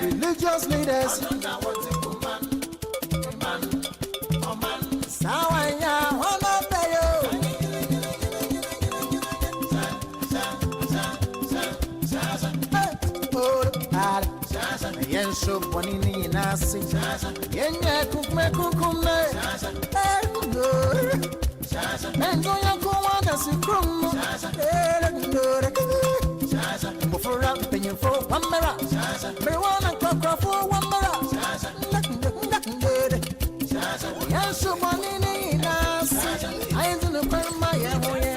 Religious leaders, so bonini nasi yenye kukme kukume endo ya kuwanda sikrumu mufura penyefo wamera meriwana kwakwafo wamera yenso bonini nasi ayenzunu kwema yehoye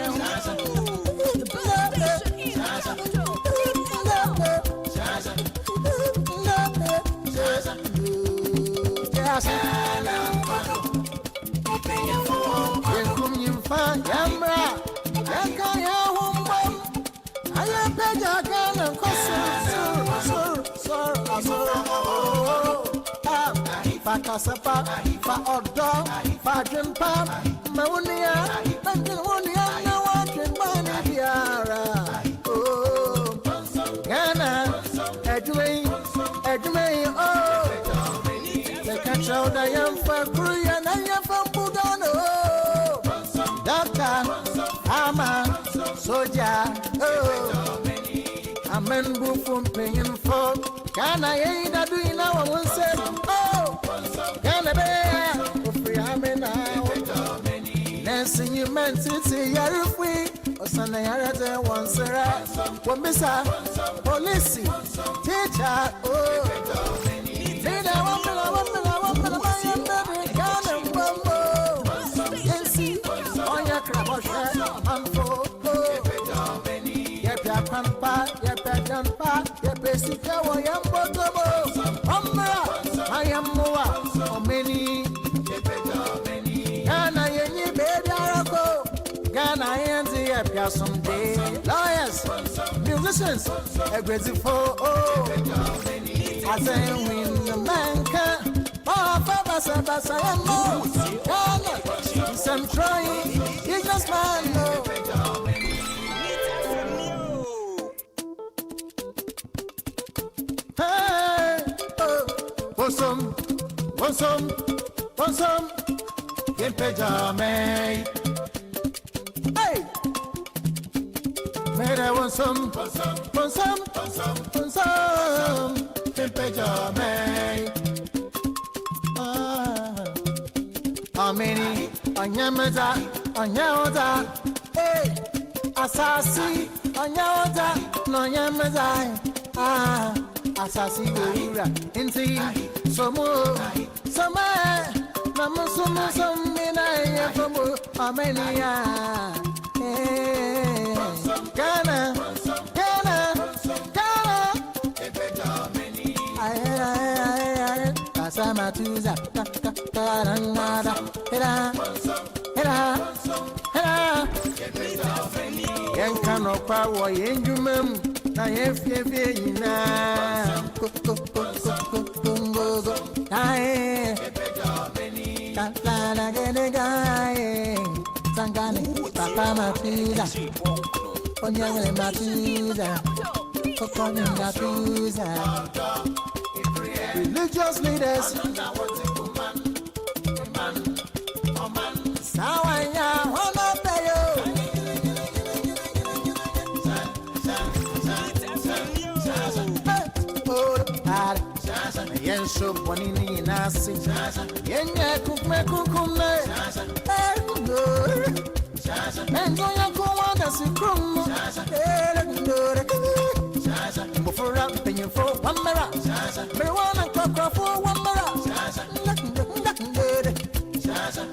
Fakasapa, fa ODAME, fa Jumpa, Maunia, and Junia, no one can buy Diara. Oh, Ghana, Edway, oh, the catch out I am for Korea, and I am for Pudano. Doctor, Ama, Soja, oh, Amen, Buffum, paying for. Can I ain't a doing now? I won't say, oh, can I bear? Free, I'm in now. Nancy, you meant to say, you're free. Or Sunday, I had a one, sir. One missa, police, teacher, oh, say that one, on your crab, I'm for, Pampa, your pedampa, your basic, I am Botobo, I am Moa, or many, Ghana, any baby, Arako, Ghana, and the Apia someday, lawyers, musicians, a great for, oh, as I win the man can, oh, Babasa, I am more, Ghana, some trying, you just man, no. Want some, in pajama. Hey, man, I want some, in pajama. How many, on Yamaza, hey, Asasi, on Yamaza, no Yamaza, Asasi, into some Armenia, Ghana, Kasama Tuza, Yankano power, Yengumum, Nayefina, Katlana Genegae, Sangani, Papa Matuza, Onyang Matuza, Kokoni Matuza. Religious leaders, Sawaya, Honopayo. Yen so bonini nasi yenye kukme enjoy your command si krum for up penny for one mera marijuana cocker for one mera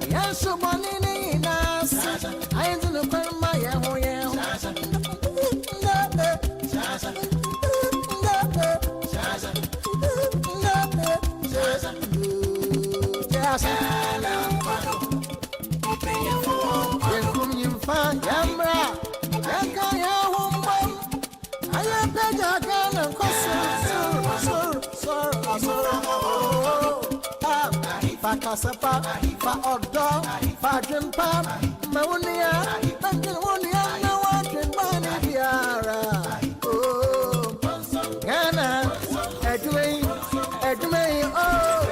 yen so bonini nasi I ain't no my Fakasapa, fa ODAME, fa Jumpa, Maunia, and Junia, no one can buy Diara. Oh, Ghana, Edway, oh,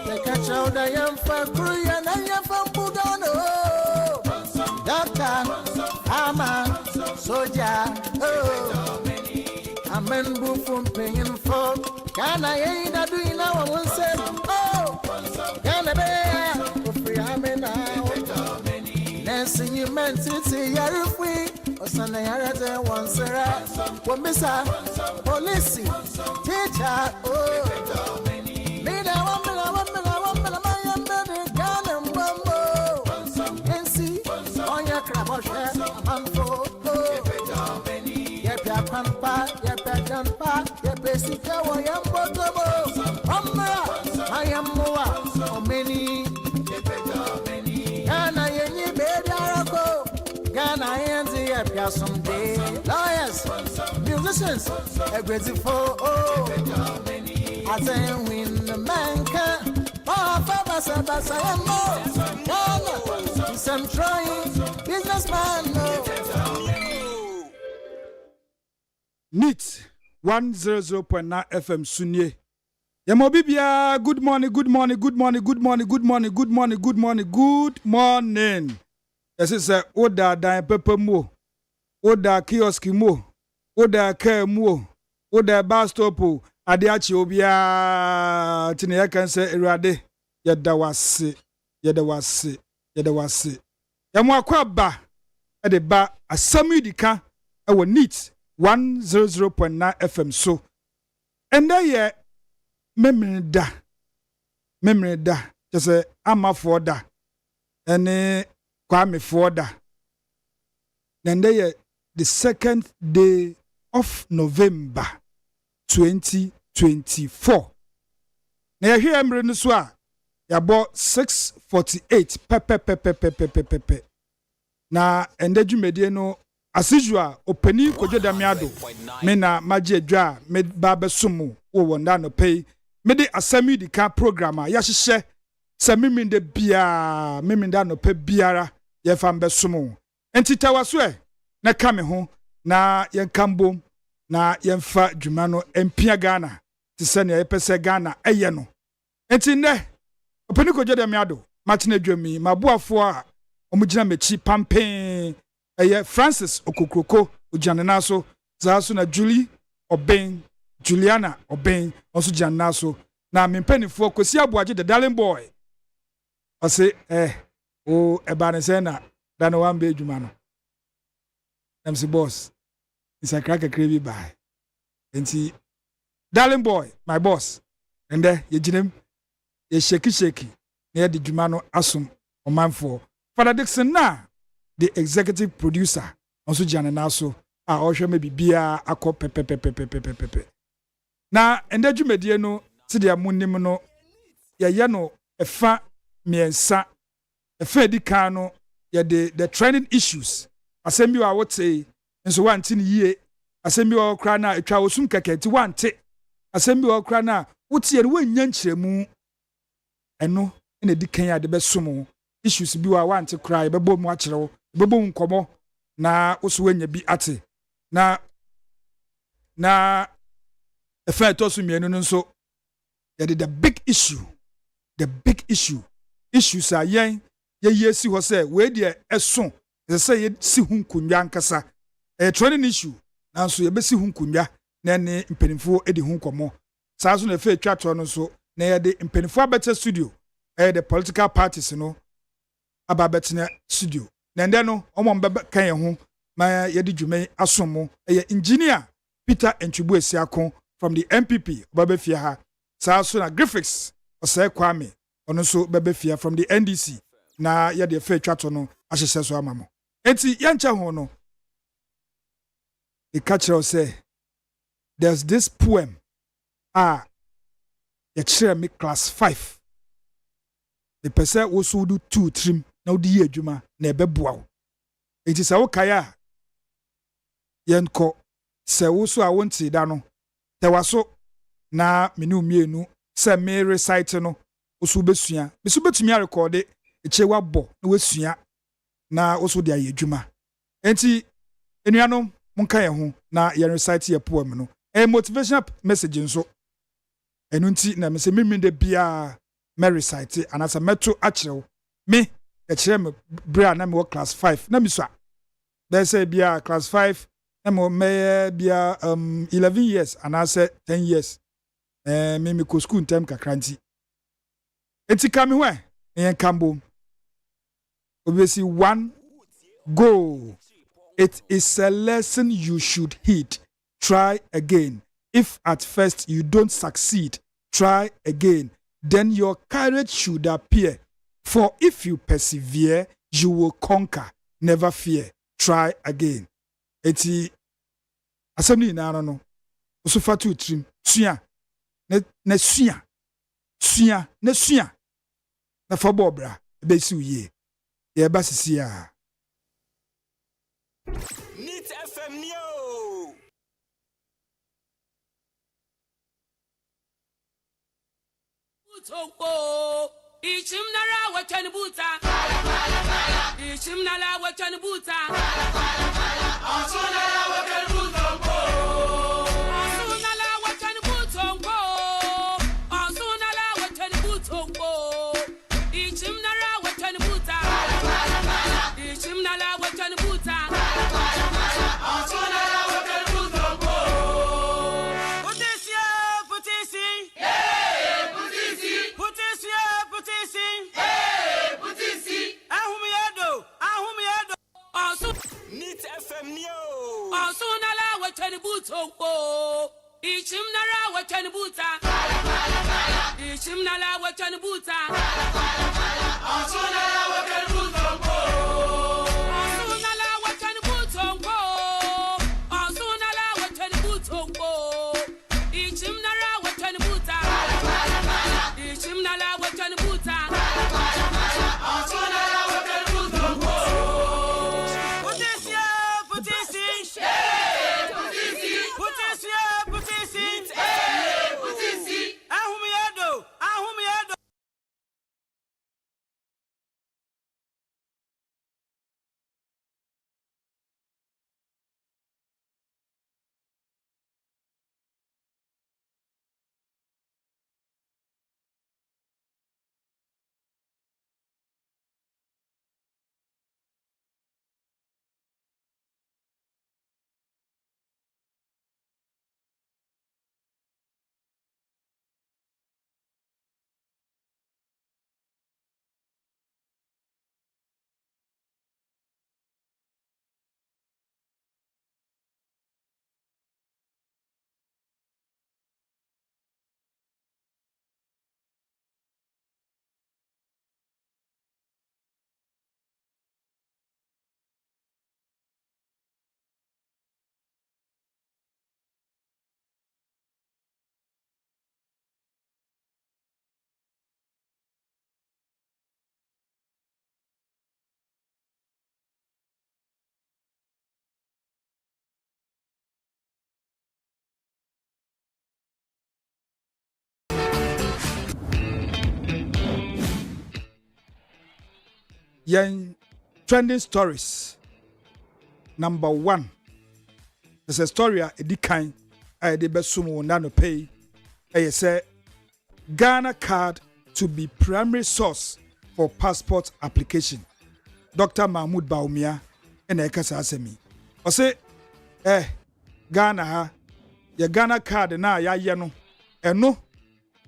the catch out I am for Korea, and I am for Pudano. Doctor, Ama, Soja, oh, Amen, Buffum, paying for. Can I ain't a doing now? I won't say, oh, can I bear? Free, I'm in now. Nancy, you meant to say you're free. Or Sunday, I had a one, sir. One missa, police, teacher, oh, made a woman, my baby, Ghana, Bumbo, and see on your crab, I'm for, oh, your pampa, your pedampa, your basic, I am Botobo, I am Moa, or many, Ghana, any baby, Arako, Ghana, and the Apia someday, lawyers, musicians, a great for, oh, as I win the man can. NIT 100.9 FM Sunye. Yamobibia, good morning, good morning, good morning, good morning, good morning, good morning, good morning, good morning. Yes, it's a Oda dan pepe mo, Oda kiosk mo, Oda care mo, Oda bus stop, Adiachi obia, Tinia can say erade, Yadawasi, Yadawasi, Yadawasi. Yamwa kwaba, at the bar, a YIDIKA, our NIT 100.9 FM so. And there memory da just say ama for da and kwame for da. Then there the second day of November 2024. Now here I'm reading this one. Ya bought 6:48 pepe. Na ende jumedie no as usual openi kojo damiado me na maje dwa me ba besumu wo wonda no pay me de ASEM YIDIKA program a ya hyehyɛ samiminde bia meminda no pay biara ye fam besumu enti tawaso na ka me ho na ye kambom na ye mfa dwuma no empia Ghana ti se ne ye pese Ghana eye no enti ne openi kojo damiado matine dwami maboafo a omugina mechi pampen Francis Okokroko ujana so zaso na Juliana Oben also jana so na mempanifo kwesi aboaje the darling boy ose eba ne se na da no wan be adwuma no MC boss is a crack bi by enti darling boy my boss and there ye ginem ye sheki na ye de dwuma no asum omanfo Father Dixon na the executive producer also jana naso ohwe me bibia akọ pepe na enda dwumedie no se dia munim no ye no efa miensa efa edika no ye the trending issues asem bi wa wote nso wanti ne yie asem bi wa kra na etwa osum keketi wante asem bi wa kra na wote ye wanya nkyeremu eno ina dikan ya de besom issues bi wa wante kra ye bebo mu akyerewo bebo nkomo na oso wanya bi ate na efa tosu mienu nso ye the big issue issues are yen ye yesi ho se we de eso se ye si hu nkunwa nkasa training issue na nso ye be si hu nkunwa na ne mpenifo edi hu nkomo saa so na efa twa to no nso na ye de mpenifo abete studio the political parties no ababetena studio na ndɛ no omo mbebe kan ye ho ma ye di dwuma asomo engineer Peter Entwibu Esiakon from the MPP babefia ha saa so na graphics osai Kwame ono so babefia from the NDC na ye de fa twato no ahyehye so amamo enti ye nche ho no e catch us say there's this poem ye chere me class 5 the person wo so do 2 trim na odi ye adwuma na ebeboa wo enti sa wo kaya yenko se wo so a wonti da no te waso na menu mienu se me recite no oso besua bisu betumi a record eche wabɔ na wasua na oso de aye adwuma enti enuanom monka ye ho na ye recite ye poem no motivational message nso enu nti na me se miminde bia me recite anasa meto akyerew me e me bra na me wo class 5 na me so they say bia class 5 na me bia 11 years anasa 10 years me ko school time kakranti enti kame ho en kambo obviously one go. It is a lesson you should heed. Try again. If at first you don't succeed, try again. Then your courage should appear. For if you persevere, you will conquer. Never fear. Try again. Eti asemi na no. Osufatu trim. Sua. Ne sua. Sua. Ne sua. Na fabo bra. Be si uye. Ye ba sisi ya. Meet FM Neo. Ichimnara wachani buta. Ichimnala wachani buta. Asunala wachani buta. Asunala wachani buta. Asunala wachani buta. Ichimnara wachani buta. Ichimnala wachani buta. Asunala wachani buta. Putisi, putisi. Hey, putisi. Putisi, putisi. Hey, putisi. Ahumiedo. Asun. Neat FM Neo. Asunala wachani buta. Ichimnara wachani buta. Ichimnala wachani buta. Asunala wachani buta. Asunala wachani buta. Asunala wachani buta. Ichimnara wachani buta. Ichimnala wachani buta. Asunala wachani buta. Putisi, putisi. Hey, putisi. Putisi, putisi. Hey, putisi. Ahumiedo. Yan trending stories. Number 1. There's a story a dikan I de besumo nano pay. I say Ghana card to be primary source for passport application. Dr. Mahmoud Baumia and Ekasa Asemi. I say Ghana ha ya Ghana card na ya yeno. No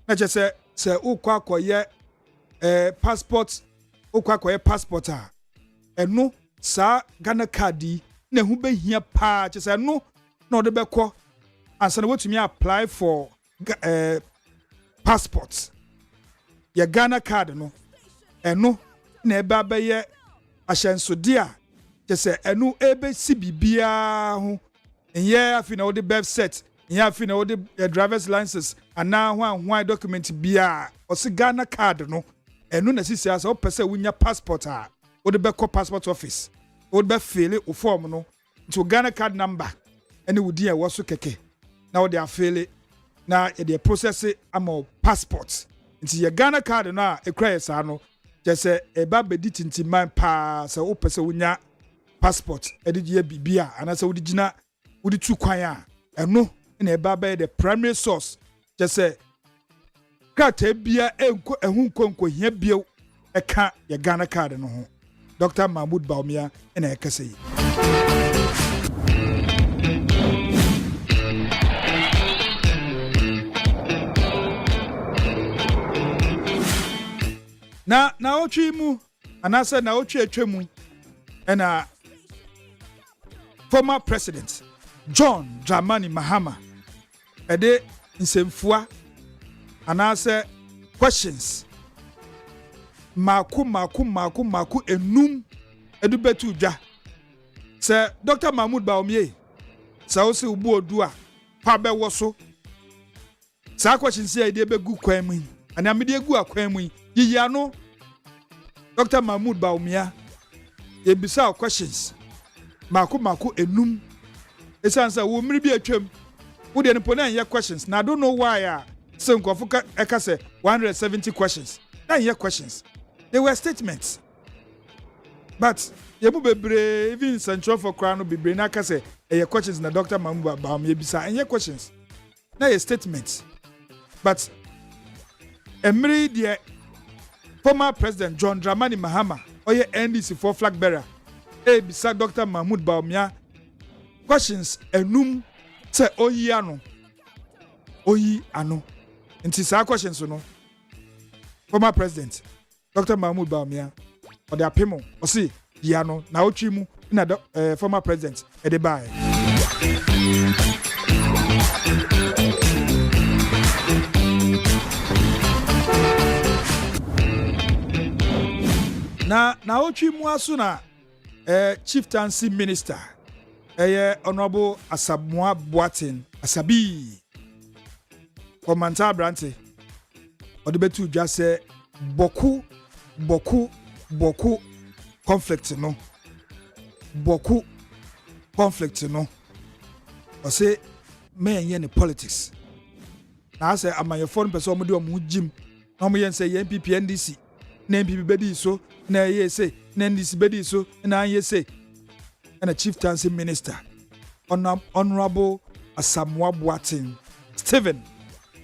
na just say ukwa ye passport ukwa passport a eno sa Ghana card na hu behia pa just no na de beko ansa na wetumi apply for passport ya Ghana card no eno na eba beye ahyensode a just eno ebe si bibia ho enye afi na wo birth set enye afi na wo driver's license ana ho document bia o si Ghana card no enu na sisi asa o pese wunya passport a o de be call passport office o be fill o form no to Ghana card number ene wudi e woso keke na o de afele na e de process am passport nti ye Ghana card no a ekra yesa no je se e ba bedi tintiman pa se o pese wunya passport e de ye bibia ana se wudi gina wudi tu kwan a eno na e ba be the primary source je se kata bia enko ehunkonko hia bio eka ya Ghana card no ho Dr. Mahmoud Baumia na ekase yi na otwi mu anase na otwi atwemu na former president John Dramani Mahama ede nsemfua anase questions maku enum edubetu dwa se Dr. Mahmoud Baumie sa o se ubu odu a pa be woso sa questions ya ide begu kwan mu ana me de egu akwan mu yiya no Dr. Mahmoud Baumia ye bisa questions maku enum esansa wo mmiri bi atwam wo de no pona ye questions na I don't know why so nkofuka eka say 170 questions Now your questions. They were statements. But you be even central for crown be brain aka say your questions na Dr. Mambu Baum yebisa and your questions. Now your statements. But Emiri the former President John Dramani Mahama or your NDC for flag bearer. Beside Dr. Mahmoud Baumia questions enum say oyi ano nti sa questions no former President Dr. Mahmoud Baumia or the apemo or see yano na otwi mu na former President edebai na otwi mu aso na chieftaincy minister honorable Asamoah Boateng Asabi Komanta Brante odebetu dwa se boku conflict no o say men yen politics na say amayefo no person omde omu jim na omu yen say NPP NDC na NPP bedi so na yese na NDC bedi so na yese and a chieftaincy minister honorable Asamoah Boateng Stephen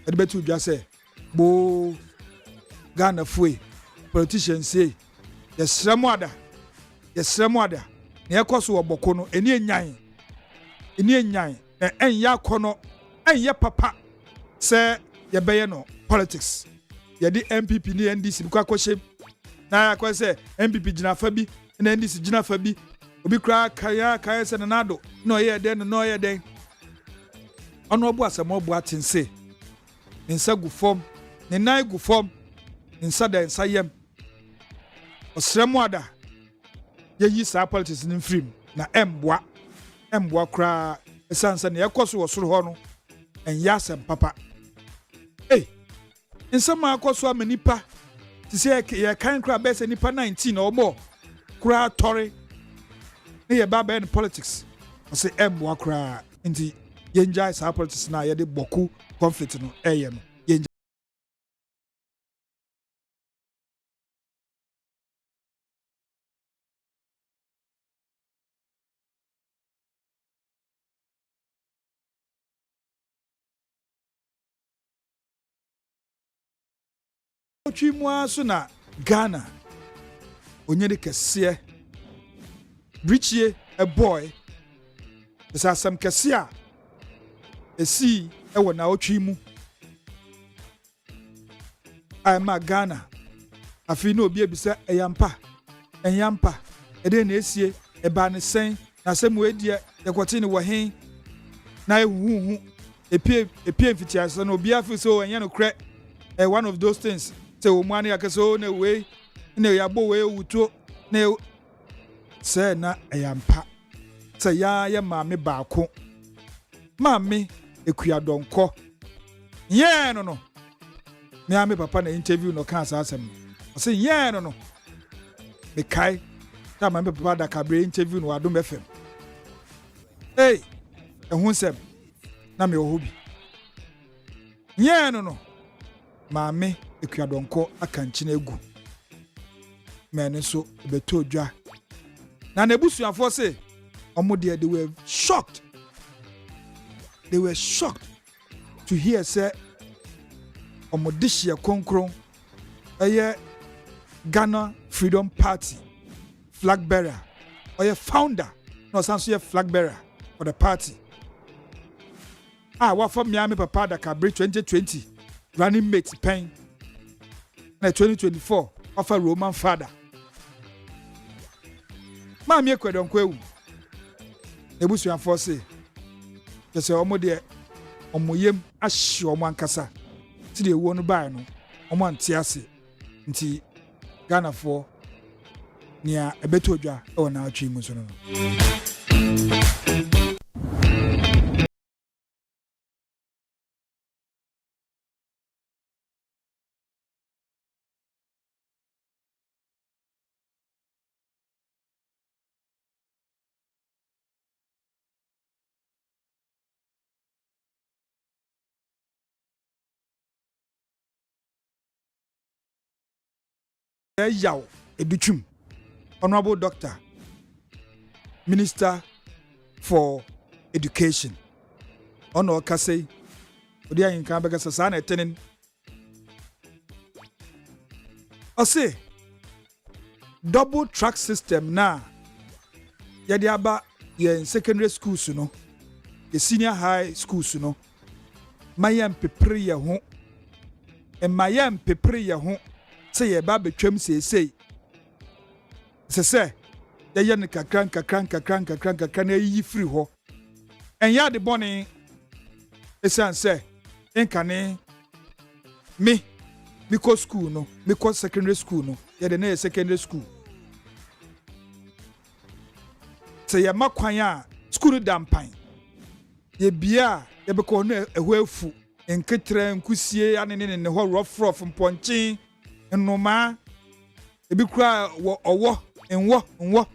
odebetu dwa se bo Ghana fue politicians say yesremo ada na ekoso oboko no eni enyan na enya kono enya papa se yebeye no politics yedi MPP ni NDC bi kwakoshe na yakwese MPP gina fa bi na NDC gina fa bi obi kra kaya se na ADDO no ye den ono obu Asamoah Boateng say nsa gu form ne nai gu form nsa da nsa yem osremo ada yeyi sa politics nin free na emboa kra esansa na yekoso wosoro ho no enya asem papa nsema akoso amanipa ti se ye kan kra be se nipa 19 na obo kra tori ne ye ba in politics o se emboa kra nti yenja sa politics na ye de boku conflict no eye no Chimwa so na Ghana onye de kese brichie a boy esa sam kese a esi ewo na otwi mu ama Ghana afi na obi ebisa enyampa ede na esie eba ne sen na sem we die yekote ne wo hen na ehuhu epie mfitiasa na obi afi so enye no kre one of those things say o mani akaso na we na yabo we wuto na say na eyampa say ya maame baako maame ekuadonko ye no me ame papa na interview no kan asem o say ye no me kai ta maame papa da kabre interview no ADDO FM ehun sem na me ohobi ye no maame ekuadonko akanchina egu men so beto dwa na nebusuafo say omode they were shocked to hear say omodishia konkron Ghana Freedom Party flag bearer founder no sanso ye flag bearer for the party wa from Miami papa da Cabre 2020 running mate pen na 2024 offer Roman father maami ekwadonko ewu ebusuafo say just omode omoyem ahye omo ankasa ti de ewo no bai no omo antiase nti Ghana for nia ebetodwa e wona atwi mu so no yaw educhum honorable doctor minister for education ono kase odi ayin kan be kasa sa na etenin ose double track system na yadi aba ye secondary schools no the senior high schools no mayam pepre ye ho e mayam pepre ye ho se ye ba betwam sesei se ye ne kakran na yi free ho en ya de boni esan se enkane me because school no because secondary school no ye de na secondary school se ye makwan a school dampan ye bia ye be ko no eho afu enketre nkusie anene ne ho rough mponchen nnoma ebi kura wo owo enwo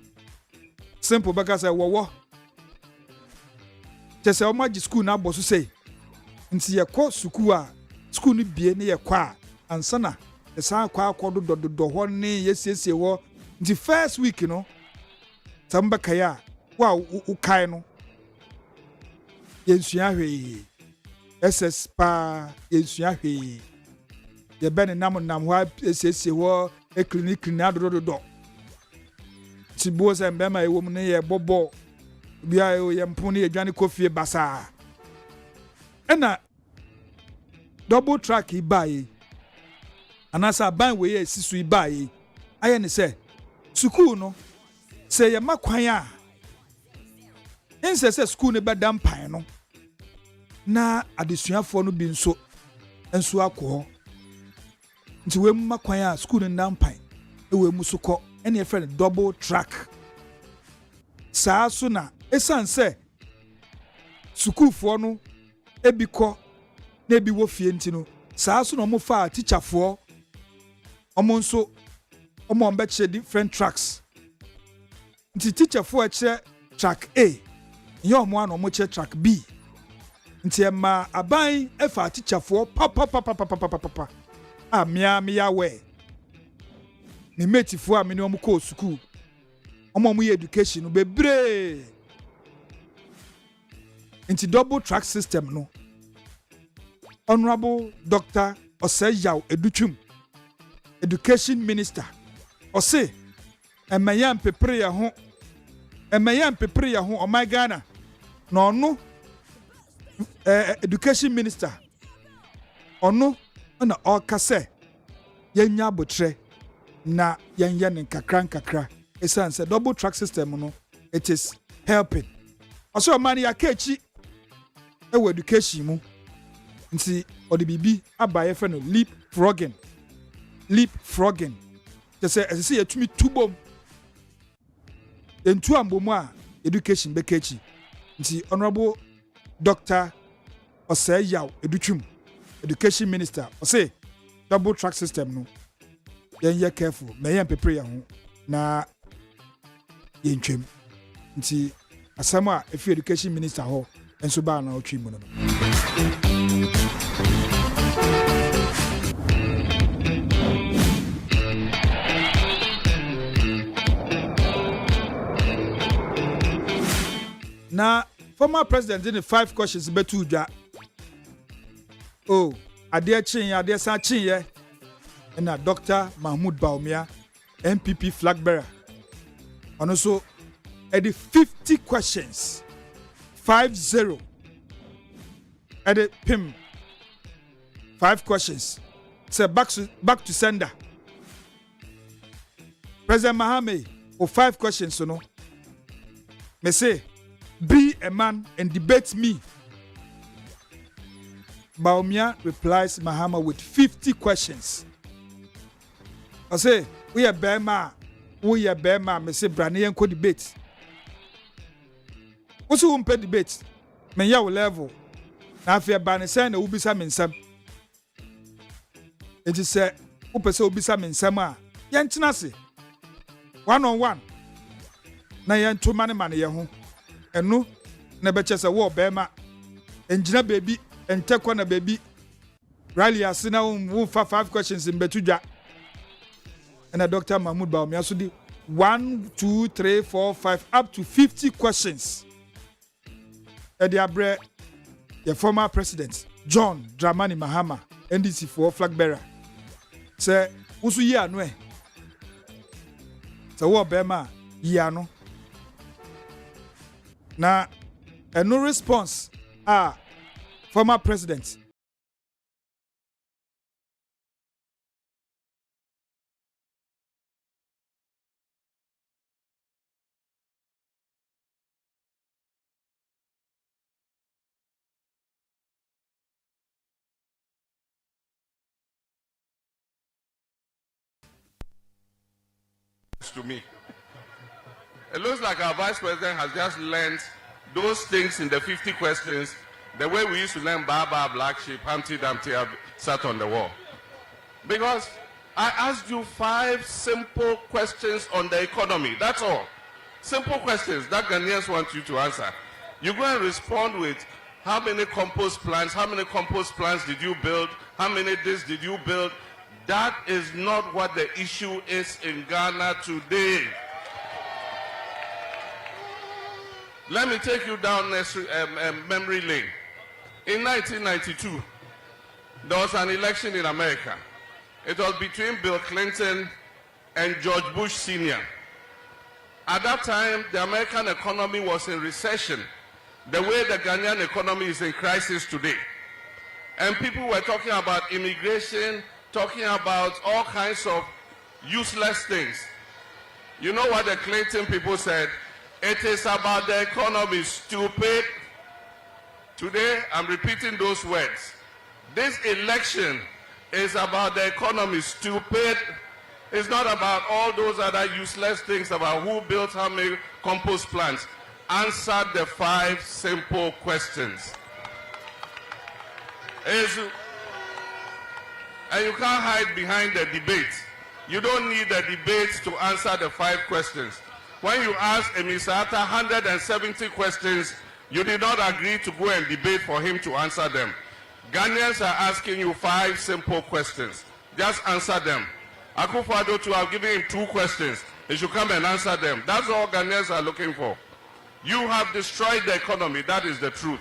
simple because wo tese o magi school na boso sei nti ye ko school a school ni bie ne ye kwa ansana esa kwa akodo dodo ho ne yesiesie wo nti first week no tamba kaya wa ukai no yensua hwe ss pa yensua hwe ye ben nam ho esiesie wo e clinic na dodo ti bo se mbema ewo mu ne ye bobo bia ye mpone ye dwane kofie basa ena double track ibaye anasa ban we ye sisu ibaye aye ne se school no se ye makwan a ense se school ne bedam pan no na adesuafo no bi nso akọ nti we makwan a school ne ndam pan e we mu sokọ ene ye friend double track saa so na esan se school fo no ebikọ na ebi wo fie nti no saa so na mo fa teacher fo omo nso omo mbe che different tracks nti teacher fo che track A ye omo ano mo che track B nti ma aban efa teacher fo pa amia we ni mate fo a me ne omo ko school omo ye education no bebre nti double track system no honorable doctor Oseyaw Educhum education minister ose emayam pepre ya ho o my Ghana no no education minister ono na okase yenya botre na yenya ne kakra esanse double track system no it is helping also man ya kechi e education mu nti odi bibi abaye fe no leapfrogging just say yetumi tubom entu ambomu a education be kechi nti honorable doctor Oseyaw Educhum education minister say double track system no yen careful me yen prepare ya ho na yen twem nti asama efi education minister ho enso ba na otwi mu no na former president in the 5 questions betu dwa ade sa chin ye na Dr. Mahmoud Baumia MPP flag bearer and also at the 50 questions 50 at the pim 5 questions say back to sender President Mahame 5 questions no me say be a man and debate me. Baumia replies Mahama with 50 questions. I say, we are Bema, me say Branian co debate. What's who pay debate? Me ya level. Now if you ban saying will be some in some. It is say, who person will be some in some. Yantinasi 1-on-1. Na yan 2 man ya home. Enu na beche se wo bema enjina baby entekwa na baby rally asina wo fa 5 questions in betudwa and Dr. Mahmoud Bawumia so di 1 2 3 4 5 up to 50 questions. Ediabre, the former president John Dramani Mahama, NDC for flag bearer. Say, usu ye anwe. So what bema ye ano. Na no response former president. To me, it looks like our vice president has just learned those things in the 50 questions the way we used to learn Baba, Black Sheep, Humpty Dumpty sat on the wall. Because I asked you 5 simple questions on the economy. That's all. Simple questions that Ghanaians want you to answer. You go and respond with how many compost plants did you build, how many this did you build. That is not what the issue is in Ghana today. Let me take you down memory lane. In 1992, there was an election in America. It was between Bill Clinton and George Bush Sr. At that time, the American economy was in recession, the way the Ghanaian economy is in crisis today. And people were talking about immigration, talking about all kinds of useless things. You know what the Clinton people said? It is about the economy, stupid. Today, I'm repeating those words. This election is about the economy, stupid. It's not about all those other useless things about who built how many compost plants. Answer the 5 simple questions. And you can't hide behind the debate. You don't need the debate to answer the 5 questions. When you ask Emisata 170 questions, you did not agree to go and debate for him to answer them. Ghanaians are asking you 5 simple questions. Just answer them. Akufo-Addo too, I've given him 2 questions. He should come and answer them. That's all Ghanaians are looking for. You have destroyed the economy. That is the truth.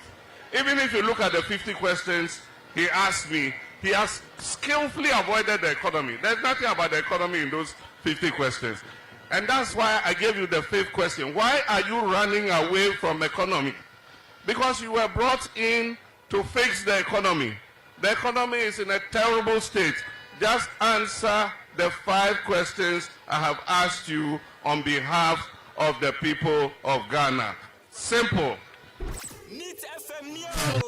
Even if you look at the 50 questions he asked me, he has skillfully avoided the economy. There's nothing about the economy in those 50 questions. And that's why I gave you the 5th question. Why are you running away from economy? Because you were brought in to fix the economy. The economy is in a terrible state. Just answer the 5 questions I have asked you on behalf of the people of Ghana. Simple. Neat FM Neo.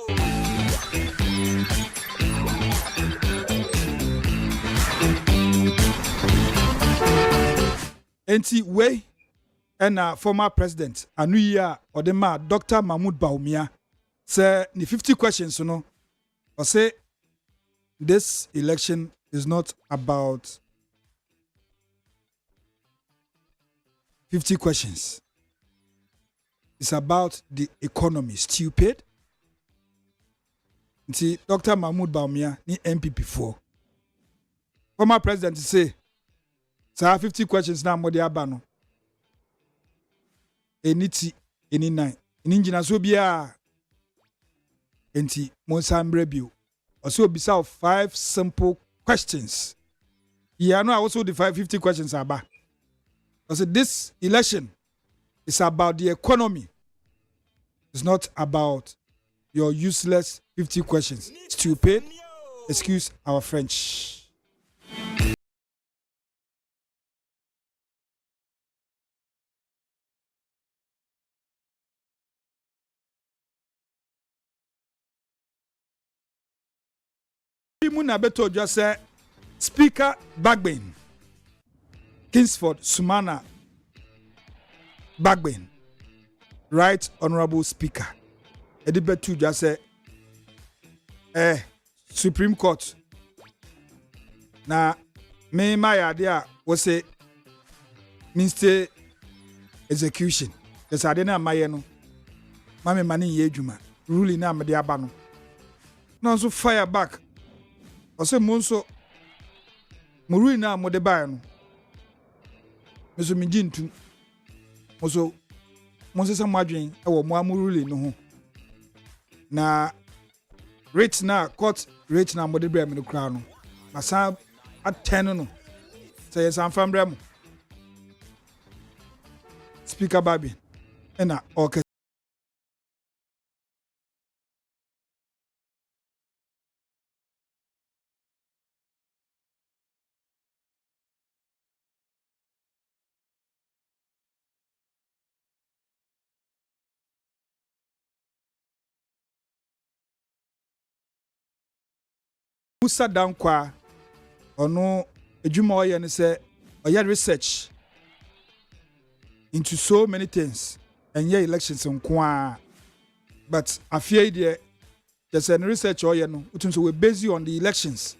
Enti we and former president Anuya Odema Dr. Mahmoud Bawumia say the 50 questions or say this election is not about 50 questions. It's about the economy. Stupid. See, Dr. Mahmoud Bawumia ni MPP4. Former president say, so 50 questions now modi abano. Eniti, eni 9. Ninjina so biya. Enti, monsambre bio. Also bisa 5 simple questions. Yeah, no, also the 50 questions are back. So this election is about the economy. It's not about your useless 50 questions. Stupid. Excuse our French. Muna beto just say Speaker Bagbin, Kingsford Sumana Bagbin, Right Honorable Speaker. Edibetu just say Supreme Court. Na me my idea was say Minister execution. Yes, I didn't my no. Mame mani yejuma. Ruling na me abano. No so fire back. Ose monso muri na mo de bae no meso me ntu moso monsesa mwadwen e wo mo amuruli no ho na rate na court rate na mode bre me no kra no masa at10 no say san fambre mo speaker babi na okay Musa Dankwa ono edwuma oye ne say oye research into so many things and yeah elections nko but afia de just an research oye no utum so we based on the elections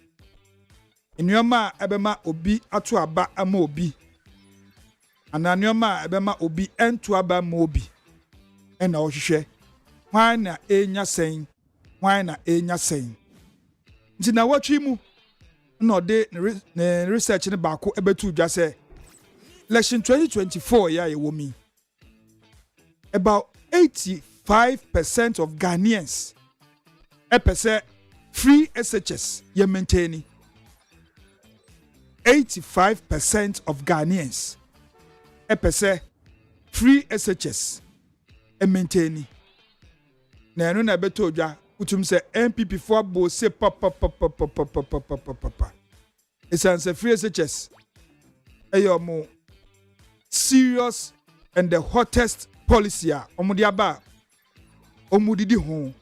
enuama ebema obi ato aba ama obi ananuama ebema obi ento aba ama obi ena ohwehwe hwan na enya sen hwan na enya sen nti na watwi mu na ode ne research ne baako ebetu dwa se election 2024 ya ye womi about 85% of Ghanaians epese free SHS ye maintain 85% of Ghanaians epese free SHS e maintain na eno na betu dwa utum se MPP for bo se papa it's answer free SHS ayomo serious and the hottest policy a omudi aba omudidi ho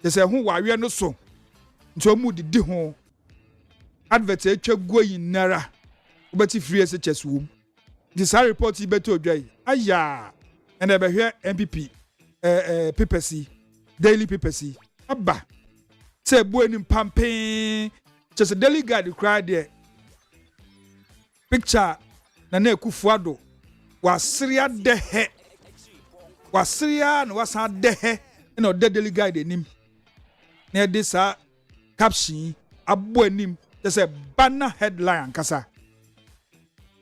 they say hu wawe no so nti omudidi ho advert etwa goyi nara obeti free SHS wom this report beto odwai aya and ebe hwe MPP PPC daily PPC abba say bueni pampe just a daily guide cry there picture na Kufuado wasiria dehe wasiria no wasa dehe na ode daily guide enim na de sa caption abo enim just a banner headline kasa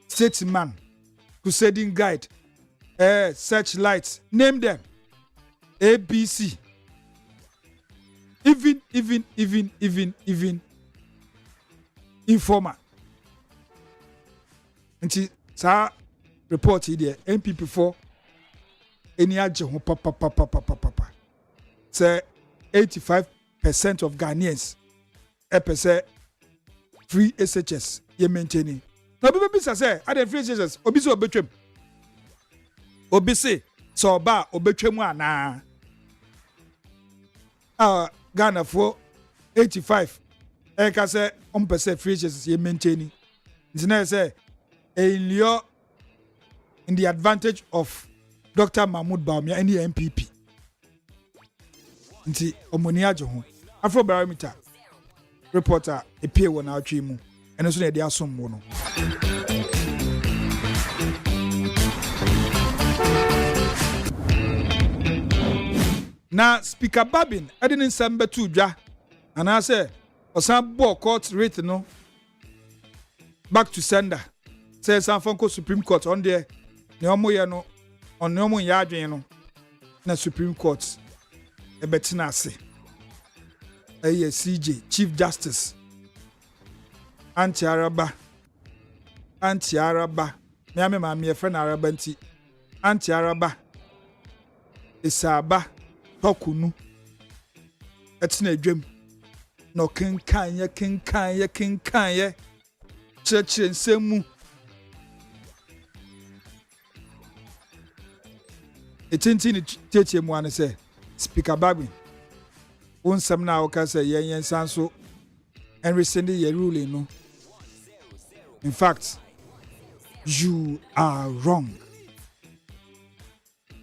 statesman crusading guide searchlight name them ABC even informer nti sa report here MPP4 eni age ho papa say 85% of Ghanaians epese free SHS ye maintaining no be bisa say ade free SHS obi se obetwem obi se so ba obetwem ana Ghana for 85 eka say on percent free SHS ye maintaining nti na say in the advantage of Dr. Mahmoud Bawumia and the MPP. Nti omoni ajo ho. Afro barometer reporter epie wona atwe mu. Eno so na de asom wo no. Na speaker Babin ade ne nsam betu dwa. Ana say osan bo court rate no back to sender. Say San Francisco Supreme Court on there ne omo ye no on ne omo ya adwen no na Supreme Court e betina ase CJ Chief Justice Anti Araba me ame ma me friend Araba nti Anti Araba Isaba Tokunu etina adwam no kenkan ye church nsemu etintin tetie mu ane say speaker Babin onsam na oka say yen sanso and rescind your ruling no in fact you are wrong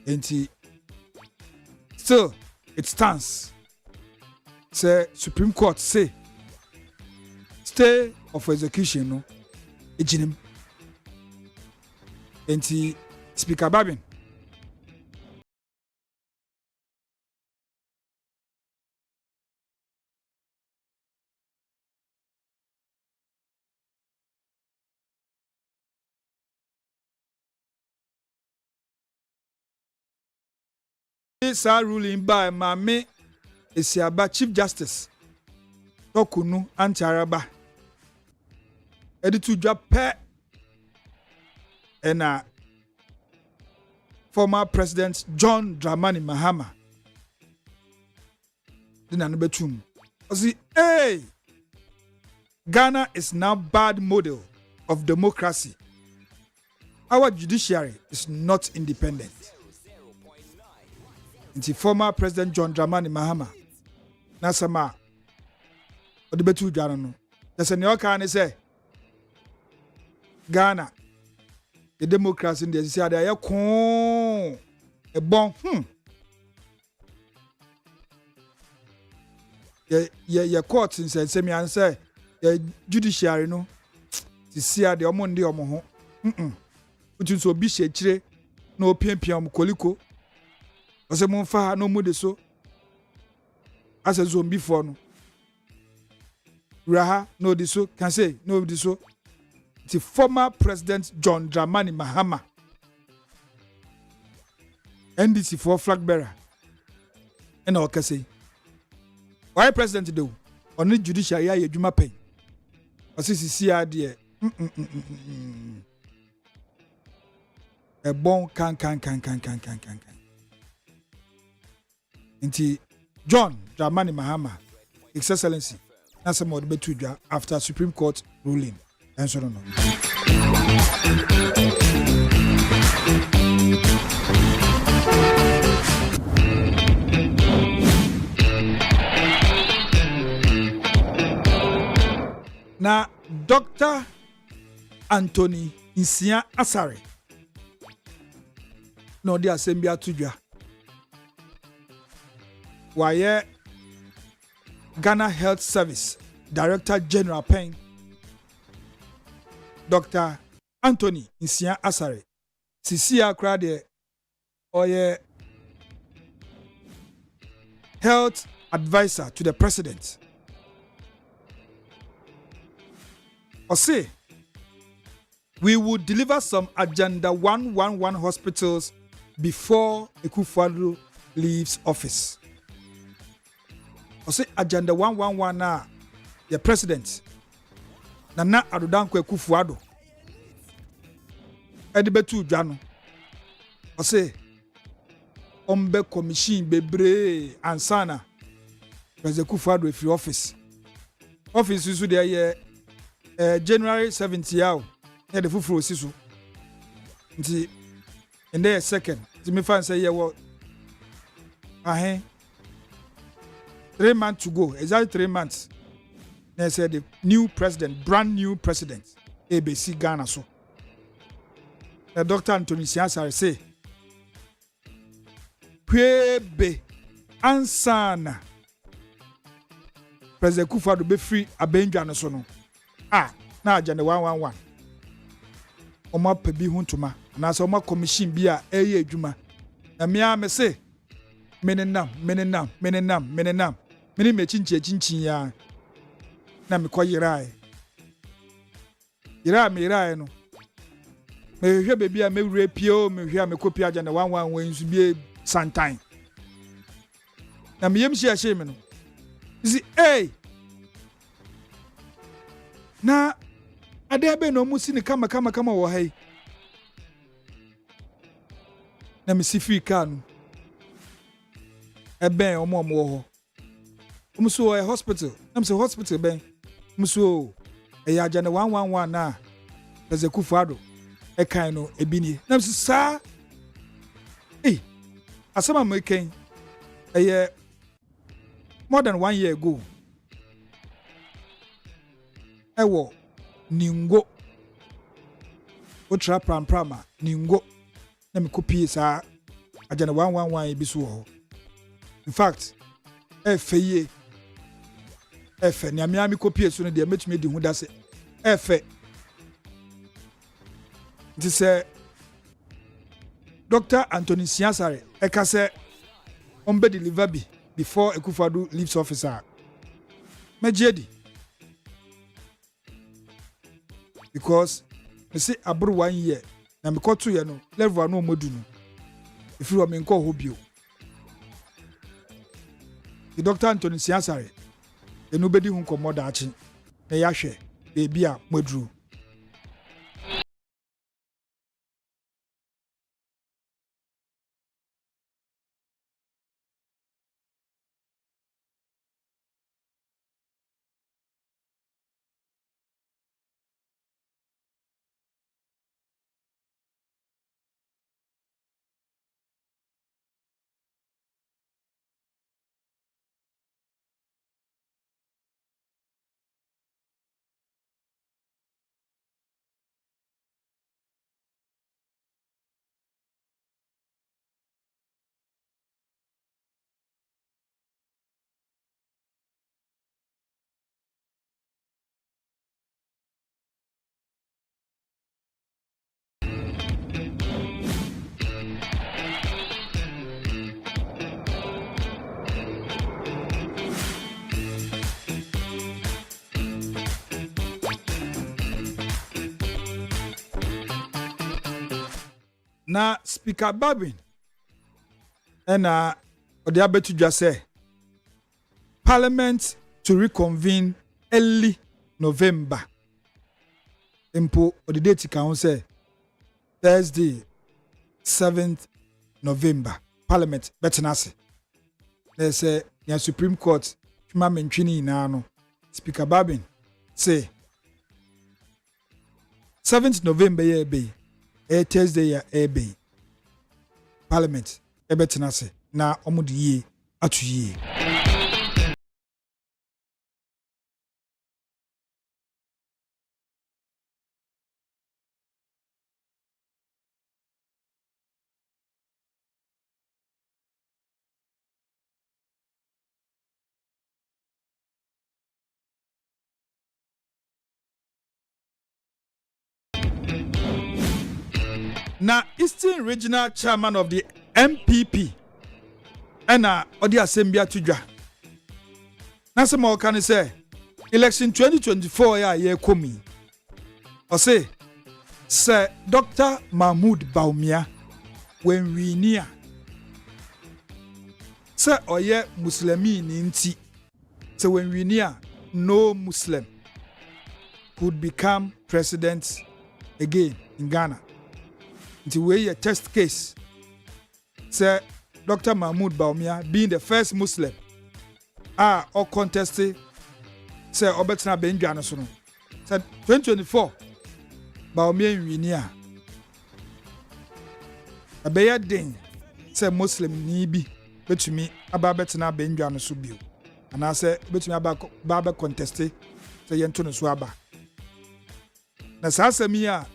and still it stands say Supreme Court say stay of execution no ejinim and speaker Babin This ruling by Mame Esiaba Chief Justice Tokunu Antaraba Editu Jape and former President John Dramani Mahama. Betum. Hey, Ghana is now bad model of democracy. Our judiciary is not independent. The former President John Dramani Mahama Nasama Odebetu Jarano. There's a New York say Ghana, the democracy in the city, a bon. Your courts in Semi and say, judiciary no, to see the Omondi Omoho. Which is so bishe no piam koliko. Ose mon fa no mode so. As a zombie for no. Raha no diso can say no diso. The former President John Dramani Mahama. NDC for flag bearer. And all can say. Why President do? Only judiciary ya juma pay. Osisi si adie. A bon can. Inti John Dramani Mahama, His Excellency, Nasa Motivational after Supreme Court ruling. And so on. Now, Dr. Anthony Nsia Asare. No, the assembly atujwa. Why Ghana Health Service Director General Pen Dr. Anthony Nsia Asare. Sisia Krade Oye Health Advisor to the President. Say we will deliver some Agenda 111 hospitals before Akufo-Addo leaves office. Say Agenda 111 na the president Nana Addo Akufo-Addo Edibetu Dwano. Say ombe commission bebre ansana President Akufo-Addo free office is there January 70 yaw na the fufuro siso nti in the second ti me fan say what 3 months to go, exactly 3 months. They said the new president, brand new president, ABC Ghana so. The Dr. Anthony Siasare say Pwebe ansana President Akufo-Addo be free abenja no so no. Na Agenda 111. Oma pebi huntuma. Na so oma commission bi a eye adwuma. Na me say menenam. Meni me chinchin ya. Na me kwa yirae. Yirae no. Me hwe bebi a me wure pio, me hwe a me kopi Agenda 111 nsu bi sometime. Na me yem share me no. You see, na adebe no musi ni kama wo hai na misifi kanu ebe omo ho umso hospital na mse hospital ben umso Agenda 111 na President Akufo-Addo kan no ebini na mse sa asama mo ken more than 1 year ago ewo ningo otra pramprama ningo na me copy sa Agenda 111 ebiso ho. In fact efe ni ami copy so no de metumi di hu da se efe this Dr. Anthony Siasare eka se ombe deliver bi before Akufo-Addo leaves office mejedi because me say abro 1 year na me ko to ye no level no modu no if you me nko hobio the Dr. Anthony Siasare enu bedi hu komo da achi na ya hwe bebi a modru. Na Speaker Babin ena odi abetu dwa say Parliament to reconvene early November. Impo odi date kan say Thursday 7th November. Parliament betenase. They say the Supreme Court twema mentwini na no. Speaker Babin say 7th November ye be Thursday ya ebe Parliament ebetenase na omudi ye atu ye. Na Eastern Regional Chairman of the MPP ena odi assembly atudwa na se mo kan say election 2024 ya ye komi o say Sir Dr. Mahmoud Baumia when we near say oye muslimi ni nti say when we near no Muslim could become president again in Ghana. Until we a test case. Sir Dr. Mahmoud Baumia being the first Muslim or contested Sir Obetina Benjana Sono. Said 2024 Baumia winia. A bear ding say Muslim nibi bet me about Betina Benjana Subio. And I say bet me about Baba contested say Yantono Swaba. Na sasa mia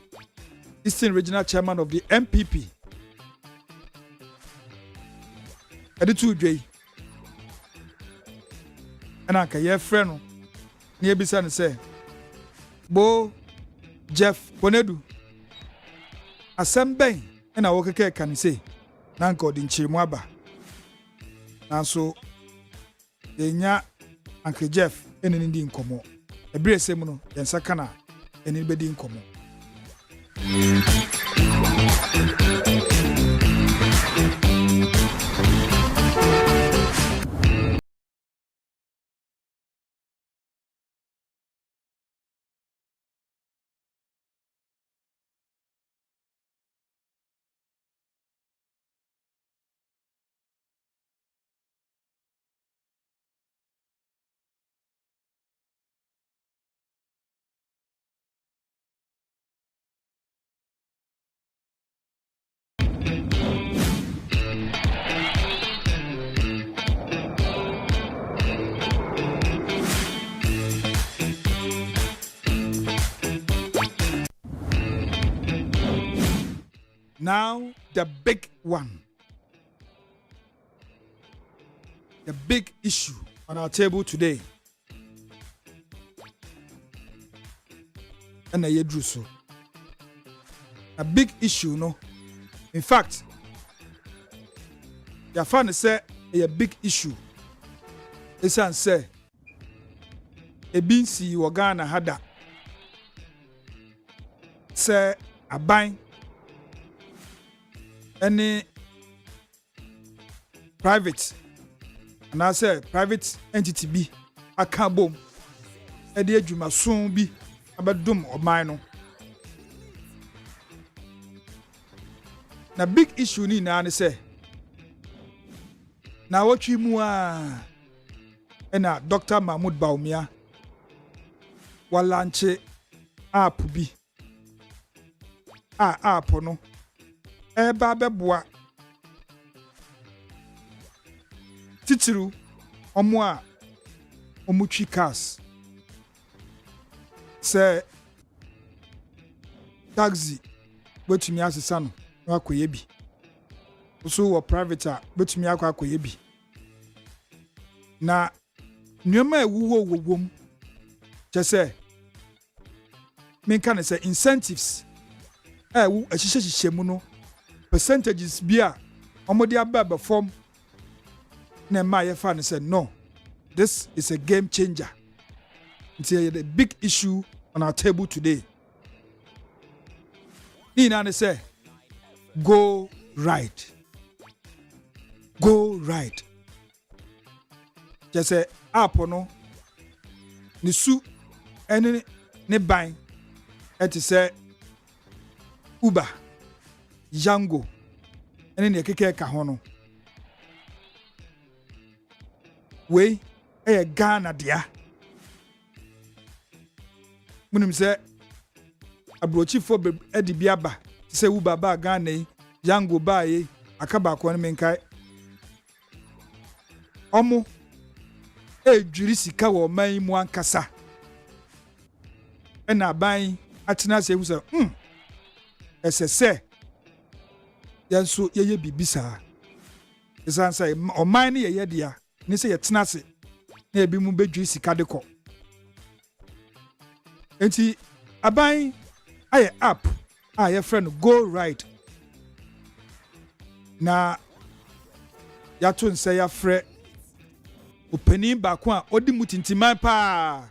Eastern Regional Chairman of the MPP. Edi 2 dwei. Ana ka ye friend ni ebisa ne say Bo Jeff Konedu asem ben na wo keke kan say na nka odi nchirimu aba. Nanso enya Uncle Jeff eni ndi nkomo. Ebire sem no yensa kana eni bedi nkomo. Now, the big one. The big issue on our table today. And a yedruso. A big issue, no? In fact, your fan say a big issue. It's an say a binsi wagana hada. Say a bang. Any private and I say private entity bi aka bom e de adwuma so bi abedum oman no na big issue ni na ne say na wotwi mu a ena Dr. Mahmoud Baumia walanche app bi app no eba beboa titiru omo a omutwi cars se taxi betumi asesa no akoye bi so wo private a betumi akoye bi na nyoma ewuwo wowom chese menka ne say incentives ewu ahihye mu no percentages bi a omode aba form na ma ye fa ne say no, this is a game changer. It's a big issue on our table today. Ni na ne say go right. Go right. Just say app no ni su ene ne ban et say Uber, Django, ene ne keke ka ho no. We Ghana dia. Munim say abrochi for edi biaba say Uber ba Ghana yi, Django ba yi, akaba ko ne menkai. Omo ejuri sika wo man mu ankasa. Ena ban atena se hu say esese yanso yeye bibisa. Esan say oman ne yeye dia. Ni say yetena se na ebi mu bedwi sika de ko enti aban aye app aye friend go right na ya to nse ya frɛ opani ba ko a odi mutintiman pa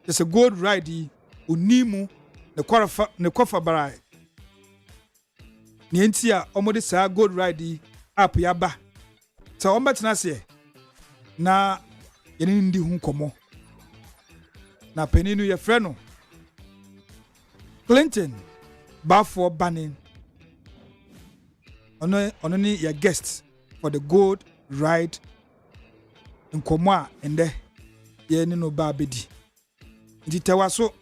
just a gold ride yi onimu ne kofa barai ni enti a omode saa gold ride yi app ya ba sa ombetena se na yene ndi hu komo na peninu ye frɛ no Clinton bafo banning ono ni your guest for the gold ride in komo ende ye ni no ba bedi ndi tewaso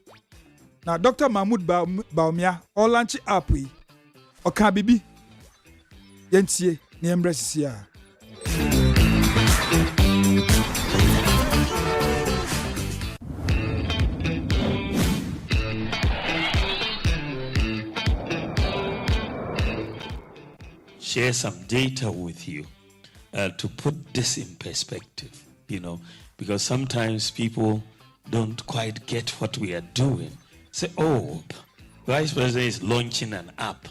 na Dr. Mahmoud Baumia o launch app yi o ka bibi yentie ni embrace a share some data with you to put this in perspective, because sometimes people don't quite get what we are doing. Say, oh, Vice President is launching an app.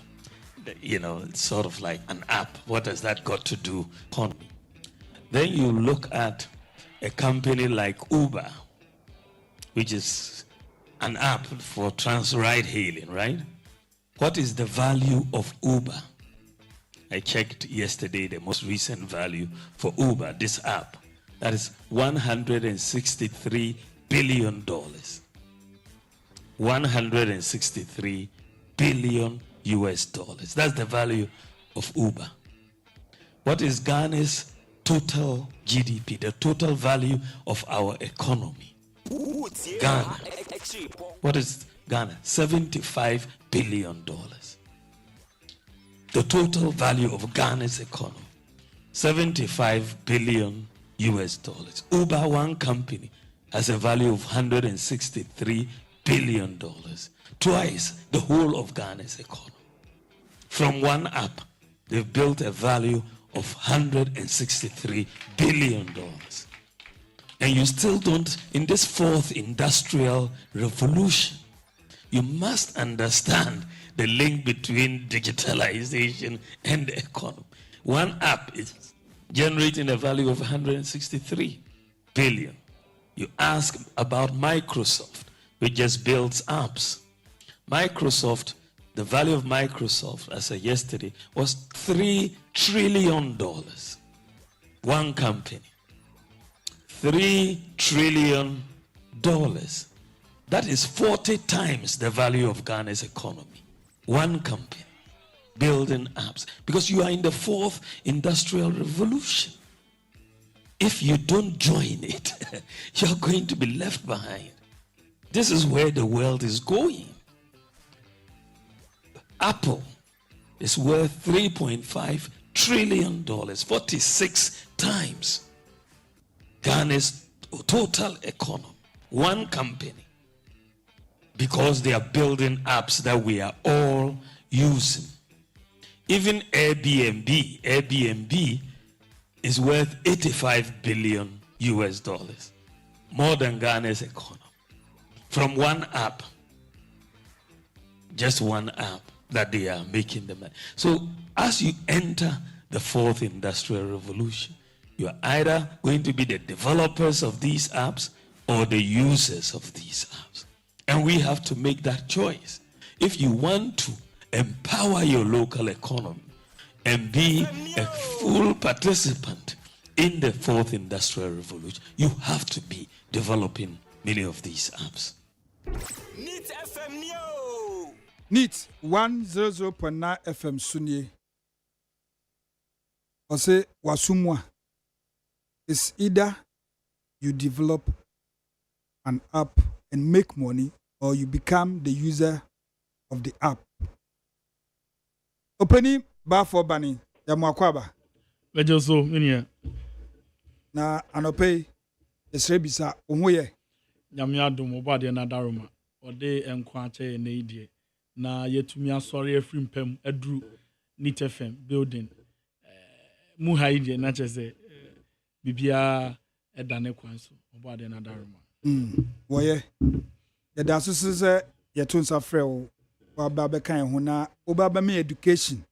It's sort of like an app. What has that got to do with me? Then you look at a company like Uber, which is an app for ride hailing, right? What is the value of Uber? I checked yesterday the most recent value for Uber, this app. That is $163 billion. $163 billion US. That's the value of Uber. What is Ghana's total GDP, the total value of our economy? Ghana. What is Ghana? $75 billion. The total value of Ghana's economy, $75 billion US. Uber, one company, has a value of $163 billion. Twice the whole of Ghana's economy. From one app, they've built a value of $163 billion. And you still don't, in this fourth industrial revolution, you must understand the link between digitalization and the economy. One app is generating a value of 163 billion. You ask about Microsoft, which just builds apps. Microsoft, the value of Microsoft, as of yesterday, was $3 trillion. One company. $3 trillion. That is 40 times the value of Ghana's economy. One company building apps, because you are in the fourth industrial revolution. If you don't join it, you're going to be left behind. This is where the world is going. Apple is worth $3.5 trillion, 46 times Ghana's total economy. One company, because they are building apps that we are all using. Even Airbnb is worth $85 billion, more than Ghana's economy. From one app, just one app that they are making the money. So as you enter the fourth industrial revolution, you are either going to be the developers of these apps or the users of these apps. And we have to make that choice. If you want to empower your local economy and be a full participant in the fourth industrial revolution, you have to be developing many of these apps. Neat FM Neo. Neat 100.9 FM Sunye. Ose wasumwa. It's either you develop an app and make money, or you become the user of the app. Opening bar for banning ya mwakwaba. Lejoso minia. Na anope esrebisa onwoye. Nyame adom obade na daroma. Ode enkwa che na idie. Na yetumi asori afri mpam aduru Neat FM building. Mu ha idie na chese bibia edane kwanso obade na daroma. Woye. Yada susu se yetunsa frɛ wo waba bekan ho na obaba me education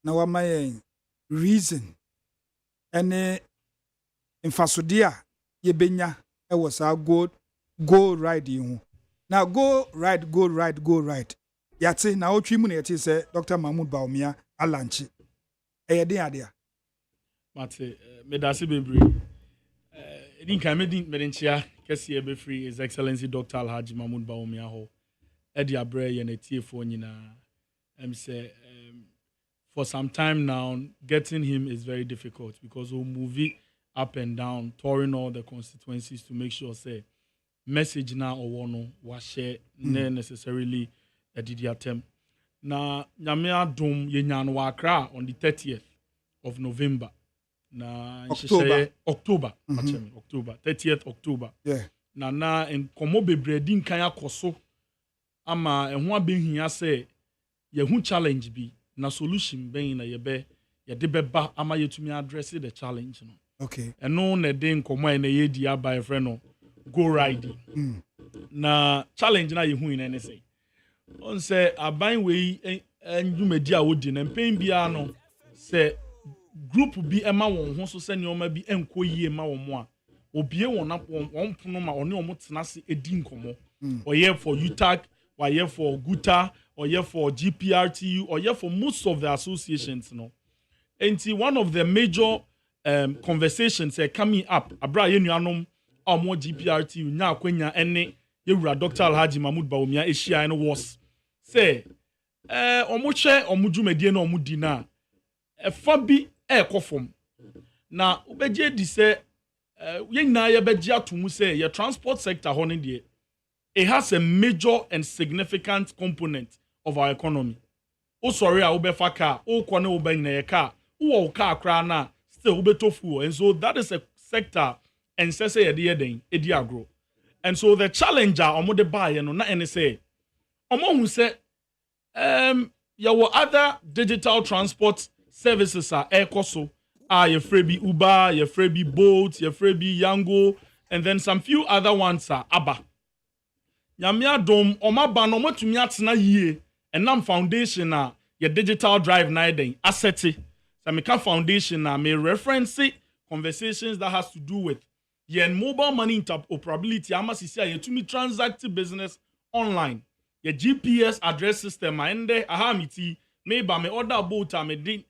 na wama ye reason ene mfasode a yebenya ewo sa go ride ho na go ride yate na otwi mu na yate se Dr. Mahmoud Baumia alanchi eyeden ade a Mate medase bebre edin kan medenchia kesi ebe free His Excellency Dr. Alhaji Mahmoud Baumia ho edi abre ye na tiefo nyina say for some time now getting him is very difficult because we'll move it up and down touring all the constituencies to make sure say message now or no was share necessarily a didi attempt na nyame adom ye nyan wa Accra on the 30th of November na October 30th October na en komo bebre din kan akoso ama ehun abehia say ye hu challenge bi na solution ben na ye de beba ama yetumi address the challenge no okay eno na de nkomo na ye di aba efre no go riding na challenge na ye hu ina ne say on say aban we enjumedi a wodi na mpem bia no say group bi ema won ho so se ne oma bi enko yie ma won mo a obie won pono ma one omo tena se edi nkomo oye for UTAG or here for GUTA or here for GPRTU or here for most of the associations no and one of the major conversations coming up abra ye nuanom omo GPRTU nya akwanya ene yewura Dr. Alhaji Mahmoud Baumia ehia no was say omo che omo dwumadie na omo di na efa bi ekofom na obeje di say ye nyina ye beje atomu say your transport sector ho ne de it has a major and significant component of our economy. Oh sorry, I obefa car, oh kwane obe na car, oh car kra na still obe tofu, and so that is a sector and say edi agro. And so the challenger omo de buy no na any say omo hu say your other digital transport services are ekoso your freebie Uber, your freebie Bolt, your freebie Yango, and then some few other ones are Abba. Nyamia dom omaba no motumi atena yie enam foundation na your digital drive na den asseti samika foundation na me reference conversations that has to do with your mobile money interoperability amasisi a yetumi transact business online your GPS address system ende ahamiti me ba me order boat me din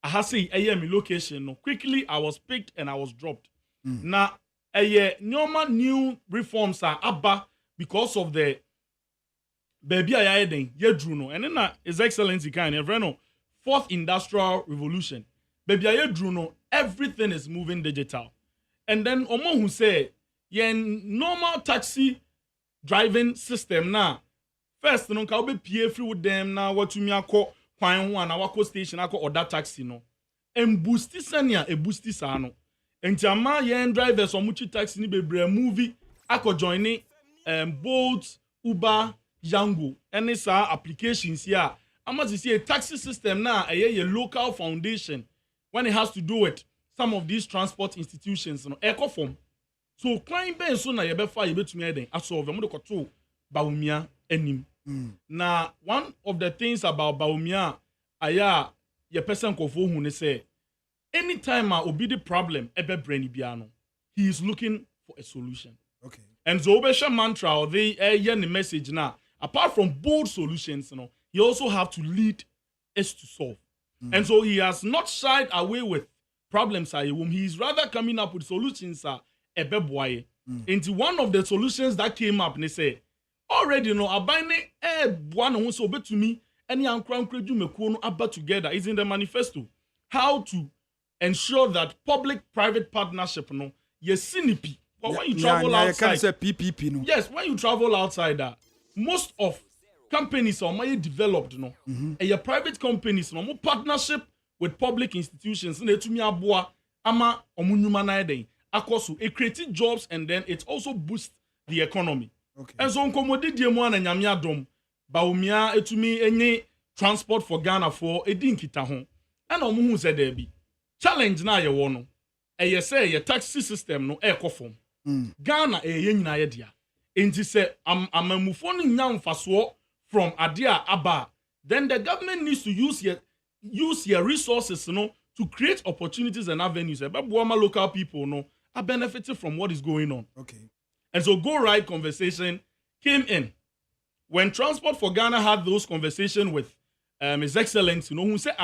aha say me location no quickly I was picked and I was dropped na new reforms are abba because of the baby ayayden yedru no and na his excellency kind no fourth industrial revolution baby ayedru no everything is moving digital and then omo who say yen normal taxi driving system na first no ka obe pie free with them na watumi akọ kwan ho ana wako station akọ order taxi no em boosti sania e boosti sa no enti ama yen drivers omuchi taxi ni bebre movie akọ join Bolt, Uber, Yango any sa applications here ama see a taxi system na a local foundation when it has to do with some of these transport institutions no eco form so client ben so na ye be fa ye betumi eden asolve mo de koto Bawumia enim na one of the things about Bawumia aya ye person kofo hu ne say anytime obi the problem ebe brain bia no he is looking for a solution. Okay. And so obesha mantra or the the message now apart from bold solutions he also have to lead us to solve. And so he has not shied away with problems he is rather coming up with solutions ebeboye. Into one of the solutions that came up and they say already abane one who so bet to me any ankrankraju mekuo no aba together is in the manifesto how to ensure that public private partnership yesinipi. But when you travel outside, say PPP no. Yes, when you travel outside, most of companies are more developed, and your private companies, more partnership with public institutions. Ama omunyuma na eden. Akoso it creates jobs and then it also boosts the economy. Okay. And so nkomodi die mu na nyame adom. Bawumia etumi enye transport for Ghana for edin kita ho. And omu hu se there be challenge na ye wo no. Eye say your taxi system no e kofom. Ghana ye nyina ye dia. Enti say amamufo no nya mfaso from adia aba. Then the government needs to use your resources to create opportunities and avenues. Ebeboama local people are benefiting from what is going on. Okay. And so Go Right conversation came in. When Transport for Ghana had those conversations with His Excellency, who said,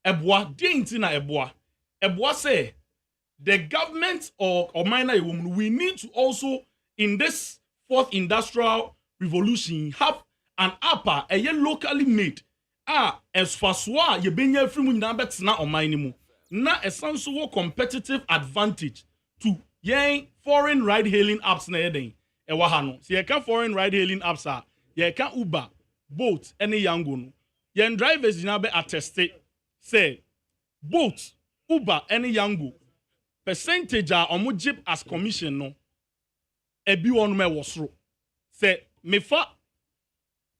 Ebwa, Dintina Ebwa. Ebwa say, the government or minor woman, we need to also, in this fourth industrial revolution, have an upper, a locally made. As faswa, ye benye free mun bet na omainimu. Na essential competitive advantage to yen foreign ride-hailing apps na yeden. Ewa hano. Si ye ka foreign ride-hailing apps ye ka Uber, Bolt, any Yango no. Yen drivers na be attested say Bolt, Uber, any Yango percentage omo jeep as commission no. Ebi wonu me wasro. Say me fa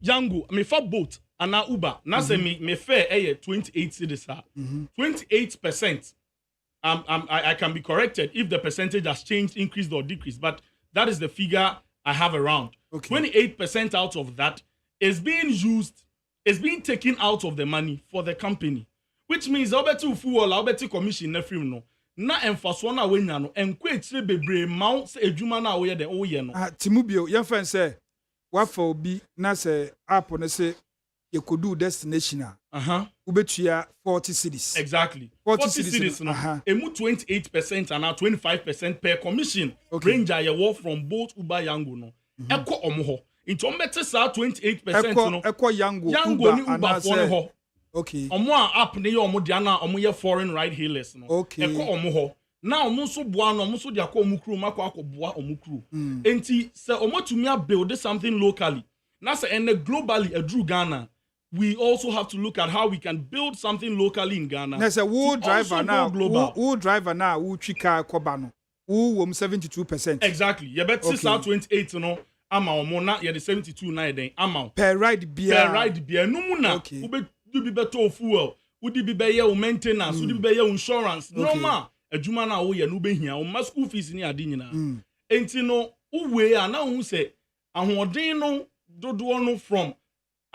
Yango, me fa Bolt and now Uber. Now say me fair 28 cedis. 28%. I can be corrected if the percentage has changed, increased or decreased, but that is the figure I have around. Okay. 28% out of that is being used, is being taken out of the money for the company, which means I'll bet you fuel, I'll bet you commission nefrim no. Na emfaso na wenya no enko etire bebre maw se edwuma na wo ye de wo ye no. Timubio ye fan say wafa obi na say app no say you could do destination ubetua 40 cities. Exactly. 40 cities no. Emu 28% and now 25% per commission. Okay. Ranger ye work from both Uber Yango no. Eko omo ho. Into ombete sa 28% no. Eko Yango Uber ni Uber for ho. Okay. Omo app ne ye omo dia na omo ye foreign ride hailers no. Okay. Eko omo ho. Na omo so boa no omo so dia ko omo crew makwa boa omo crew. Enti se omo tumi build something locally. Na se ene globally edru Ghana. We also have to look at how we can build something locally in Ghana. There's a wool driver now. Wool driver now. Wool chika kobano. Wool 72%. Exactly. You bet 28 no. Ama omona ye the 72 na den ama. Per ride beer. Per ride beer. No muna. Ube do be better fuel. Udi be be ye maintenance. Udi be ye insurance. No ma. Adwuma na wo ye no be hia. O ma school fees ni ade nyina. Enti no uwe a na hu se ahoden no dodo no from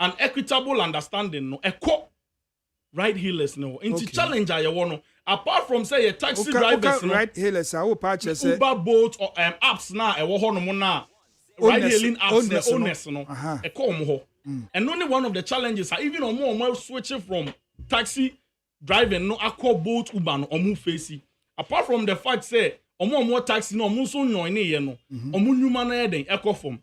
an equitable understanding no echo ride hailers no into challenge aye no apart from say your taxi drivers no ride hailers I will patch say Uber Bolt or apps na e wo ho no mo na ride hailing apps the owners no echo omo ho and only one of the challenges are even omo switching from taxi driving no akọ Bolt Uber no omo face apart from the fact say omo taxi no omo so nyon ne ye no omo nyuma na eden ekofom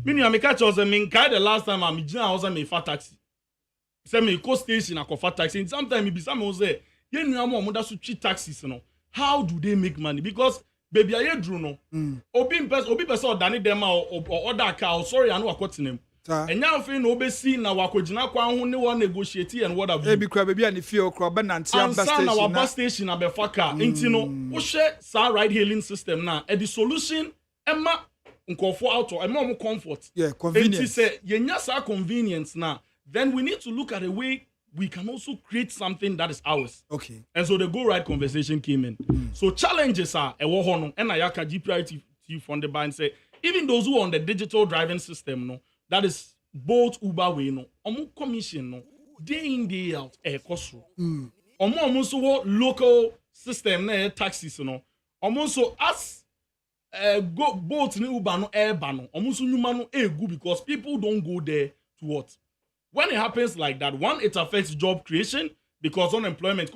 me nua me ka che ose me nkai the last time am gina house me fa taxi say me go station akofa taxi and sometimes me be some say ye nua mo da so twi taxis no how do they make money because baby aye dru no obi person odane dem or order car sorry anu akotenem enya afi na obesi na wakogina kwa ho ne won negotiate and what have you be kra baby an fie okra ba nante amba station na bus station na be faka enti no wo hwe sa ride hailing system na the solution emma nkofo out or emma comfort convenience enti say yenya sa convenience na then we need to look at a way we can also create something that is ours. Okay. And so the go right conversation came in. So challenges are ewo hono and ayaka GPRT funded by and say even those who are on the digital driving system no that is both Uber way no omo commission no day in day out kosro. Omo so local system na taxis no omo so as go both ni Uber no airba no omo so nyuma no egu because people don't go there to what. When it happens like that, one, it affects job creation because unemployment. It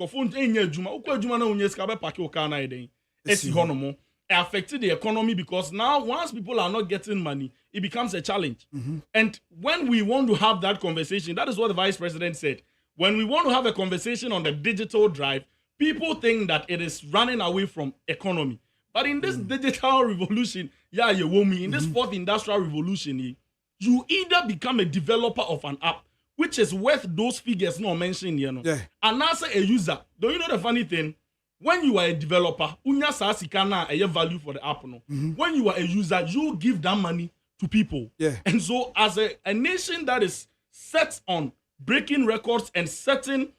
affected the economy because now once people are not getting money, it becomes a challenge. And when we want to have that conversation, that is what the vice president said. When we want to have a conversation on the digital drive, people think that it is running away from economy. But in this digital revolution, in this fourth industrial revolution, you either become a developer of an app, which is worth those figures not mentioned here, and also a user. Don't you know the funny thing? When you are a developer, unya sa sikana a value for the app. No? When you are a user, you give that money to people. And so, as a nation that is set on breaking records and setting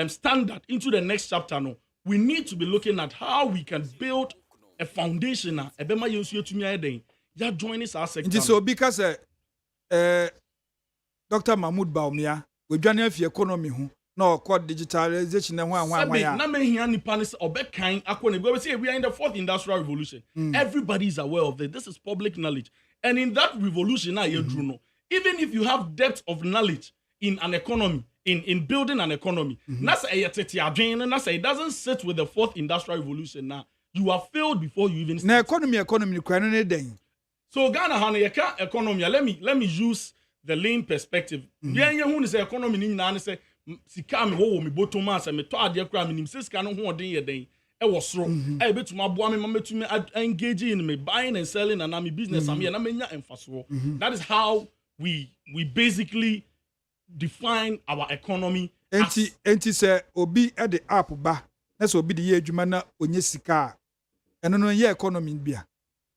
standard into the next chapter, no, we need to be looking at how we can build a foundation. You're joining our sector. So because Dr. Mahmoud Baumia, we join the economy who no called digitalization and we are in the fourth industrial revolution. Everybody is aware of this. This is public knowledge. And in that revolution, even if you have depth of knowledge in an economy, in building an economy, it doesn't sit with the fourth industrial revolution now. You are failed before you even start. Economy. So Ghana Hana economy. Let me use the lean perspective. Who is economy ni say sikam ho me bottom say me to ade kra me nim siska no ho odin ye den e wo soro e betuma boa me betuma engage in me buying and selling and my business am here na menya emfaso. That is how we basically define our economy. Enti say obi e the app ba na so obi de ye adwuma na onye sika eno no ye economy bia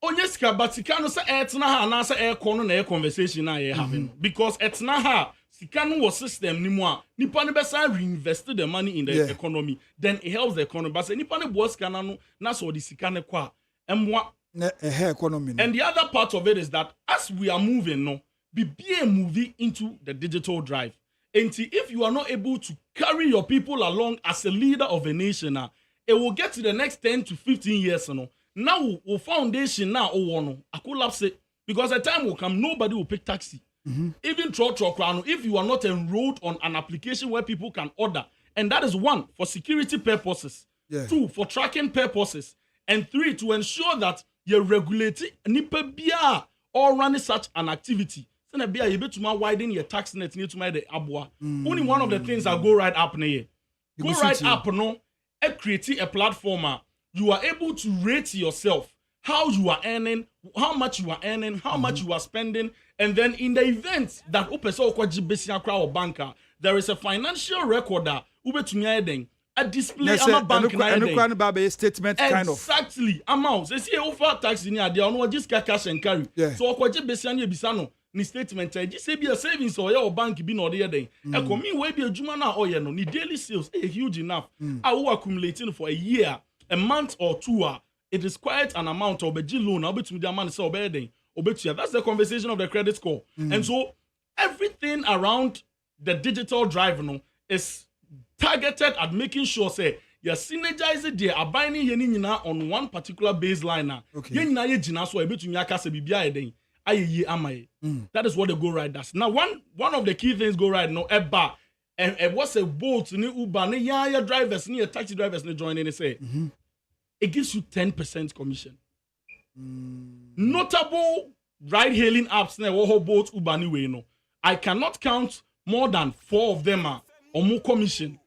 onye sika but sika no say etna ha na say e kono na e conversation na ye having because etna ha sika no was system ni mu a nipa no be say reinvest the money in the economy then it helps the economy but say nipa no bo sika na na so the sika ne kwa emwa na economy no. And the other part of it is that as we are moving no be a movie into the digital drive. And if you are not able to carry your people along as a leader of a nation, it will get to the next 10 to 15 years. Now, our foundation now, I collapse it because the time will come, nobody will pick taxi. Even if you are not enrolled on an application where people can order, and that is 1, for security purposes, 2, for tracking purposes, and 3, to ensure that you're regulating or running such an activity. Widen your tax net need to make the abwa. Only one of the things that go right up here. Go right up no, create a platform. You are able to rate yourself how you are earning, how much you are earning, how much you are spending, and then in the event that or banker, there is a financial record that a display bank statement kind of exactly amount. They see over tax in there no just cash and carry. So bisano ni statement just say be a savings or your bank be no there then. E come mean we be adwuma na oye no ni daily sales huge enough. Who accumulating for a year, a month or 2 it is quite an amount of a loan obetumi the amount say obeden obetua. That's the conversation of the credit score. And so everything around the digital drive no is targeted at making sure say you synergize the abiding yenina on one particular baseline na yenina ye gina so ebetumi aka se bibia eden aye amaye. That is what the go right does. Now one of the key things go right no eba and what's a boat ni Uber ni ya drivers ni taxi drivers ni join in say it gives you 10% commission. Notable ride-hailing apps na wo both Uber ni we no. I cannot count more than 4 of them are or more commission.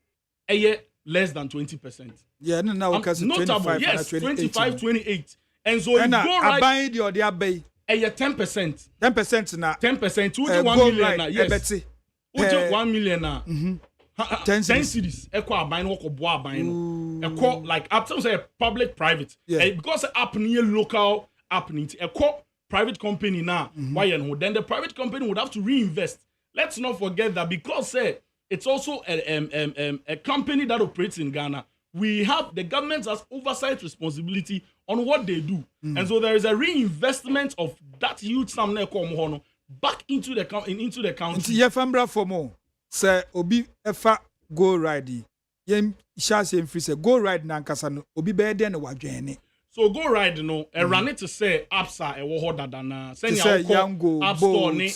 Less than 20%. Yeah, no, now because notable, 25, yes, 28, 25, 28. And so and you go right. Buying the other bay. 10%. 10% na. 10%. Who do 1 million na? Yes. Who do 1 million na? 10 cities. Echo buying what boa buying. Echo like up to say public private. Yeah. Because app near local app need echo private company now. Why and then the private company would have to reinvest. Let's not forget that because it's also a company that operates in Ghana. We have the government has oversight responsibility on what they do, and so there is a reinvestment of that huge sum back into the country. Yeah, fambra for more. Say obi efa go ride. Yem shase free say go ride na nkasa no obi be dey na wadwene. So go ride no run it to say apps are ewo ho dada na send your app store ni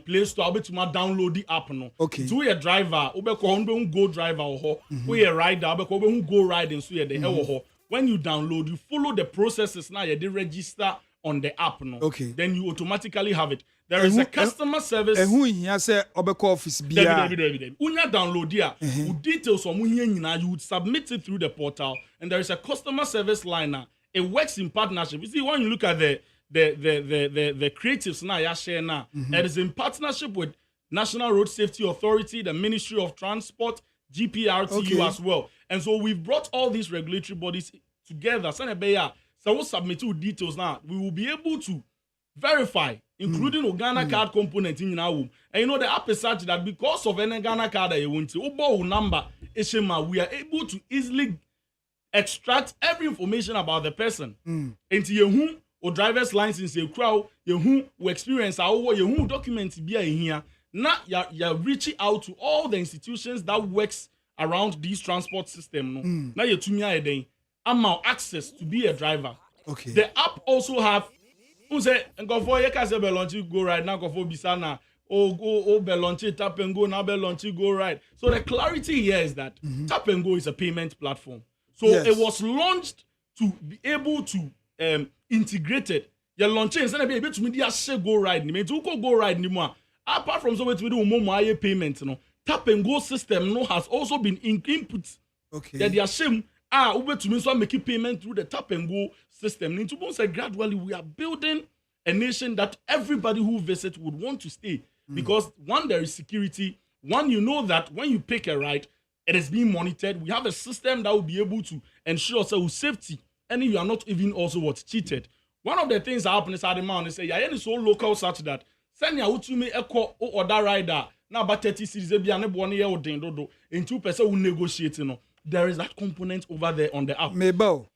Play Store obetuma download the app no. Okay. So you driver obeko go driver ho. We a rider obeko go riding so you the ho. When you download, you follow the processes now you register on the app no. Okay. Then you automatically have it. There is a customer service. Who here say obeko office bia. Unya download here. Details on you would submit it through the portal, and there is a customer service line now. It works in partnership. You see, when you look at the creatives now you share now, it is in partnership with National Road Safety Authority, the Ministry of Transport, GPRTU as well. And so we've brought all these regulatory bodies together. So we'll submit two details now. We will be able to verify, including Ghana card component in our womb. And you know the app is such that because of any Ghana card that you want to, number, we are able to easily extract every information about the person. Into your home or driver's license, your crowd, your home experience, your home documents be in here. Now you're reaching out to all the institutions that works around this transport system. Now you're to me amount access to be a driver. Okay. The app also have who say go for you can say belonchi go ride now go for bisana go belonchi tap and go now belonchi go ride. So the clarity here is that tap and go is a payment platform. So it was launched to be able to integrate it. Your launch instead of be able to media go ride. Me to go ride anymore. Apart from so we do more payment, tap and go system has also been input. Okay. That they are shame ube to me so making payment through the tap and go system. Into say gradually we are building a nation that everybody who visits would want to stay because one, there is security. One, you know that when you pick a ride, it is being monitored. We have a system that will be able to ensure safety, and you are not even also cheated. One of the things that happens at the man is say, yeah, it's so local such that send ya to me echo or that rider now about 30 cities be an 1 year or do in 2% will negotiate. There is that component over there on the app. Mabel,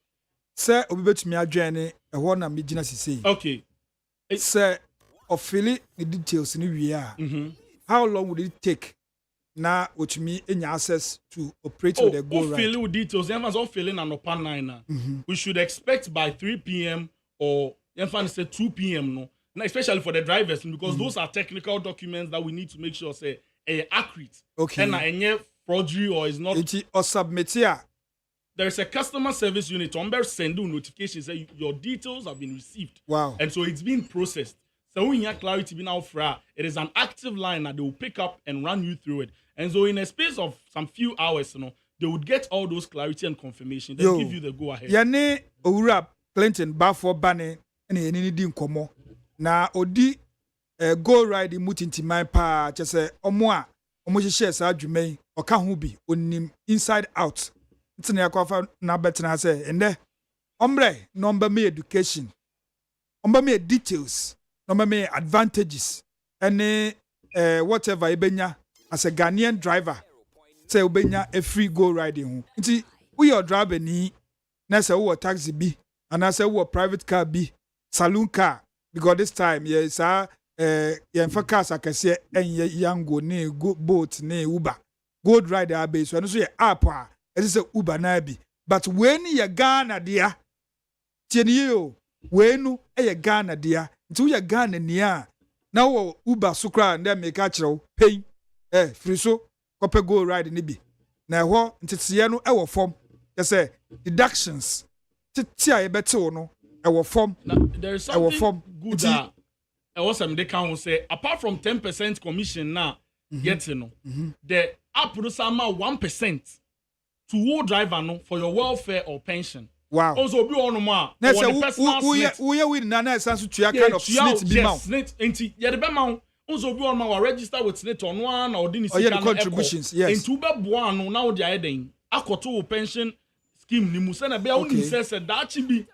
sir, obi betumi adwene e ho na megina sisi. Okay. Sir, of filling the details in the how long would it take? Now, which me any access to operate with the go right. Fill with details. Everyone's all filling an open line. We should expect by 3 p.m. or say 2 p.m. No, now, especially for the drivers because those are technical documents that we need to make sure say accurate. Okay. And any forgery or is not. Or submit here. There is a customer service unit. Umber send you notifications say your details have been received. Wow. And so it's being processed. So when you have clarity being out for it is an active line that they will pick up and run you through it. And so in a space of some few hours, they would get all those clarity and confirmation. They'll give you the go ahead. Yane Owura Clinton Bafo Bane and any din komo. Na odi go ride mutinti my pa just omo share sa adwumen oka ho bi onim inside out. Ntine yakwafa na betina say ende ombre number me education. Omba me details. Number me advantages. Any whatever ibenya as a Ghanaian driver, say ubenya a free go riding. See, we are driver ni na say we taxi be, and I say we private car be, saloon car because this time yes for cars I can say young go ne go boat ne Uber, go rider be so and so app it is a Uber na be, but when you Ghana dia, tienio when you Ghana dia, to your Ghana nia now Uber sukra and then make actual pay. Free so go ride ni bi na ho ntetiye no e wo form say deductions titi a yɛbɛtew no ɛwɔ fam there is something good that some they can say apart from 10% commission now the app no sama 1% to who driver no for your welfare or pension. Wow. Also be on ma. Na say we na esan so tua kind of snit bi ma. Snit enti ye de be ma also be on ma register with snit on one or the sika contributions yes. Enti be boa no na wo de ayeden akoto pension scheme ni mu se na be wo ni se that bi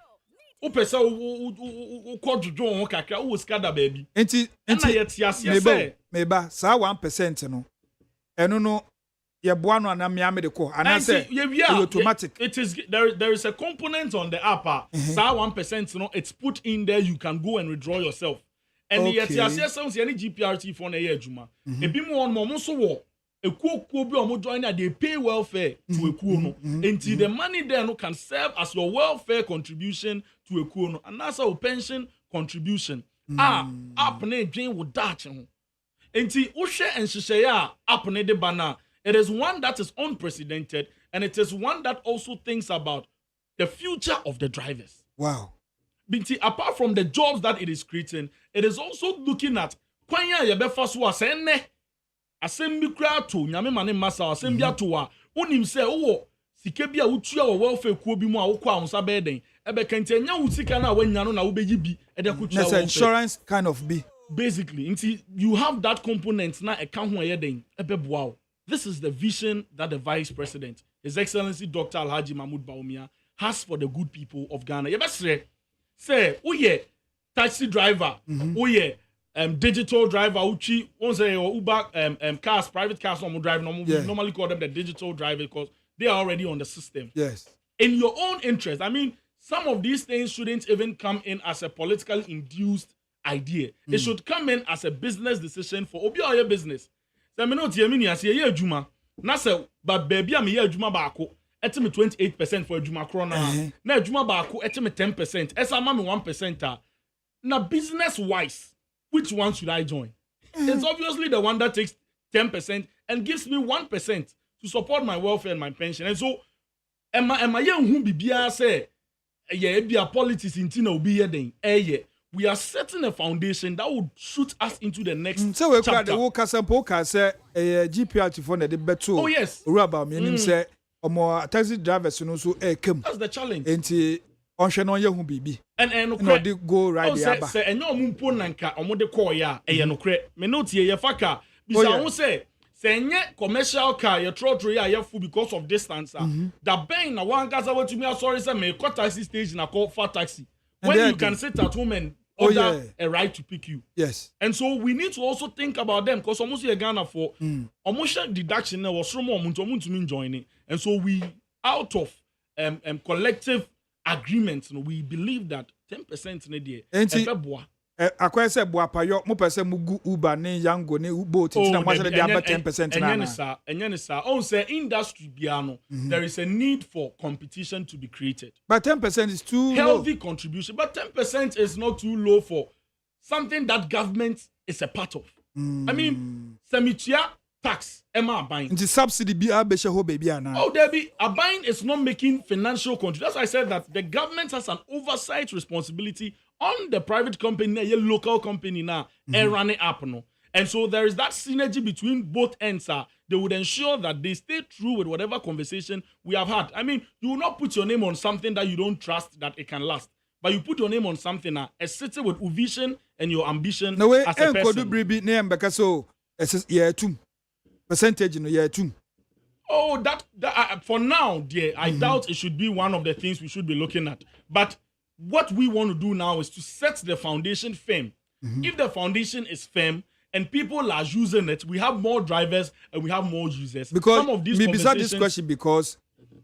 o pese o kodjojo won kakra o skada baby. Enti na ye ti ase se meba sa 1% no. Eno no ye boa no na me de ko ana say automatic. It is there is a component on the app sa 1% no it's put in there you can go and withdraw yourself. And ye ti ase sounds any GPRT for na ye adwuma. Ebi mo on mo so wo ekuo bi o mo join na they pay welfare to ekuo no. Until the money there no can serve as your welfare contribution to ekuo no. And that's our pension contribution. App na dwen wo daach ho. Enti wo hwe enhyehyɛ ya app na de bana. It is one that is unprecedented, and it is one that also thinks about the future of the drivers. Wow. Binti, apart from the jobs that it is creating, it is also looking at kwanya yebefa so asenne asembi kra to nyame mane masa asembia to a onim se wo sika bia wotua wo welfare kuo bi mu a wokɔ ahonsa beden ebe kente nya wo sika na wanya no na wo beyi bi e de kotua wo insurance kind of be basically nti you have that component na e ka ho yeden ebe boa. This is the vision that the Vice President, His Excellency Dr. Alhaji Mahmoud Bawumia, has for the good people of Ghana. You best say, oh yeah, taxi driver, oh yeah, digital driver, uchi, one say Uber, cars, private cars, normal drive, normally call them the digital driver because they are already on the system. Yes. In your own interest, I mean, some of these things shouldn't even come in as a politically induced idea. It should come in as a business decision for obi or your business. Se me no tie me ni ase ye adwuma na se ba baby am ye adwuma ba ako etime 28% for adwuma kro na adwuma ba ako etime 10% esa ma me 1% na business wise which one should I join? It's obviously the one that takes 10% and gives me 1% to support my welfare and my pension. And so am ye hu bibia say ye bia politics intina obi ye den we are setting a foundation that would shoot us into the next so we chapter. The work sample can say GPRT for the better. Oh yes. About me say omo taxi drivers no so come. That's the challenge. Enti onhwe no ye hu bibi. And no dey go right there. Say enyo omumpo nanka omo de call ya eye no kre. Me no tie ye faka. Bisa won say enye commercial car ye trotro ya ye full because of distance. That ben na wan gaza wetumi asori say me call taxi station na call for taxi. When you can sit at home and order a right to pick you. Yes. And so we need to also think about them because almost a Ghana for almost deduction was from to joining. And so we out of collective agreement, we believe that 10% in a day. Akwa se boa payo mo pese mugu Uber ne Yango ne boat na mo say dey about 10% na. Enye sir. On say industry biano there is a need for competition to be created. But 10% is too healthy low. Contribution, but 10% is not too low for something that government is a part of. I mean, semitia tax Emma buying. The subsidy be abeshe ho baby ana. Oh, there be a buying is not making financial contribution. That's why I said that the government has an oversight responsibility on the private company, a local company now, and running up no. And so there is that synergy between both ends. They would ensure that they stay true with whatever conversation we have had. I mean, you will not put your name on something that you don't trust that it can last. But you put your name on something a city with vision and your ambition no way, as a person. Name because so percentage no year 2. Oh, that for now, dear, I doubt it should be one of the things we should be looking at. But what we want to do now is to set the foundation firm. If the foundation is firm and people are using it, we have more drivers and we have more users. Because some of these me beside this question because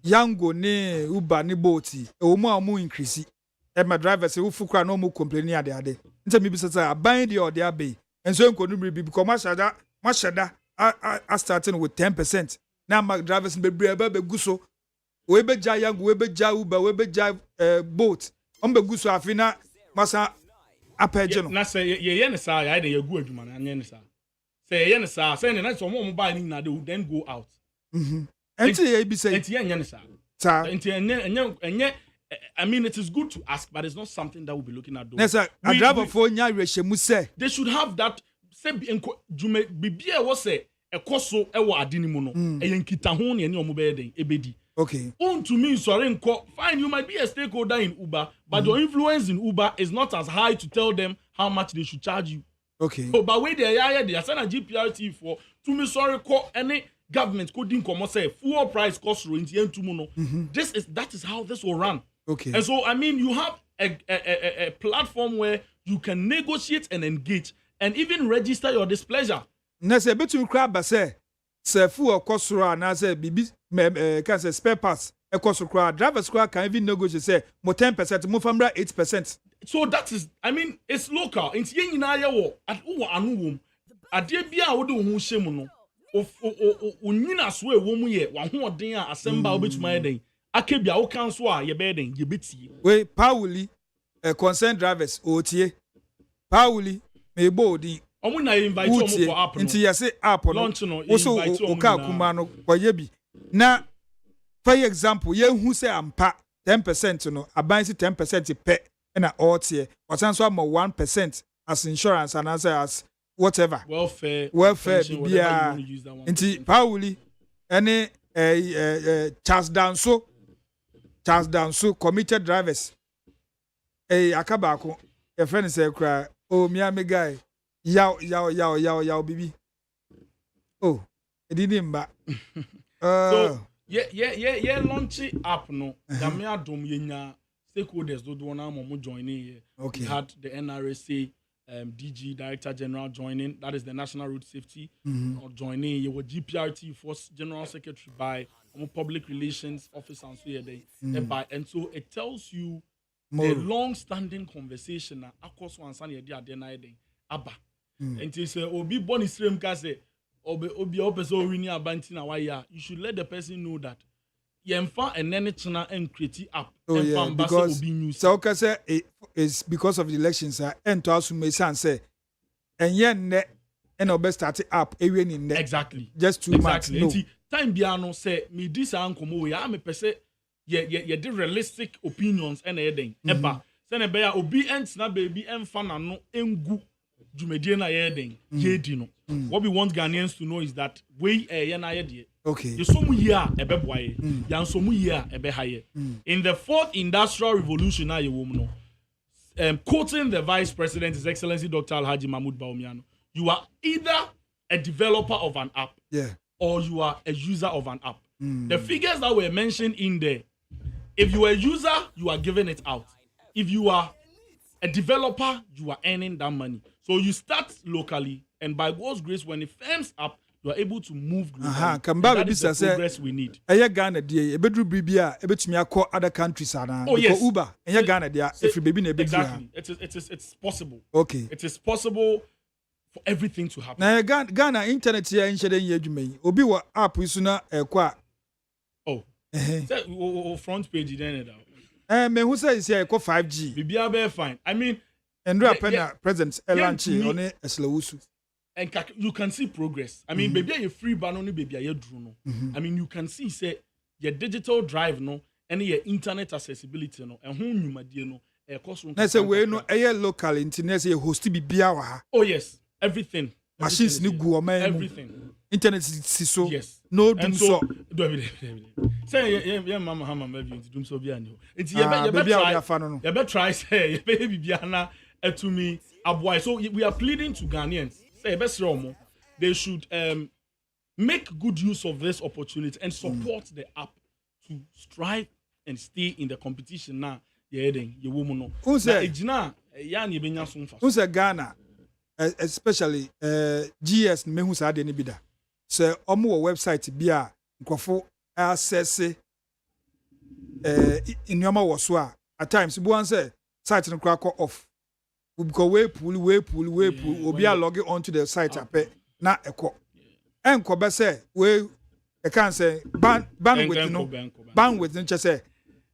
Yango ne Uber ne boati omo increase. And my drivers say ufukra no mo complaining ade ade. Nti me bisa say aban de or de abe. And so nko no be because mashada I starting with 10%. Now my drivers be guso. We be ja Yango, we be ja Uber, we be ja boat. Ombe guso afina masa apage no. Na say ye ne sa ya dey gu adwuma na anye ne sa. Say ye ne sa, say ne na so mo buy ni na they will then go out. Enti ye bi say enti ye ne sa. Sa Enti enye I mean, it is good to ask, but it's not something that we'll be looking at doing. Nessa, a driver for nya rehemu say they should have that. Say, jume bibia was say a koso ewo adini mu no. Eyenkita ho ne omo be den ebedi. okay. To me, sorry, fine. You might be a stakeholder in Uber, but your influence in Uber is not as high to tell them how much they should charge you. Okay. So, but where they are send a GPRT for. To me, sorry, any government couldn't come say full price cost in that is how this will run. Okay. And so, I mean, you have a platform where you can negotiate and engage and even register your displeasure. Nessa, between crab, say full cost and say bibi can say spare parts. A cost crowd drivers crowd can even negotiate say more 10%, more from 8%. So that is, I mean, it's local. It's yen in Iowa at Uwa Anuum. A dear Bia Odo Shemuno. Unina swear woman ye, one who dear assemble which my day. Akebia o kanswa ye bedding, ye bitty. We Pauli concerned drivers OTA. Pauli may body. Omuna invite you for app. Into ya say app or launch no. Also Oka Kumano or yebi. Now, for example, ye who say I'm pa 10% no, a buy 10% pay and a OTA. Or some 1% as insurance and as whatever. Welfare, yeah. Into Pauli, any Charles Danso, committed drivers. Akabako, a friend say, cry, oh, Miami guy, yow, baby. Oh, it didn't back. So, yeah, launch app no. Yamia dom yenya stakeholders do one arm joining here. Okay. We had the NRSA. DG Director General joining, that is the National Road Safety, joining. You were GPRT Force General Secretary by Public Relations Office and so by, and so it tells you the long-standing conversation. Akos one son ye dia den Abba, and it say Obi Boni Stream Kase Obi Opeso Winnie Abantina Waya. You should let the person know that Yemfa and then and create app. Oh yeah, because so say it's because of the elections and to us may say and yen and obey start up even in there. Exactly. Just 2 months. No. Time biano say me this ankomo ya me pese ye the realistic opinions and everything. Eba say be ya obi entina baby emfa na no engu dwumedie na ye den ye di no. What we want Ghanaians to know is that we na ye de. Okay. You so mu year ebe boye. Yan so mu year ebe haye. In the fourth industrial revolution na ye woman no. Quoting the Vice President, His Excellency Dr. Alhaji Mahmoud Bawumia, you are either a developer of an app, or you are a user of an app. The figures that were mentioned in there, if you are a user, you are giving it out. If you are a developer, you are earning that money. So you start locally, and by God's grace, when it firms up, you are able to move globally. That is the progress we need. Ghana dia ebedru bibia ebetumi akọ other countries ana. Oh yes. Uber Ghana dia every baby na ebedru. Exactly. It's possible. Okay. It is possible for everything to happen. Na Ghana internet here nhyede nya adwuma yi. Obi wa app isu na ekwa. Oh. Say front page then that. Me who say is here 5G. Bibia be fine. I mean, Andrew Pena present launch on eslawusu. And you can see progress. I mean, baby, you free ban only baby, you drew no. I mean, you can see say your digital drive no, and your internet accessibility no, and who you might no, a cost. I say we no, a local internet say host bibia. Oh yes, everything. Machines ni go man. Everything. Internet so. Yes. No doom so. Say yeah, mama hama maybe doom so be ani. It's you better try say you baby biana to me aboy. So we are pleading to Ghanaians. Say they should make good use of this opportunity and support the app to strive and stay in the competition now. You woman who's Ghana, especially GS me who's had any bidder. So omo website bia nkofo access in your was at times one say site no crack off. Because we pull, obi a log onto the site ape na eko. Enko be say we can say bandwidth no bandwidth no say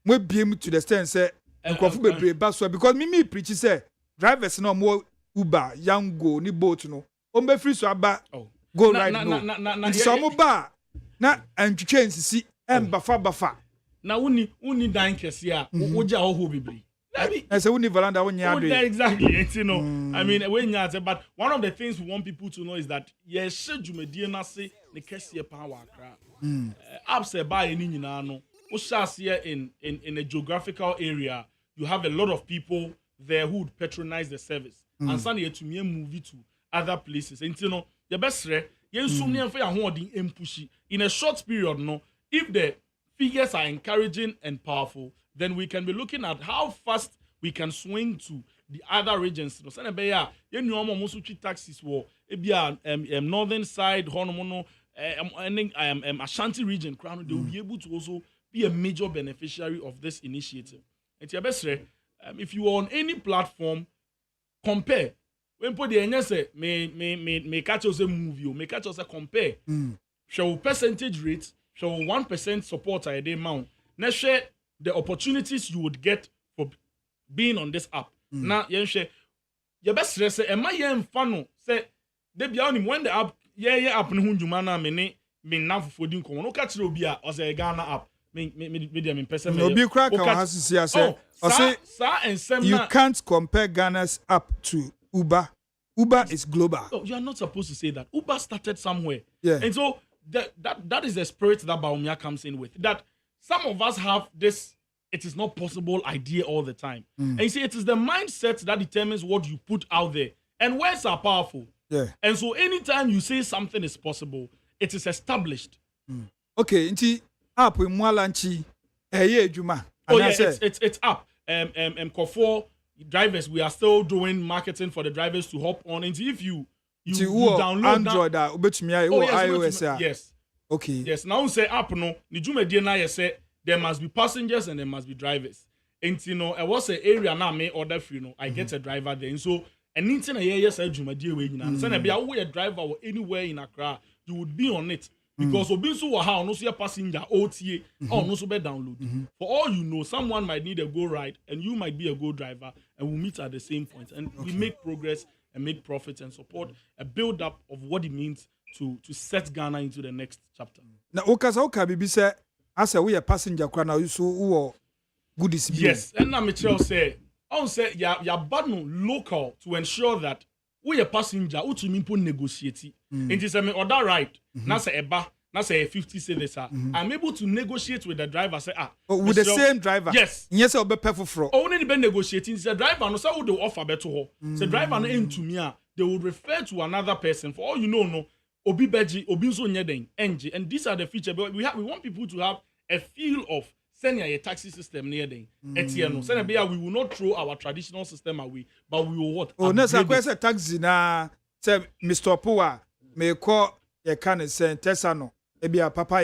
we beam to the stand say enko bebre ba so because me preach say drivers no more Uber Yango ni boat no o be free so aba go right no so mo ba na antwetwe nsisi embafa na uni dan kese a woja ho bibiri. I say uni volanda wonya exactly, you know. I mean, when you say, but one of the things we want people to know is that yes, jumedie na se ne kese power kra. Abse ba eni nyina no. Here in a geographical area, you have a lot of people there who would patronize the service. And suddenly to me move to other places. And you know, the best in a short period, no, if the figures are encouraging and powerful, then we can be looking at how fast we can swing to the other regions. No, taxis northern side, Ashanti region, they will be able to also be a major beneficiary of this initiative. And if you are on any platform, compare. When put the end say may catch us a movie, may catch us a compare. Show percentage rates, show 1% support a day amount. Now share the opportunities you would get for being on this app. Now share your best say am I fano say they be on when the app app no hunjumana me na for din ko no catch obi a or say Ghana app. You can't compare Ghana's app to Uber. Uber is global. No, you are not supposed to say that. Uber started somewhere. Yeah. And so that is the spirit that Baumia comes in with. That some of us have this, it is not possible idea all the time. And you see, it is the mindset that determines what you put out there. And words are powerful. Yeah. And so anytime you say something is possible, it is established. Okay, app in Mwalanchi, Juma. Oh yeah, it's up. For drivers, we are still doing marketing for the drivers to hop on. And if you download Android that, iOS. Yes. Okay. Yes. Now say app no. Ni Jumedie na say there must be passengers and there must be drivers. And you know, I was an area now may order free. No, I get a driver there. And so anything yes, Jumedie way na. Say na be a driver or anywhere in Accra, you would be on it. Because Obinsu wa ha no so passenger OTA or no so be download. For all you know, someone might need a go ride and you might be a go driver and we'll meet at the same point. And we make progress and make profits and support a build up of what it means to set Ghana into the next chapter. Now Okaza Bibi say as we a passenger kwa na you so goodies. Yes, and na Michelle say on say ya banu local to ensure that we a passenger who to mean negotiate. It is me order right. Na say eba, na say 50 cedis. I'm able to negotiate with the driver. Say with the same driver. Yes. Yes, I'll be perfect for. Only be negotiating. The driver no say who they offer better ho. The driver no into me. They would refer to another person. For all you know, no. Obi beji, obi so nyeden, NG, and these are the features. But we want people to have a feel of sending a taxi system near them. We will not throw our traditional system away, but we will what? Oh, no, sir. Question taxi na say Mr. Powa may call a can say Tesano. Maybe a papa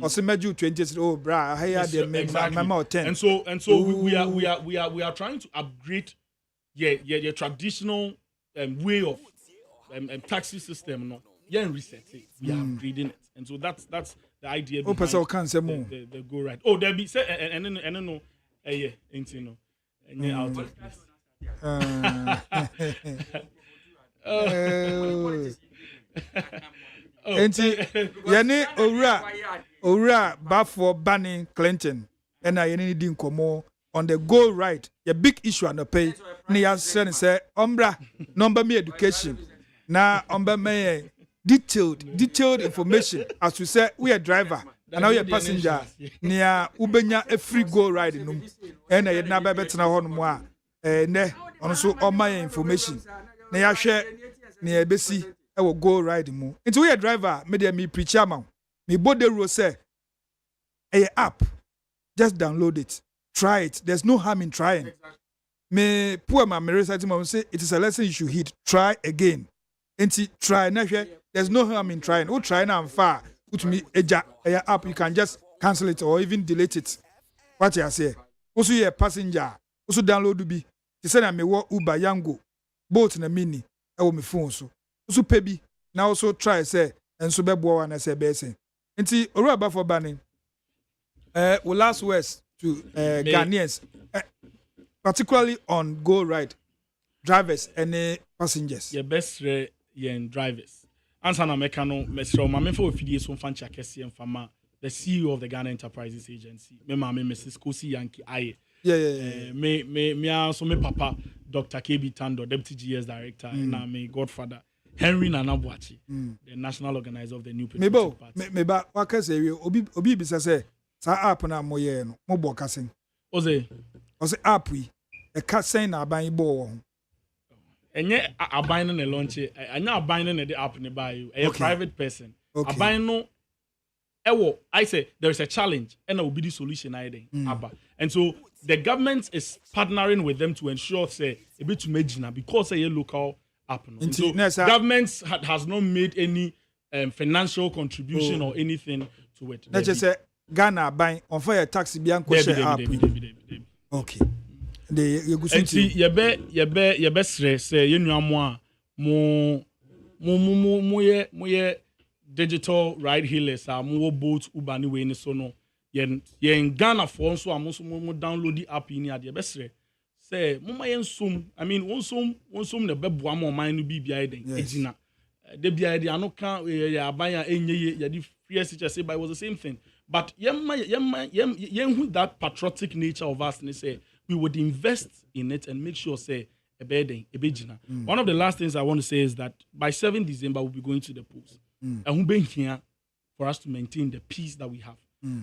or some meju 20. Oh, bra, I had the mama 10. And so we are trying to upgrade your traditional way of taxi system. No, reset it. We are upgrading it, and so that's the idea. Oh, person can say more. The go right. Oh, there be say and no, ain't you know, and out of place. Enti yene owura bafo banning Clinton and I yene di nkomo on the go right your big issue and the pay na ya say ombra number me education na ombra me detailed information as we say we are driver and now we are passenger near ubenya a free go ride num and na yena ba betena ho no mo a ne ono so o my information na ya hwe na ya besi I will go ride mu. Into we a driver, me preach amount. Me body rule say a app. Just download it. Try it. There's no harm in trying. Me poor man me recite mom say it is a lesson you should heed. Try again. Enti try na hwe. There's no harm in trying. Who try now far. Put me a app you can just cancel it or even delete it. What you say? Also you a passenger. Also download be. They say na me wo Uber Yango. Both na mini. E wo me phone so. So pebi now also try say and so be boa na say be say nti oro aba for banning we last words to Ghanaians particularly on go ride drivers and passengers your best yen drivers answer na meka no mesro ma me for ofidie so fancha kese mfama the CEO of the Ghana Enterprises Agency. Me mama Mrs. Kosi Yankee Aye. Yeah. Me also me papa Dr. KB Tando, Deputy GS Director, and my godfather Henry Nanabuachi, the national organizer of the New Patriotic Party. Meba waka say obi bisa say sa app na moye no mo bo kasen. Ose app yi e kasen na aban bo wo ho. Enye aban no na launch anya aban no na the app ne buy you. A private person. Aban no I say there is a challenge and there will be the solution and so the government is partnering with them to ensure say a bit to major because a local app. And so government has not made any financial contribution or anything to it. Let's just say Ghana buying on fire taxi bian share app. Okay. The yebe say you know mo digital ride hailers mo boat Uber ni we ni so no yen Ghana for so mo download the app ni ade be sre say mo ma yen sum I mean won sum na beboa mo man no bibia den ejina de bia de ano kan ya abanya enye ya di free say but it was the same thing but yen who that patriotic nature of us ni say we would invest in it and make sure say one of the last things I want to say is that by 7 December we'll be going to the polls. And we'll be here for us to maintain the peace that we have.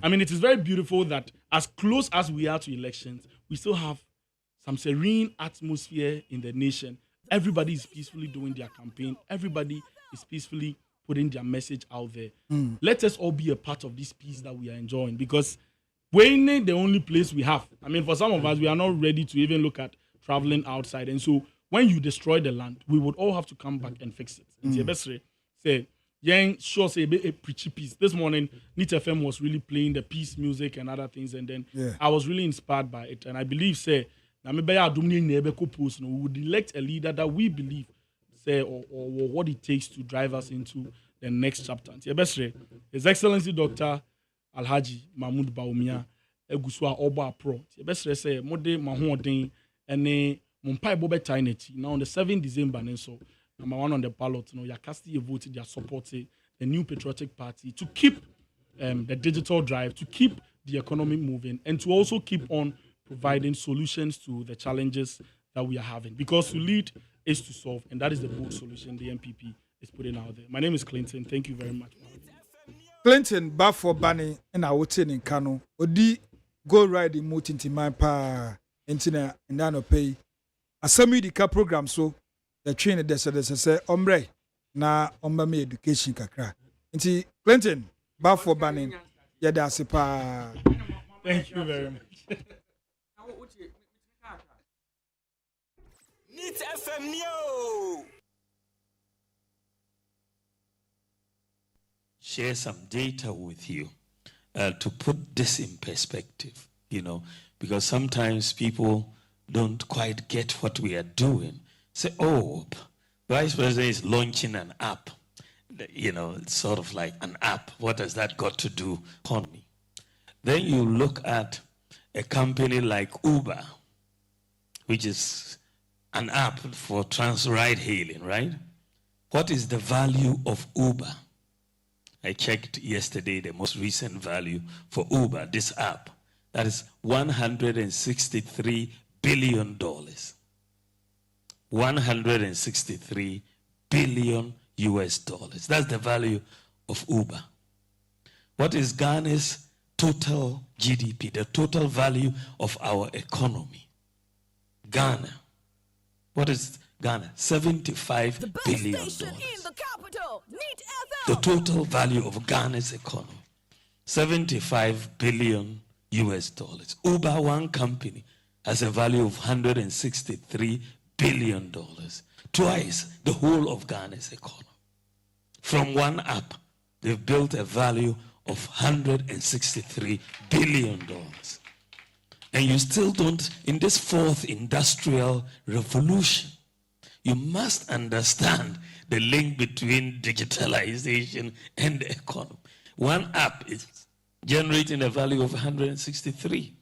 I mean, it is very beautiful that as close as we are to elections, we still have some serene atmosphere in the nation. Everybody is peacefully doing their campaign. Everybody is peacefully putting their message out there. Let us all be a part of this peace that we are enjoying because Wayne is the only place we have. I mean, for some of us, we are not ready to even look at traveling outside. And so when you destroy the land, we would all have to come back and fix it. Say, Yang sure say a preachy piece. This morning, NIT FM was really playing the peace music and other things, and then I was really inspired by it. And I believe, say, we would elect a leader that we believe, say, or what it takes to drive us into the next chapter. His Excellency Dr. Alhaji Mahmoud Baumia, Eguswa Oba Pro. Say, Mode Mahon and Mumpai Bobe Taineti. Now on the 7th December, and so. Number one on the ballot, you're casting your vote, you're supporting the New Patriotic Party to keep the digital drive, to keep the economy moving, and to also keep on providing solutions to the challenges that we are having. Because to lead is to solve, and that is the bold solution the MPP is putting out there. My name is Clinton. Thank you very much. Clinton, Bafo Bani, and I would say in Kano, Odi go ride the moat into my pa, and Nano pay. ASEM YIDIKA program so. The train the say ombre na omba me education kakra. Nti Clinton ba for banning yeda asepa. Thank you very much. NIT FM Neo. Share some data with you to put this in perspective, because sometimes people don't quite get what we are doing. Say, Vice President is launching an app. It's sort of like an app. What does that got to do on me? Then you look at a company like Uber, which is an app for ride hailing, right? What is the value of Uber? I checked yesterday the most recent value for Uber, this app. That is $163 billion. $163 billion US. That's the value of Uber. What is Ghana's total GDP, the total value of our economy? Ghana. What is Ghana? $75 billion. The total value of Ghana's economy. $75 billion US. Uber, one company, has a value of $163 billion, twice the whole of Ghana's economy. From one app, they've built a value of $163 billion. And you still don't, in this fourth industrial revolution, you must understand the link between digitalization and the economy. One app is generating a value of $163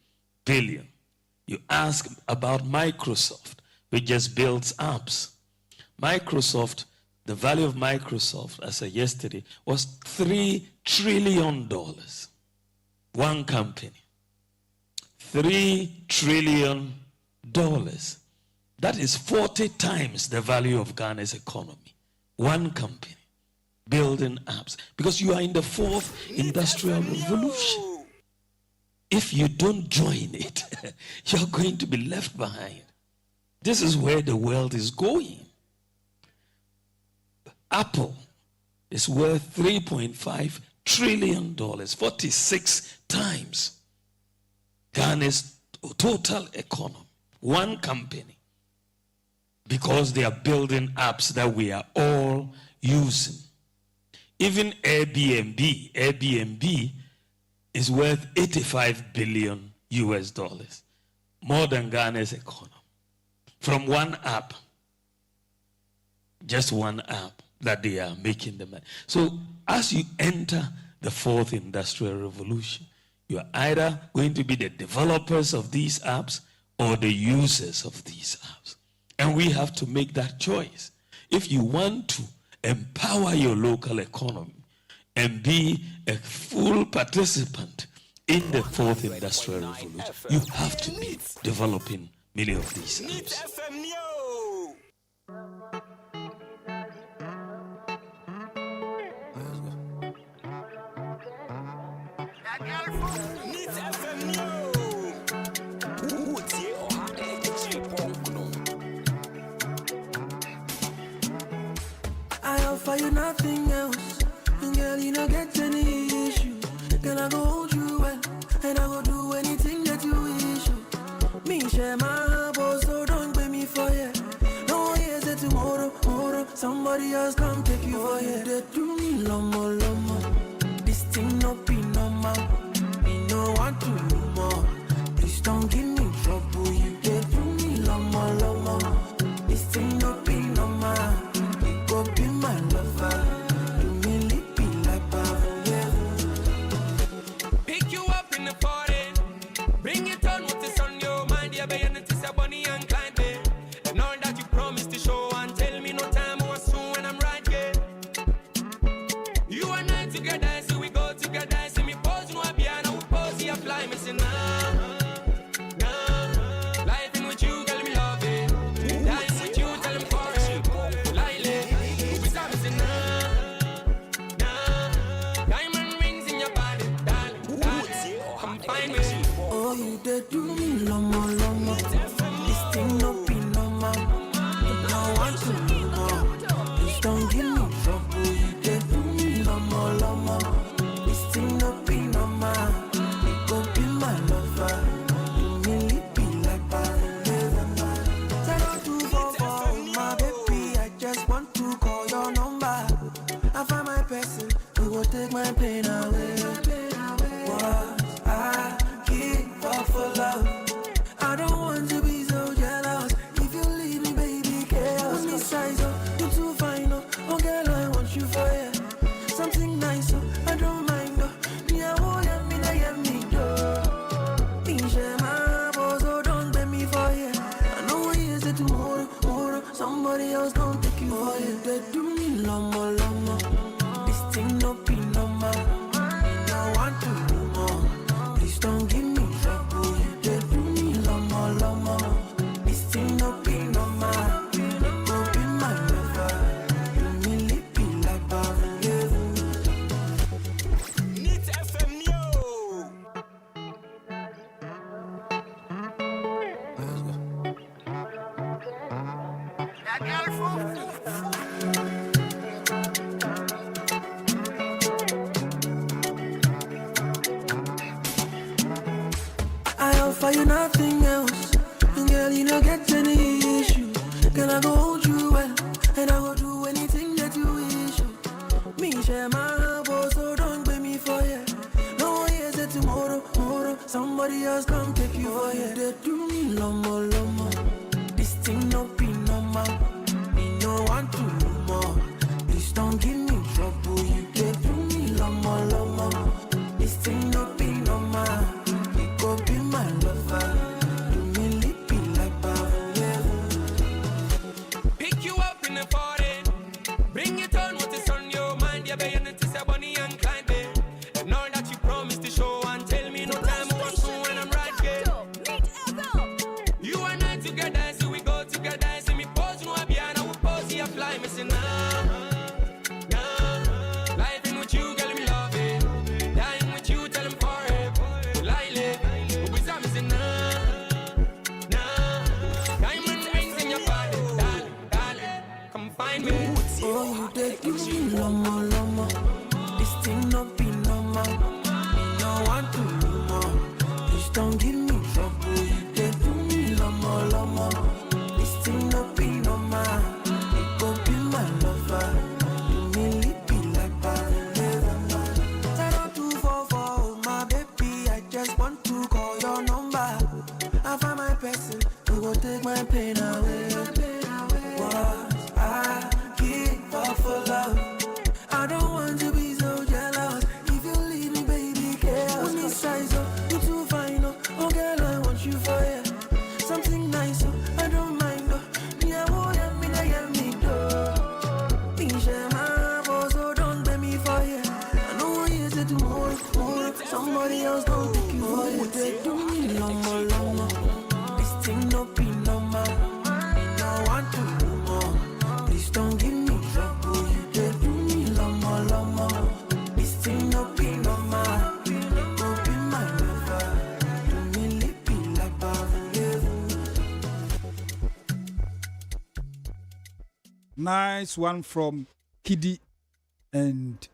billion. You ask about Microsoft, which just builds apps. Microsoft, the value of Microsoft, as I said yesterday, was $3 trillion. one company. $3 trillion. That is 40 times the value of Ghana's economy. One company building apps. Because you are in the fourth industrial revolution. If you don't join it, you're going to be left behind. This is where the world is going. Apple is worth $3.5 trillion, 46 times Ghana's total economy. One company, because they are building apps that we are all using. Even Airbnb is worth $85 billion, more than Ghana's economy. From one app, just one app that they are making the money. So as you enter the fourth industrial revolution, you are either going to be the developers of these apps or the users of these apps. And we have to make that choice. If you want to empower your local economy and be a full participant in the fourth industrial revolution, you have to be developing many of these apps. I offer you nothing else, and girl, you don't get any issue. Girl, I go hold you well, and I go do anything that you wish. Me share my heart, so don't blame me for you. No one hears it tomorrow, somebody else come take you for you. They do me lomo. This thing no be normal. Me no want to do more. Please don't give me trouble. You get do me lomo. This thing no be normal. You go be my lover. Do me lippy like yeah. Pick you up in the party. Bring it on what is on your mind. Yeah, baby, and it's a Bonnie and Clyde, babe. And all that you promised to show and tell me no time or soon when I'm right, yeah. You and I together, so we go together. See me pose, no piano, we pose, you fly, me say nah. Life in with you, girl, me love it. Dying with you, tell them for it. Lily, we stop, me say nah. Diamond rings in your body, darling. I'm fine with you. Oh, you did do me lomo. This thing no be normal. You don't want to do more. Please don't give me trouble. You did do me lomo. This thing no be normal. You go be my lover. Do me lippy like Zero 244, my baby. I just want to call your number. I find my person who will take my pain away. What I give up for love. I don't want to be so jealous. If you leave me, baby, chaos. When size up, you too fine, oh girl, I want you for you. Something nice, I don't mind, yeah, oh, yeah, me, share my boss, so don't blame me for you. I know what you say tomorrow, somebody else don't take you for you. They do me lomo. This thing no be normal. Me no want to do more. Please don't give me trouble. You they do me lomo. This thing no be normal. Go be my lover. Do me lippy like yeah. Neat FM yo. I offer you nothing else, and girl, you don't get any issue. Girl, I go hold you well, and I go do anything that you wish. Me share my heart, so don't blame me for you. No one hears it tomorrow, somebody else come take you for you. They do me lomo. This thing no be normal. Me no want to do more. Please don't give me trouble. You get do me lomo. This thing no be normal. You go be my lover. Do me lippy like yeah. Pick you up in the party. Bring it on what is on your mind. Yeah, baby, and it's a Bonnie and Clyde, babe. And all that you promised to show and tell me Me no want to do more. Please don't give me trouble. You did do me lomo. This thing no be no man. It go be my lover. Do me lippy like Parliamentary. 0244, my baby. I just want to call your number. I find my person who will take my pain away. What I give up for love. I don't want to be so jealous. If you leave me, baby, chaos. When this size up, you too fine, oh girl, I want you for it. Something nice, I don't mind, me, I won't let me do. Me share my voice, so don't blame me for it. I know what you said tomorrow. Somebody else don't take you for it. They do me lomo. This thing no be no man. Me no want to do more. Please don't give me trouble. You did do me lomo. This thing no be no man. Go be my lover. Do me lippy like Parliamentary. Nice one from Kiddy and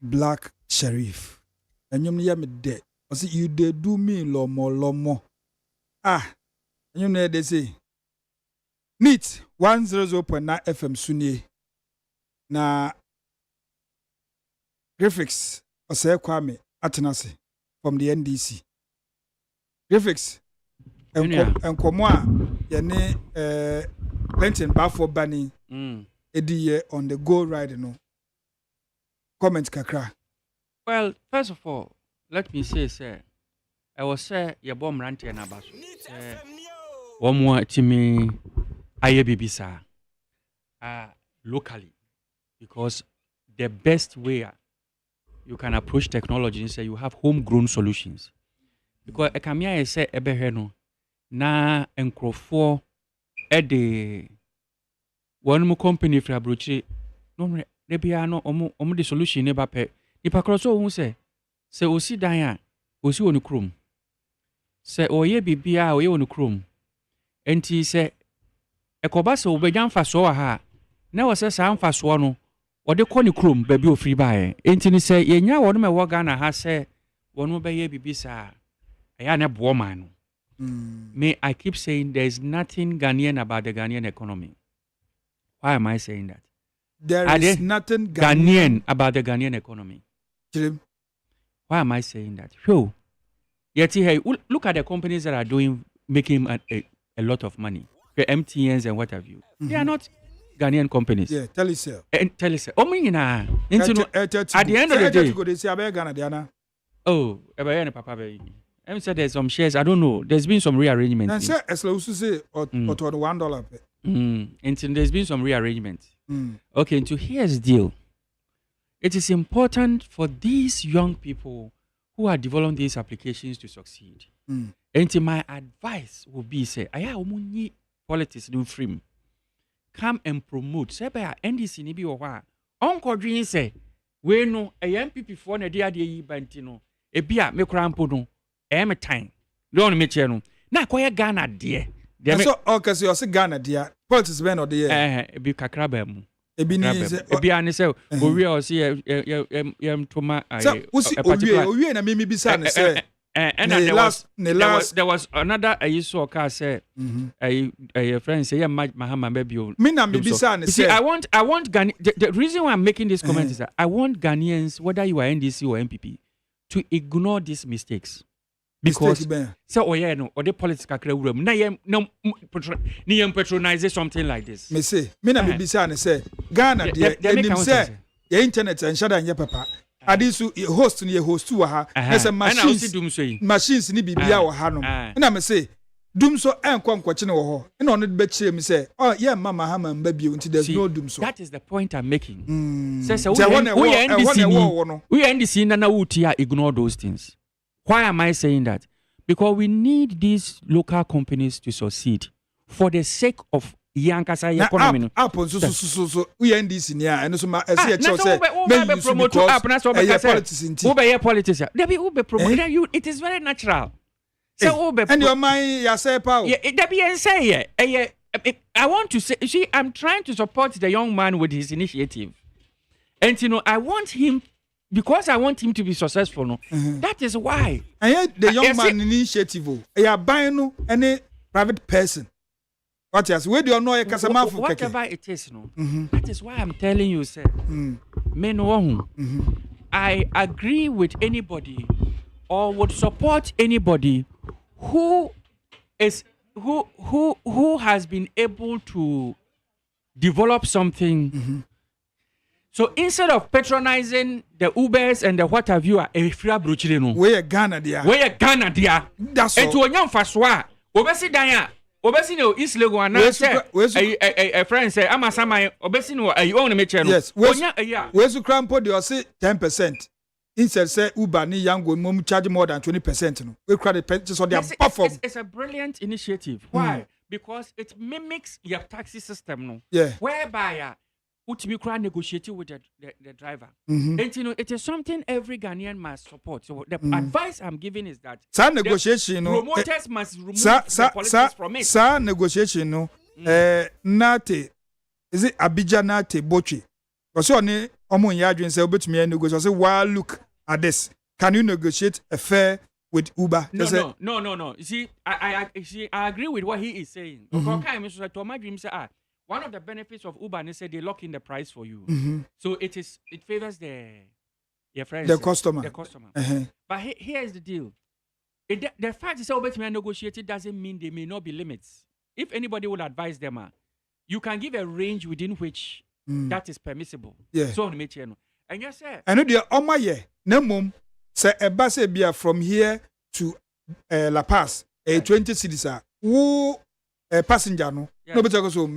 Black Sheriff. And you me dead. I see you they do me lomo. Ah, you know they say. Neat 100.9 FM Sunye. Na graphics Osei Kwame Atenase from the NDC. Graphics enkomo a yene Clinton Bafo Bani ediye on the go ride no. Comment kakra. Well, first of all, let me say, sir, I was say your bomb ranty and abaso. One more to me, IABB locally, because the best way you can approach technology is say you have homegrown solutions. Because I come here and say ebeheno na enkrofo the one more company for abrochi no they be no omo the solution never pay. If across who say osi dan osi wonu krom say oye bibia oye wonu krom enti say ekoba se obegyan faso ha na wo say sa mfaso no ode kɔ ne krom ba bi ofiri bae enti ni say yenya wono me wo Ghana ha say wono be ye bibisa aya na bo man no me I keep saying there is nothing Ghanaian about the Ghanaian economy. Why am I saying that? There is nothing Ghanaian about the Ghanaian economy. Jim. Why am I saying that? Sure. Yet, hey, look at the companies that are making a lot of money. The MTNs and what have you. They are not Ghanaian companies. Yeah, tell us. Tell us. At the end of the day. Oh, Papa. I said there's some shares. I don't know. There's been some rearrangement. And sir, as long as you say, or $1. And there's been some rearrangement. Okay, and so here's the deal. It is important for these young people who are developing these applications to succeed. And my advice would be, say, aya omuni politics do free. Come and promote. Say, by NDC ni bi owa. Onko dream say, we no a MPP for na dia yi bantino. E bia me krampo no. E time. Don't me chenu. Na kwaya Ghana de. So okay, so you say Ghana de. Politics ben or de. E bi kakra ba mu. Ebi ani se owie o se yem toma so owie na me bisa ne se and there was another so car say a friend say Mahama Babio me na me bisa ne say I want the reason why I'm making this comment is that I want Ghanaians, whether you are NDC or MPP, to ignore these mistakes. Because so no or the politics kakra wuram na yem patronize something like this. Me say me na me bisa ne say Ghana de enim say your internet and shada nya papa adisu host ni host wa ha na say machines ni bibia wa ha no na me say dum so enkonkwoche ne wo ho na ono be kire me say oh yeah mama ha man ba bio until there's no dum so. That is the point I'm making. Say we NDC na wutia ignore those things. Why am I saying that? Because we need these local companies to succeed for the sake of Yankasa economy. So we NDC near and so my say promote app na so be politics. It is very natural. So and your mind ya say power. I want to say, see, I'm trying to support the young man with his initiative. And I want him because I want him to be successful, no. That is why. And yet the young man initiative, you buying no any private person. What else? Where do you know a customer for whatever it is, no. That is why I'm telling you, sir. I agree with anybody or would support anybody who has been able to develop something. So instead of patronizing the Ubers and the what have you, a free brochire no. Where Ghana dia. That's all. And to onyam faswa. Obesi danya. Obesi no East Lagos and a friend say amasama obesi no you own me channel. Yes. Where's the crampo they say 10%. Instead say Uber ni yango mum charge more than 20%. No. We credit pensions so they are perform. It's a brilliant initiative. Why? Because it mimics your taxi system, no. Yeah. Whereby ultimately cry negotiating with the driver. And you know, it is something every Ghanaian must support. So the advice I'm giving is that negotiation, promoters must remove the politics from it. Negotiation, no. Nate, is it Abidjan Nate Bochi? Because only Omo Yadrin say obetumi negotiate. Say, well, look at this. Can you negotiate a fair with Uber? No. You see, I agree with what he is saying. One of the benefits of Uber is that they lock in the price for you. So it favors the customer. But here is the deal. The fact is that negotiated doesn't mean there may not be limits. If anybody would advise them, you can give a range within which that is permissible. Yeah. So and yes, sir. I know the Oma ye nemum say a bus be from here to La Paz 20 cities who passenger no better so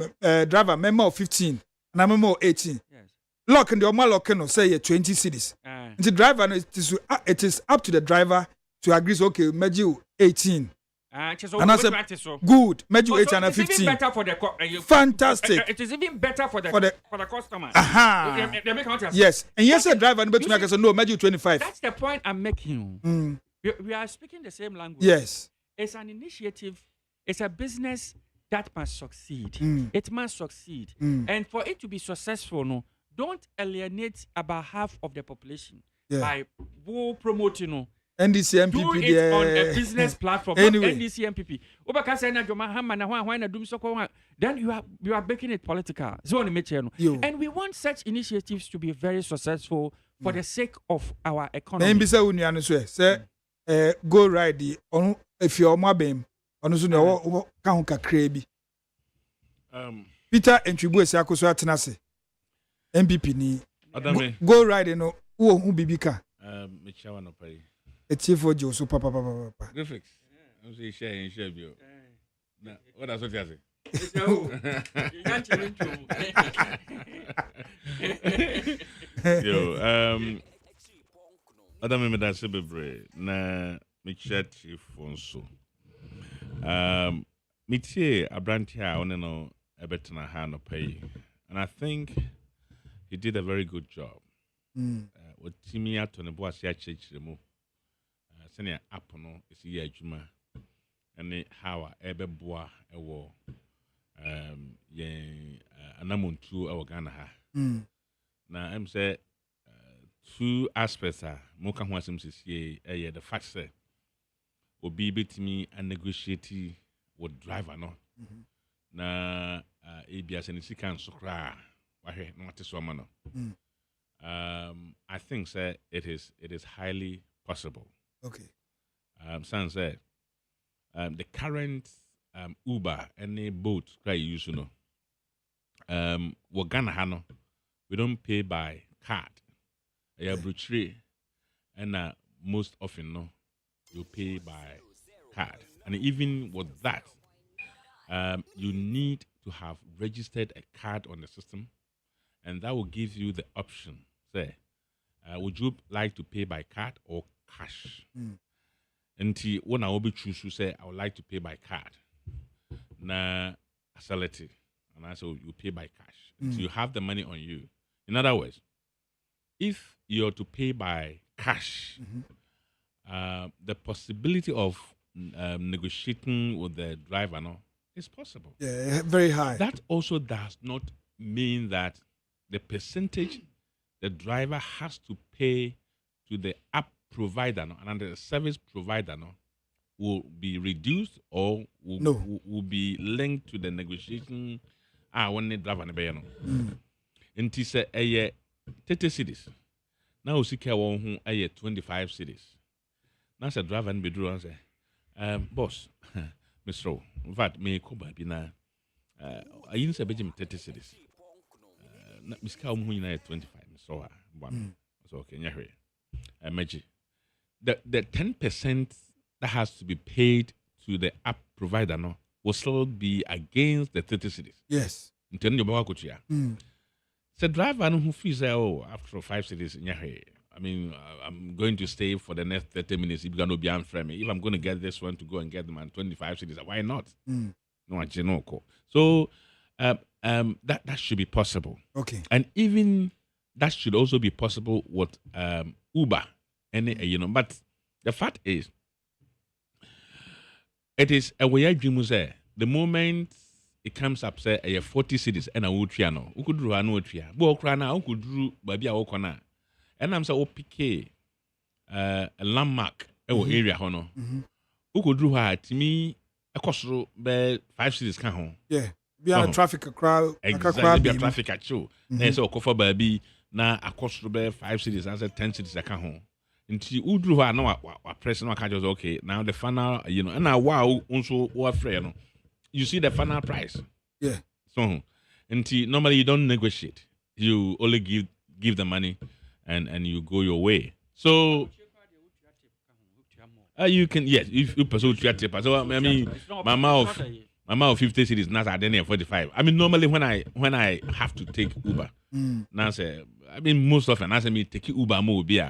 driver member of 15 and a member of 18. Yes. Lock in the Oma lock no say 20 cities. The driver it is up to the driver to agree so okay maybe 18. And I said, good, maybe 18 and 15. It's even better for the fantastic. It is even better for the customer. Yes, and yes, a driver but make us no, maybe 25. That's the point I'm making. We are speaking the same language. Yes, it's an initiative. It's a business that must succeed. It must succeed, and for it to be successful, no, don't alienate about half of the population by promoting. No, NDC MPP do it on a business platform. Anyway. NDC MPP. Then you are making it political. And we want such initiatives to be very successful for the sake of our economy. Say go ride the if you're my bam on Peter Entwibu Sakoso Atenase MPP ni go ride no who bibika Michawa no pay. It's for Joe, so papa. Graphics. I'm saying share bio. Now, what does it say? Yo, Adam me that bebre na me chat phone so. Me tie abranti a one no ebetena ha no pay. And I think he did a very good job. What Timmy ato ne bo ase a chechire mu. Senior app no is here adwuma ene how ebeboa ewo yen anamontu ewo Ghana ha na em say two aspects are mo ka ho asem sesie the fact say obi betimi a negotiate with driver no na ebia se ne sika nso kra wahwe na wate so ma no I think say it is highly possible. Okay. San said, the current Uber any boat cry use no. Ghana hano, we don't pay by card. Yeah, brochure, and most often no, you pay by card. And even with that, you need to have registered a card on the system, and that will give you the option. Say, would you like to pay by card or cash? Until when I will be choose to say I would like to pay by card. Na I sell it, and I say you pay by cash. So you have the money on you. In other words, if you're to pay by cash, the possibility of negotiating with the driver no is possible. Yeah, very high. That also does not mean that the percentage the driver has to pay to the app provider no, and the service provider no, will be reduced or will be linked to the negotiation when the driver no. And he said, 30 cities. Now, we care one who 25 cities. Now, the driver and bedroom and say, boss, Mr. Rowe, in fact, me come back now. I didn't say 30 cities. Miss Cow, who 25. So, so okay, yeah, Magic. The 10% that has to be paid to the app provider no will still be against the 30 cities. Yes. In terms of the driver who feels after 5 cities, I mean, I'm going to stay for the next 30 minutes. If you're going to be unfriendly, if I'm going to get this one to go and get them on 25 cities, why not? No, I know. So that should be possible. Okay. And even that should also be possible with Uber. And but the fact is, it is a way dream say the moment it comes up say 40 cities and a utria no who could do an utria bo krana who could do baby a wokona and I'm say OPK a landmark area hono who could do her to me a cost be 5 cities can home be a traffic crowd exactly be a traffic at you then so ko for baby na a cost be 5 cities and say 10 cities can home nti udru ha na wa press na ka just okay now the final and now wow also wa free no you see the final price so nti normally you don't negotiate you only give the money and you go your way so you can if you pursue tip so I mean my of 50 cities not at any 45 I mean normally when I have to take Uber now say I mean most often I say me take Uber more be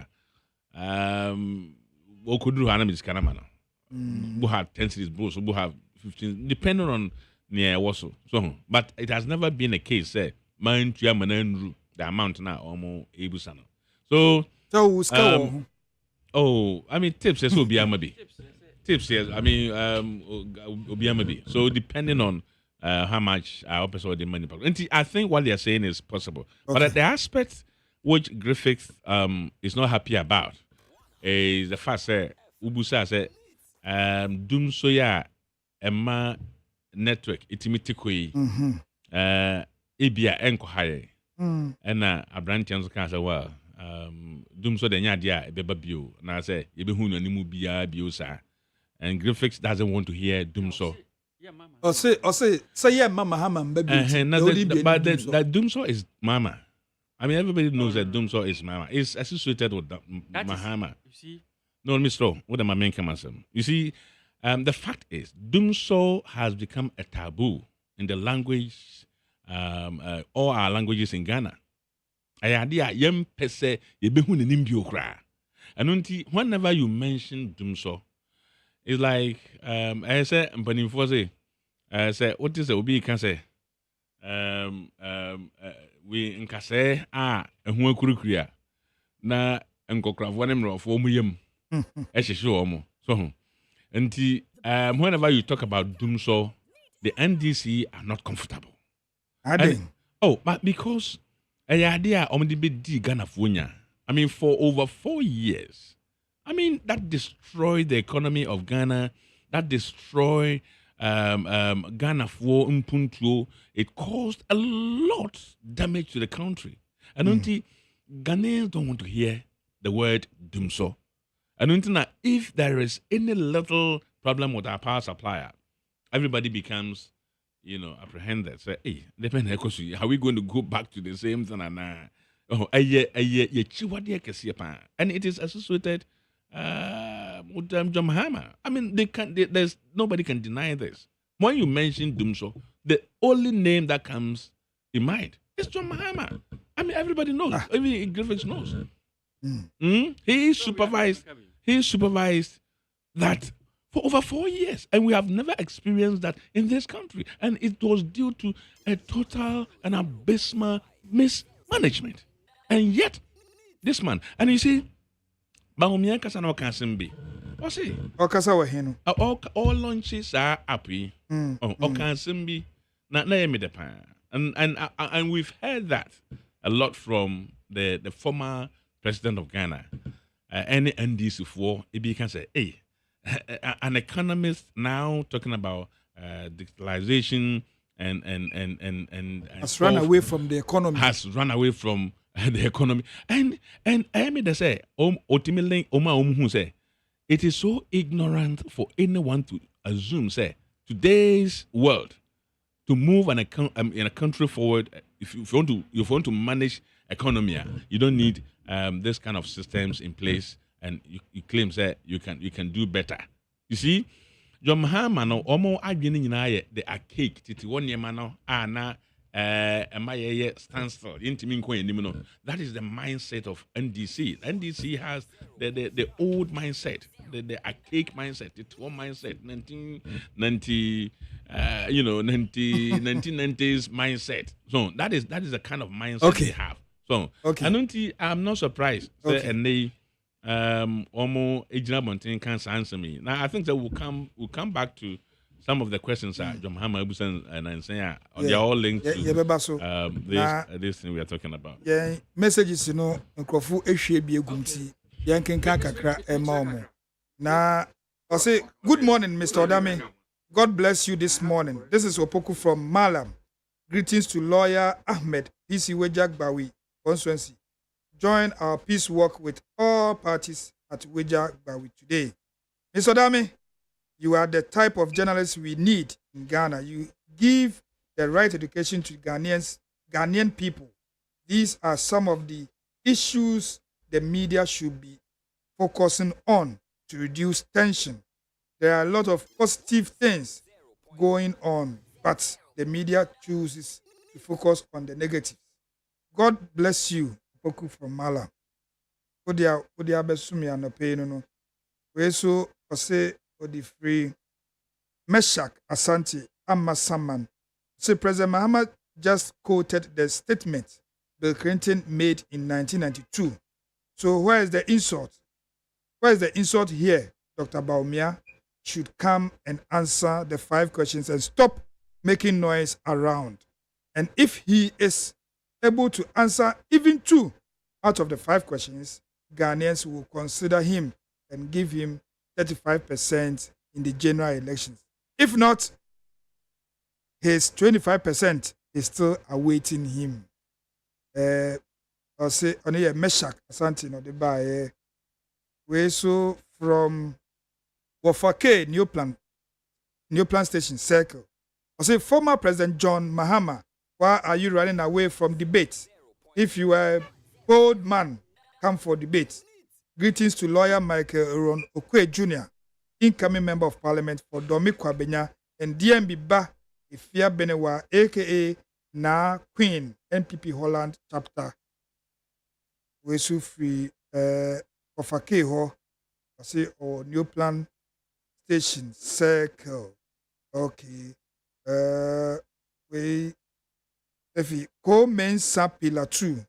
what could do Hanam is Kanamana. We have 10 cities, bro, so we have 15, depending on near Warsaw. So, but it has never been a case, say, mind to the amount now, almost able sana. So, I mean, tips, yes, will be maybe. Tips, yes, I mean, will be maybe. So, depending on how much our episode the money. And I think what they are saying is possible. Okay. But the aspect which Griffiths is not happy about is the fact that Ubusa said dum soya Emma network itimitiko ebia enko haye and abrantians can say well dum so the nyadia ebeba bio na say ebehu no nimu bia bio sa and Griffiths doesn't want to hear dum so say yeah mama hama baby but that dum so is mama. I mean, everybody knows that Dumso is Mama. It's associated with Mahama. You see? No, Mr. What am I making myself? You see, the fact is, Dumso has become a taboo in the language, all our languages in Ghana. And whenever you mention Dumso, it's like, I say, what is it? Obi can say, we nkase ehu akurukuria na nkokrafo ne mrofo mu yam ehhehwe omo so nti whenever you talk about Dumso the NDC are not comfortable but because idea omdi Ghana funya I mean for over 4 years I mean that destroyed the economy of Ghana that destroyed Ghana for Mpuntuo, it caused a lot damage to the country. And Ghanaians don't want to hear the word Dumso. And if there is any little problem with our power supplier, everybody becomes, apprehended. Say, hey, are we going to go back to the same thing? And it is associated with John Mahama. I mean, there's nobody can deny this. When you mention Dumso, the only name that comes in mind is John Mahama. I mean, everybody knows. Even Griffiths knows. He supervised that for over 4 years, and we have never experienced that in this country. And it was due to a total and abysmal mismanagement. And yet, this man, and you see. Baumia Kasano Kasimbi. What's he? Okasawa Heno. All launches are happy. Okasimbi. Not name the pan. And we've heard that a lot from the former president of Ghana. any NDC for it can say, hey, an economist now talking about digitalization and has run away from the economy. Has run away from the economy. And I mean they say, ultimately, who say, it is so ignorant for anyone to assume, say, today's world, to move in a country forward, if you want to manage economy, you don't need this kind of systems in place, and you claim that you can do better. You see, John Mahama no omo adwene nyina ye the archaic titi one year no na standstill intimi nko enim no. That is the mindset of NDC. NDC has the old mindset, the archaic mindset, it's one mindset, 1990 1990s mindset. So that is the kind of mindset they have. So I'm not surprised. Okay. And they Omo Ejina Bontin can't answer me. Now I think that we'll come back to some of the questions that John Muhammad Abusan and Ansaya, they're all linked to this thing we are talking about. Yeah, messages, Nkrofu Ehwe bi egumti. Yankenka kakra ema. Na I say good morning, Mr. Odame. God bless you this morning. This is Opoku from Malam. Greetings to lawyer Ahmed PC Wejak Bawi constituency. Join our peace work with all parties at Wejak Bawi today. Mr. Odame, you are the type of journalist we need in Ghana. You give the right education to Ghanaian people. These are some of the issues the media should be focusing on to reduce tension. There are a lot of positive things going on, but the media chooses to focus on the negatives. God bless you, Poku from Mala. Odia besumi anope no. We so say odi free Meshach Asante Amasaman. So President Mahama just quoted the statement Bill Clinton made in 1992. So where is the insult? Where is the insult here? Dr. Baumia should come and answer the 5 questions and stop making noise around. And if he is able to answer even 2 out of the 5 questions, Ghanaians will consider him and give him 35% in the general elections. If not, his 25% is still awaiting him. I'll say, on a Meshach Asante no de buy. We so from Wofake New Plan Station Circle. I say, former President John Mahama, why are you running away from debate? If you are a bold man, come for debate. Greetings to lawyer Michael Aaron Okwe Jr., incoming member of Parliament for Domi Kwabenya, and DMB Ba Ifia Benewa, aka Na Queen, NPP Holland chapter. We so free Wofake ho. I say, New Plan Station Circle. Okay. We if he go main pillar 2.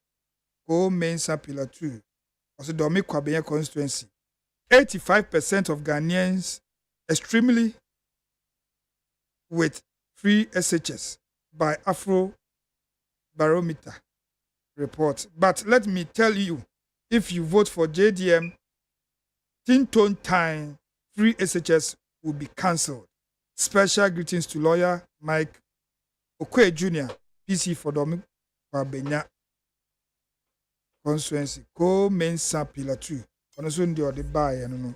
Go main pillar 2. Also Domi Kwabenya constituency. 85% of Ghanaians extremely with free SHS by Afro Barometer report. But let me tell you, if you vote for JDM, Tinton time free SHS will be cancelled. Special greetings to lawyer Mike Okwe Jr., PC for Domi Kwabenya constituency. Go main pillar 2. On so ndi ode buy no.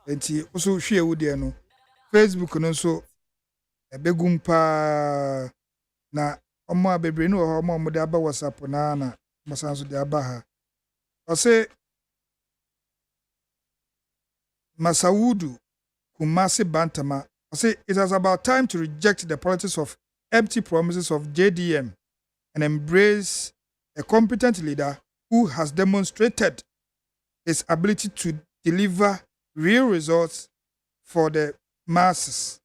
Enti also hwe ewu de no. Facebook no so ebegum pa na omo abebre no ho omo de aba WhatsApp na mosanso de aba ha. I say Masaudu Kumasi Bantama. I say it is about time to reject the politics of empty promises of JDM and embrace a competent leader who has demonstrated his ability to deliver real results for the masses.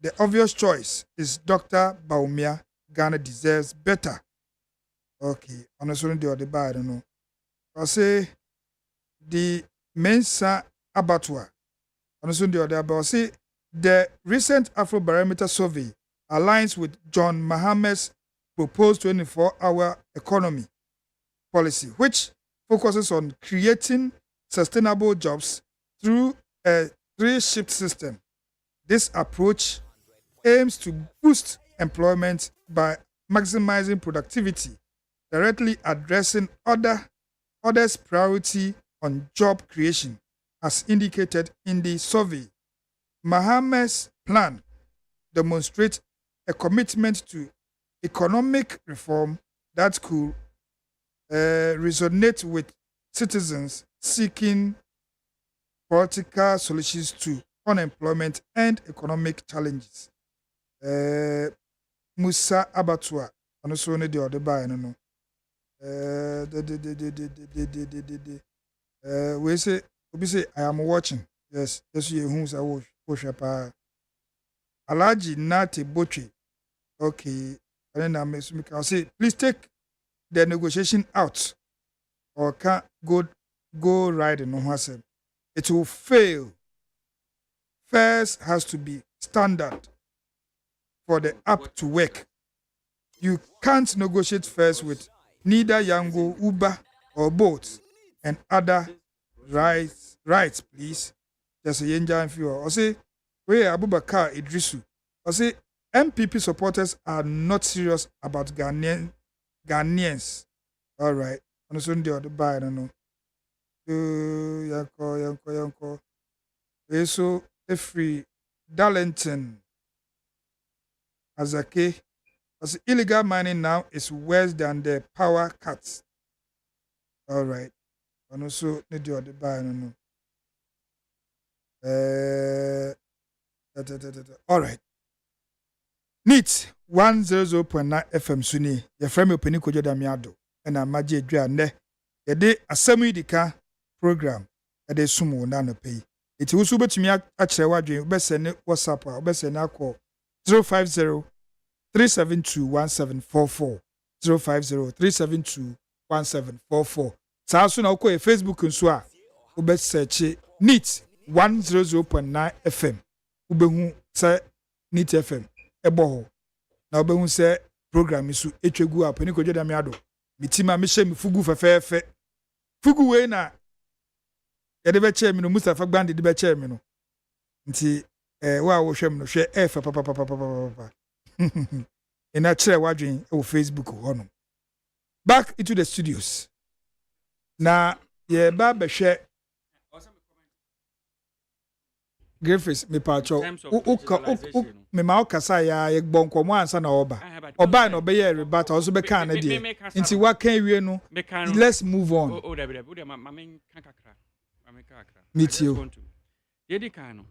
The obvious choice is Dr. Baumia. Ghana deserves better. Okay, honestly, the other I don't know. I say the Mensa Abattoir. Honestly, the other but I say the recent Afro Barometer survey aligns with John Mahama's proposed 24-hour economy policy, which focuses on creating sustainable jobs through a 3-shift system. This approach aims to boost employment by maximizing productivity, directly addressing others' priority on job creation, as indicated in the survey. Mahama's plan demonstrates a commitment to economic reform that could resonate with citizens seeking political solutions to unemployment and economic challenges. Musa Abatua, and also the other by no. We say, I am watching. Yes, you who's a watch. Alaji Nati Boche. Okay, and then I'll say, please take the negotiation out, or can't go right in Ohasem. It will fail. First has to be standard for the app to work. You can't negotiate first with neither Yango, Uber, or Bolt and other rights, please. Just a Yenja and few. I say, where Abubakar Idrisu. I say, MPP supporters are not serious about Ghanaians. All right. On Sunday or the buy, I don't know. Yanko. So, free Darlington. Azake. As illegal mining now is worse than the power cuts. All right. And also, need the other buy, I don't know. All right. NEAT 100.9 FM Suni. Your friend Openi Kojo Damiado. And I'm Maji Dwane. A day ASEM YIDIKA program. A day sumo na no pay. It will super to me actually what you best send WhatsApp or best send a call 050-372-1744. 050-372-1744. Saa na uko Facebook nso a ubest search NEAT 100.9 FM. Ubehu say NEAT FM. Ebo na obehu se program isu etwegu apani Kojo Damiado mitima mehye mifugu fefefe fugu we na yede be che mi no Mustafa Gbande de be che mi no nti wa wo hwem no hwe papa ina chere wadwen o Facebook hono. Back into the studios na ye ba be hwe Griffiths me pacho me ma okasa ya ye gbonkomo ansa na oba na obeye rebata also be kan na de nti wa kan wie no let's move on. Meet you YIDIKA no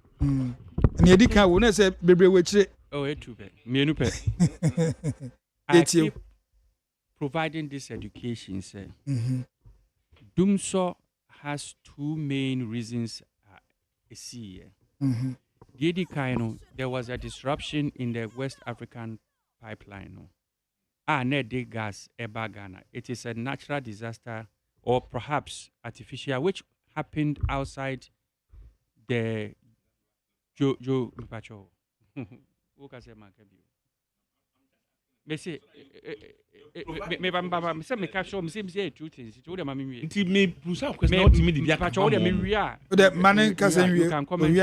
YIDIKA wo na say bebre we kire etu be mienu pe providing this education say Dumso has two main reasons YIDIKA, there was a disruption in the West African pipeline. Net gas eba Ghana. It is a natural disaster or perhaps artificial, which happened outside the Joe Pacho. Messi, me capture me say two things. It would Nti me pusa question not me the pacho de me ria. The man can you can comment.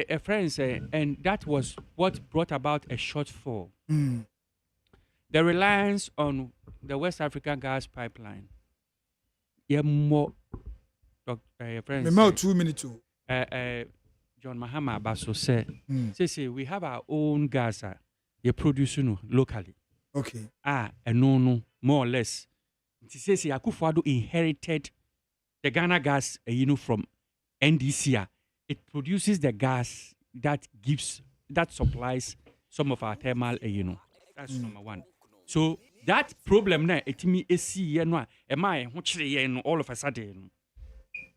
A friend said, and that was what brought about a shortfall. The reliance on the West African gas pipeline. Yeah, more. Friends. Me 2 minutes. John Mahama Basso said, say we have our own gas. You produce locally. Okay. And no, more or less. It says Akufo-Addo inherited the Ghana gas, from NDC. It produces the gas that supplies some of our thermal, That's number one. So that problem now, it me see all of a sudden.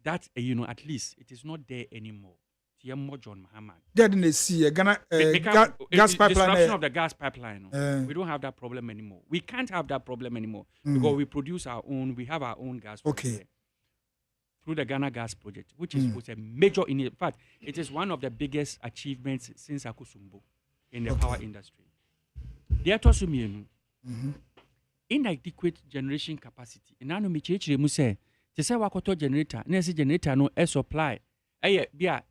That at least it is not there anymore. John Mahama. Didn't see Ghana gas pipeline. Disruption of the gas pipeline. We don't have that problem anymore. We can't have that problem anymore because we produce our own. We have our own gas. Okay. Through the Ghana Gas Project, which was a major. In fact, it is one of the biggest achievements since Akusumbo in the power industry. They are also inadequate generation capacity. In Ano Michiri Muse, te say wakoto generator na say generator no air supply be a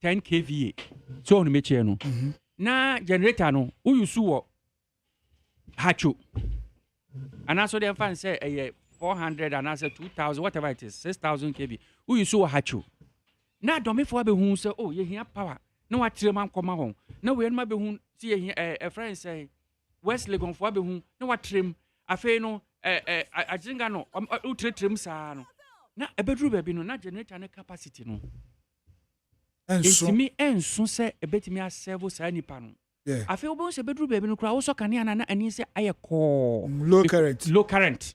10 kVA so on me che no na generator no who use wo hacho and also the fan say 400 and answer 2000 whatever it is 6000 kV who use wo hacho na domi fo be hu say oh ye hia power na wa tire man koma ho na we ma be hu see ye a friend say West Legon fo be hu na wa trim afei no ajinga no o trim sa no na ebedru be bi no na generator na capacity no Etimi enso se ebetimi aserve sa nipa no. Yeah. Afi obo se bedru baby no kura wo so kane ana na ani se aye ko. Low current. Low current.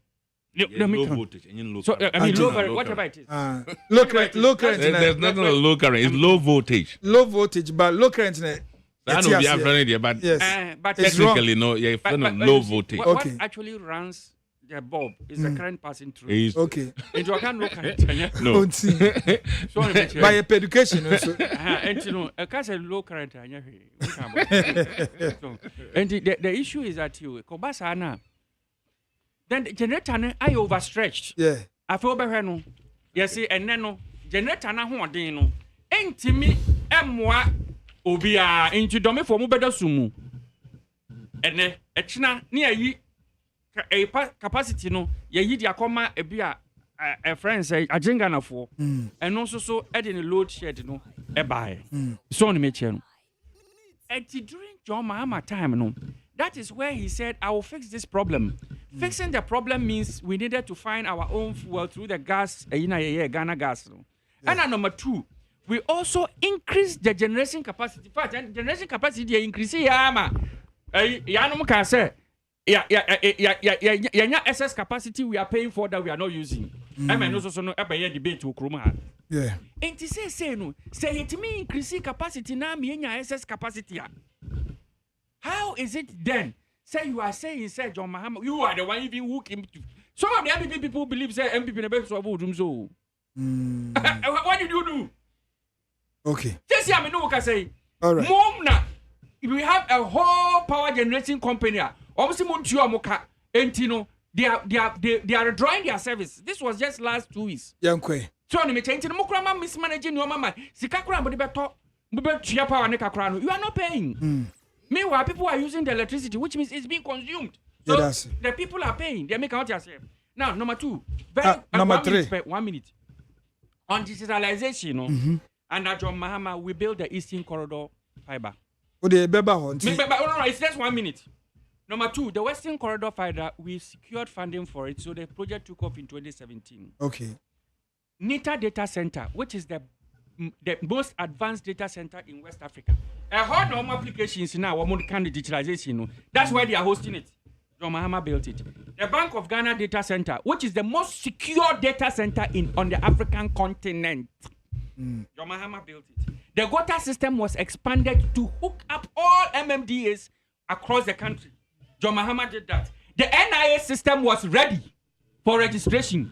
Low voltage. So I mean low current, whatever it is. Low current. There's nothing like low current. It's low voltage. Low voltage, but low current. That will be friendly there, but yes. But technically no, low voltage. What actually runs the bulb is the current passing through. Okay. And you can't look at it. No. By education also. And you know, a case of low current. And the issue is that you Kobasana. Then the generator I overstretched. Yeah. I feel better no. Yes, and then no generator na ho den no. Entimi emwa obia into domi for mu bedo sumu. Ene echina ne ayi a capacity no ye yidi akoma e bia a friends ajenga na fo and also so edin load shed no e buy so on me che no and during John Mahama time no that is where he said I will fix this problem. Fixing the problem means we needed to find our own fuel through the gas Ghana gas no. And number 2 we also increase the generation capacity. In fact, generation capacity they increase ya ma ya no can say yeah, excess capacity we are paying for that we are not using. I mean, also no ebe debate to kroma. Yeah. And to say no, say it me increase capacity na me excess capacity. How is it then? Say you are saying, say John Mahama, you are the one even who came to. Some of the MPP people believe say MPP never so room so. What did you do? Okay. Just I mean no can say. All right. Mom na we have a whole power generating company. Obviously, Montreal Entino, they are drawing their service. This was just last 2 weeks. Yankwe. So, I'm saying, Mokrama mismanaging your mama. Sikakura, but power you are not paying. Meanwhile, people are using the electricity, which means it's being consumed. So, the people are paying. They make out yourself. Now, number 2. Number 3. 1 minute. On digitalization, and at John Mahama, we build the Eastern Corridor fiber. No, it's just 1 minute. Number 2, the Western Corridor fiber, we secured funding for it, so the project took off in 2017. Okay. NITA Data Center, which is the most advanced data center in West Africa. A whole normal applications now, what kind of digitalization? That's why they are hosting it. John Mahama built it. The Bank of Ghana Data Center, which is the most secure data center on the African continent. John Mahama built it. The water system was expanded to hook up all MMDAs across the country. John Mahama did that. The NIA system was ready for registration.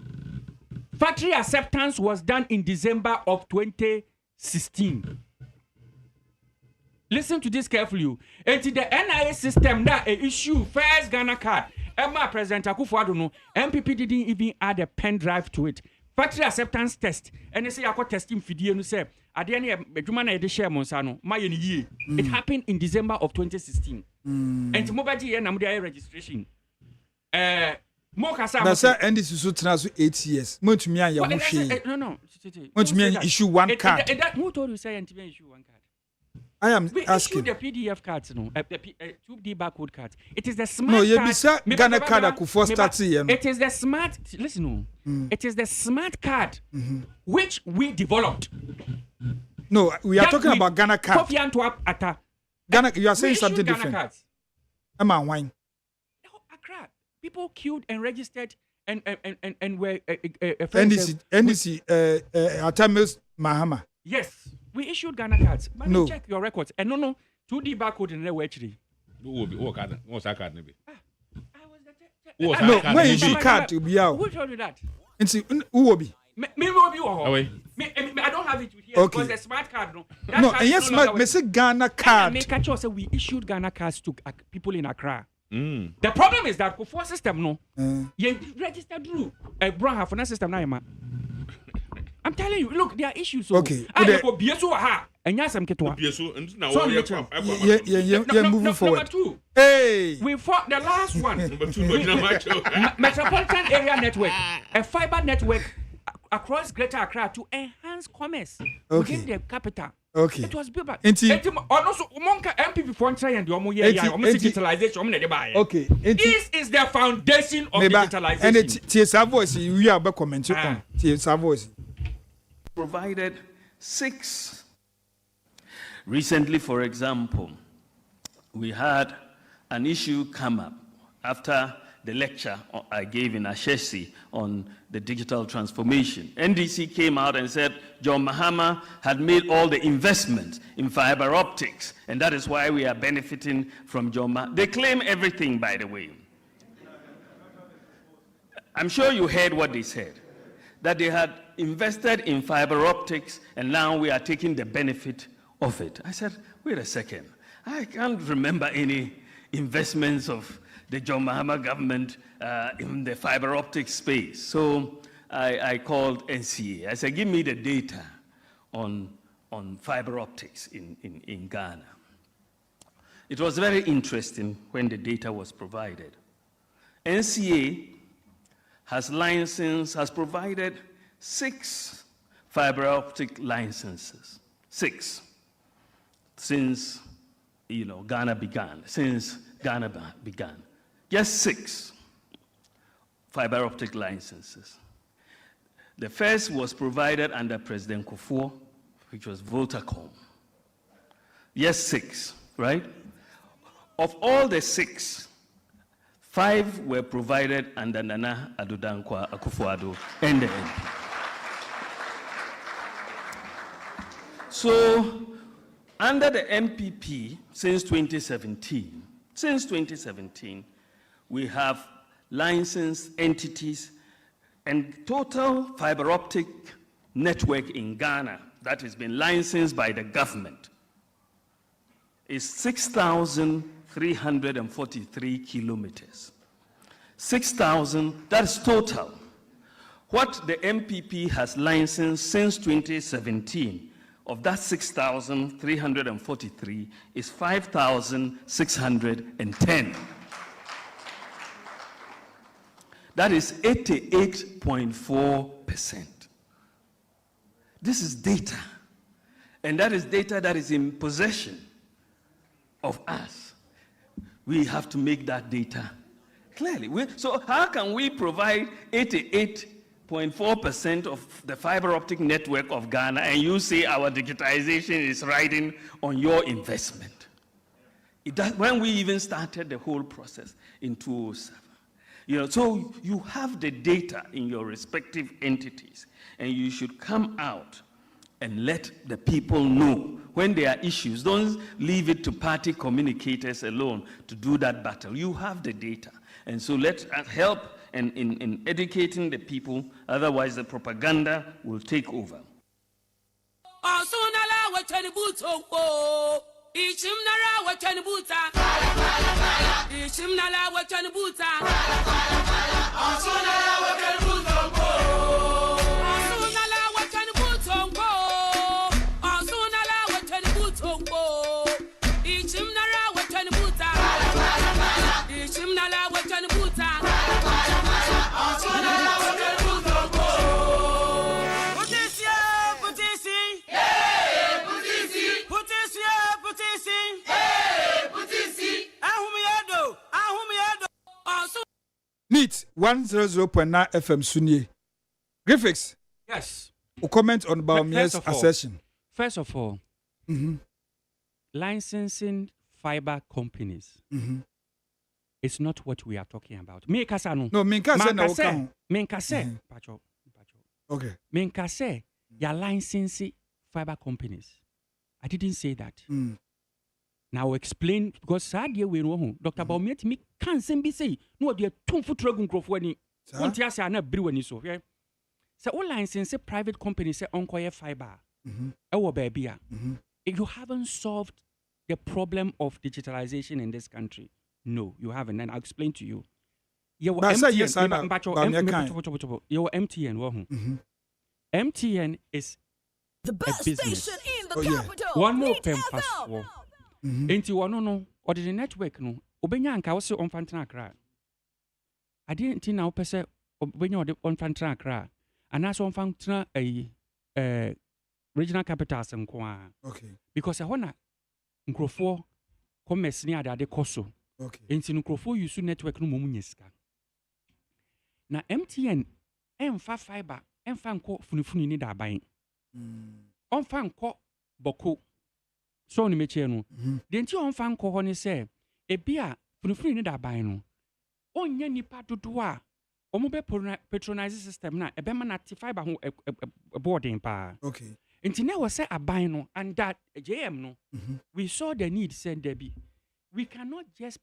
Factory acceptance was done in December of 2016. Listen to this carefully. Until the NIA system that issue first Ghana card. Emma President Akufo-Addo no MPP didn't even add a pen drive to it. Factory acceptance test. And they say I got testing video no say it happened in December of 2016. And mobile na registration. That's and this is 8 years. No. Issue one card. Who told you say issue one card? I am asking. The PDF cards, no, 2D barcode cards. It is the smart. No, you be Ghana card Akufo start here. It is the smart. Listen, it is the smart card which we developed. No, we are talking about Ghana card. Ghana, you are saying something different. Am I wine? No, Accra. People queued and registered and were NDC Atamis Mahama. Yes, we issued Ghana cards. But no. Check your records. And no, 2D barcode in there actually. What card? What's that card? No, when issue card to be out. Who told you that? And see, who will be? Me will be. I don't have it here. Okay. Because the smart card, no. No, and yes, me say Ghana card. Make sure say we issued Ghana cards to people in Accra. The problem is that for system no, you registered through a brown for system now. I'm telling you, look, there are issues. So okay. I go BSO ha, and yes, I'm getting moving forward. Number 2. Hey, we fought the last one. Metropolitan area network, a fiber network across Greater Accra to enhance commerce within the capital. Okay. It was built back. Also, MPP for try and digitalization. Okay. This is the foundation of digitalization. And it's our voice. We are back commenting on. It's our voice. Provided 6. Recently, for example, we had an issue come up after the lecture I gave in Ashesi on the digital transformation. NDC came out and said John Mahama had made all the investments in fiber optics, and that is why we are benefiting from John Mahama. They claim everything, by the way. I'm sure you heard what they said, that they had invested in fiber optics, and now we are taking the benefit of it. I said, wait a second. I can't remember any investments of the John Mahama government in the fiber optic space. So I called NCA. I said, give me the data on fiber optics in Ghana. It was very interesting when the data was provided. NCA has provided 6 fiber optic licenses. 6. Since Ghana began. Just 6 fiber optic licenses. The first was provided under President Kufuor, which was Voltacom. Yes, 6, right? Of all the 6, 5 were provided under Nana Addo Dankwa Akufo-Addo and the MP. So, under the MPP, since 2017, we have licensed entities, and total fiber optic network in Ghana that has been licensed by the government is 6,343 kilometers. 6,000, that's total. What the MPP has licensed since 2017, of that 6,343 is 5,610. That is 88.4%. This is data. And that is data that is in possession of us. We have to make that data clearly. So how can we provide 88.4% of the fiber optic network of Ghana and you say our digitization is riding on your investment? When we even started the whole process in 2007. So you have the data in your respective entities, and you should come out and let the people know when there are issues. Don't leave it to party communicators alone to do that battle. You have the data, and so let us help in educating the people, otherwise the propaganda will take over. Ishimnala wachani buta. Ishimnala wachani buta. Ashunala wachani buta. Ashunala wachani buta. Ashunala wachani buta. Ishimnala wachani buta. Ishimnala wachani buta. Ashunala wachani buta. Neat 100.9 FM Sunye. Graphics. Yes. A comment on Baumia's assertion. First of all, licensing fiber companies is not what we are talking about. Me kasano. No, me kasano. Me kase. Okay. Me kase. Ya licensing fiber companies. I didn't say that. Now explain, because sadly we know Dr. Baumiet me can't say no they 2 foot dragon growth when he want to say na brew so yeah. So all license private companies say onkoye fiber. You haven't solved the problem of digitalization in this country. No, you haven't, and I'll explain to you. But I say yes, I know. Your MTN, MTN is the best station in the capital. One more pen pass for. Into one no, or the network no. Obenya anka wose on fantana kra. Ade nti na opese obenya on fantana kra. Anaso on fantana regional capitals nko a. Okay. Because ehona nkrofo commerce ni ade koso. Okay. Nti nkrofo use network no momu nyesika. Na MTN emfa fiber emfa nko funifuni ni da aban. Onfa nko boko. So ni meche no. De nti onfa nko ho ni se ebia funifuni ni da aban no. Onye nipa dodo a omo be patronize system na ebe ma na fiber ho boarding pa. Okay. Nti na wo se aban no and that JM no. We saw the need send Debbie. We cannot just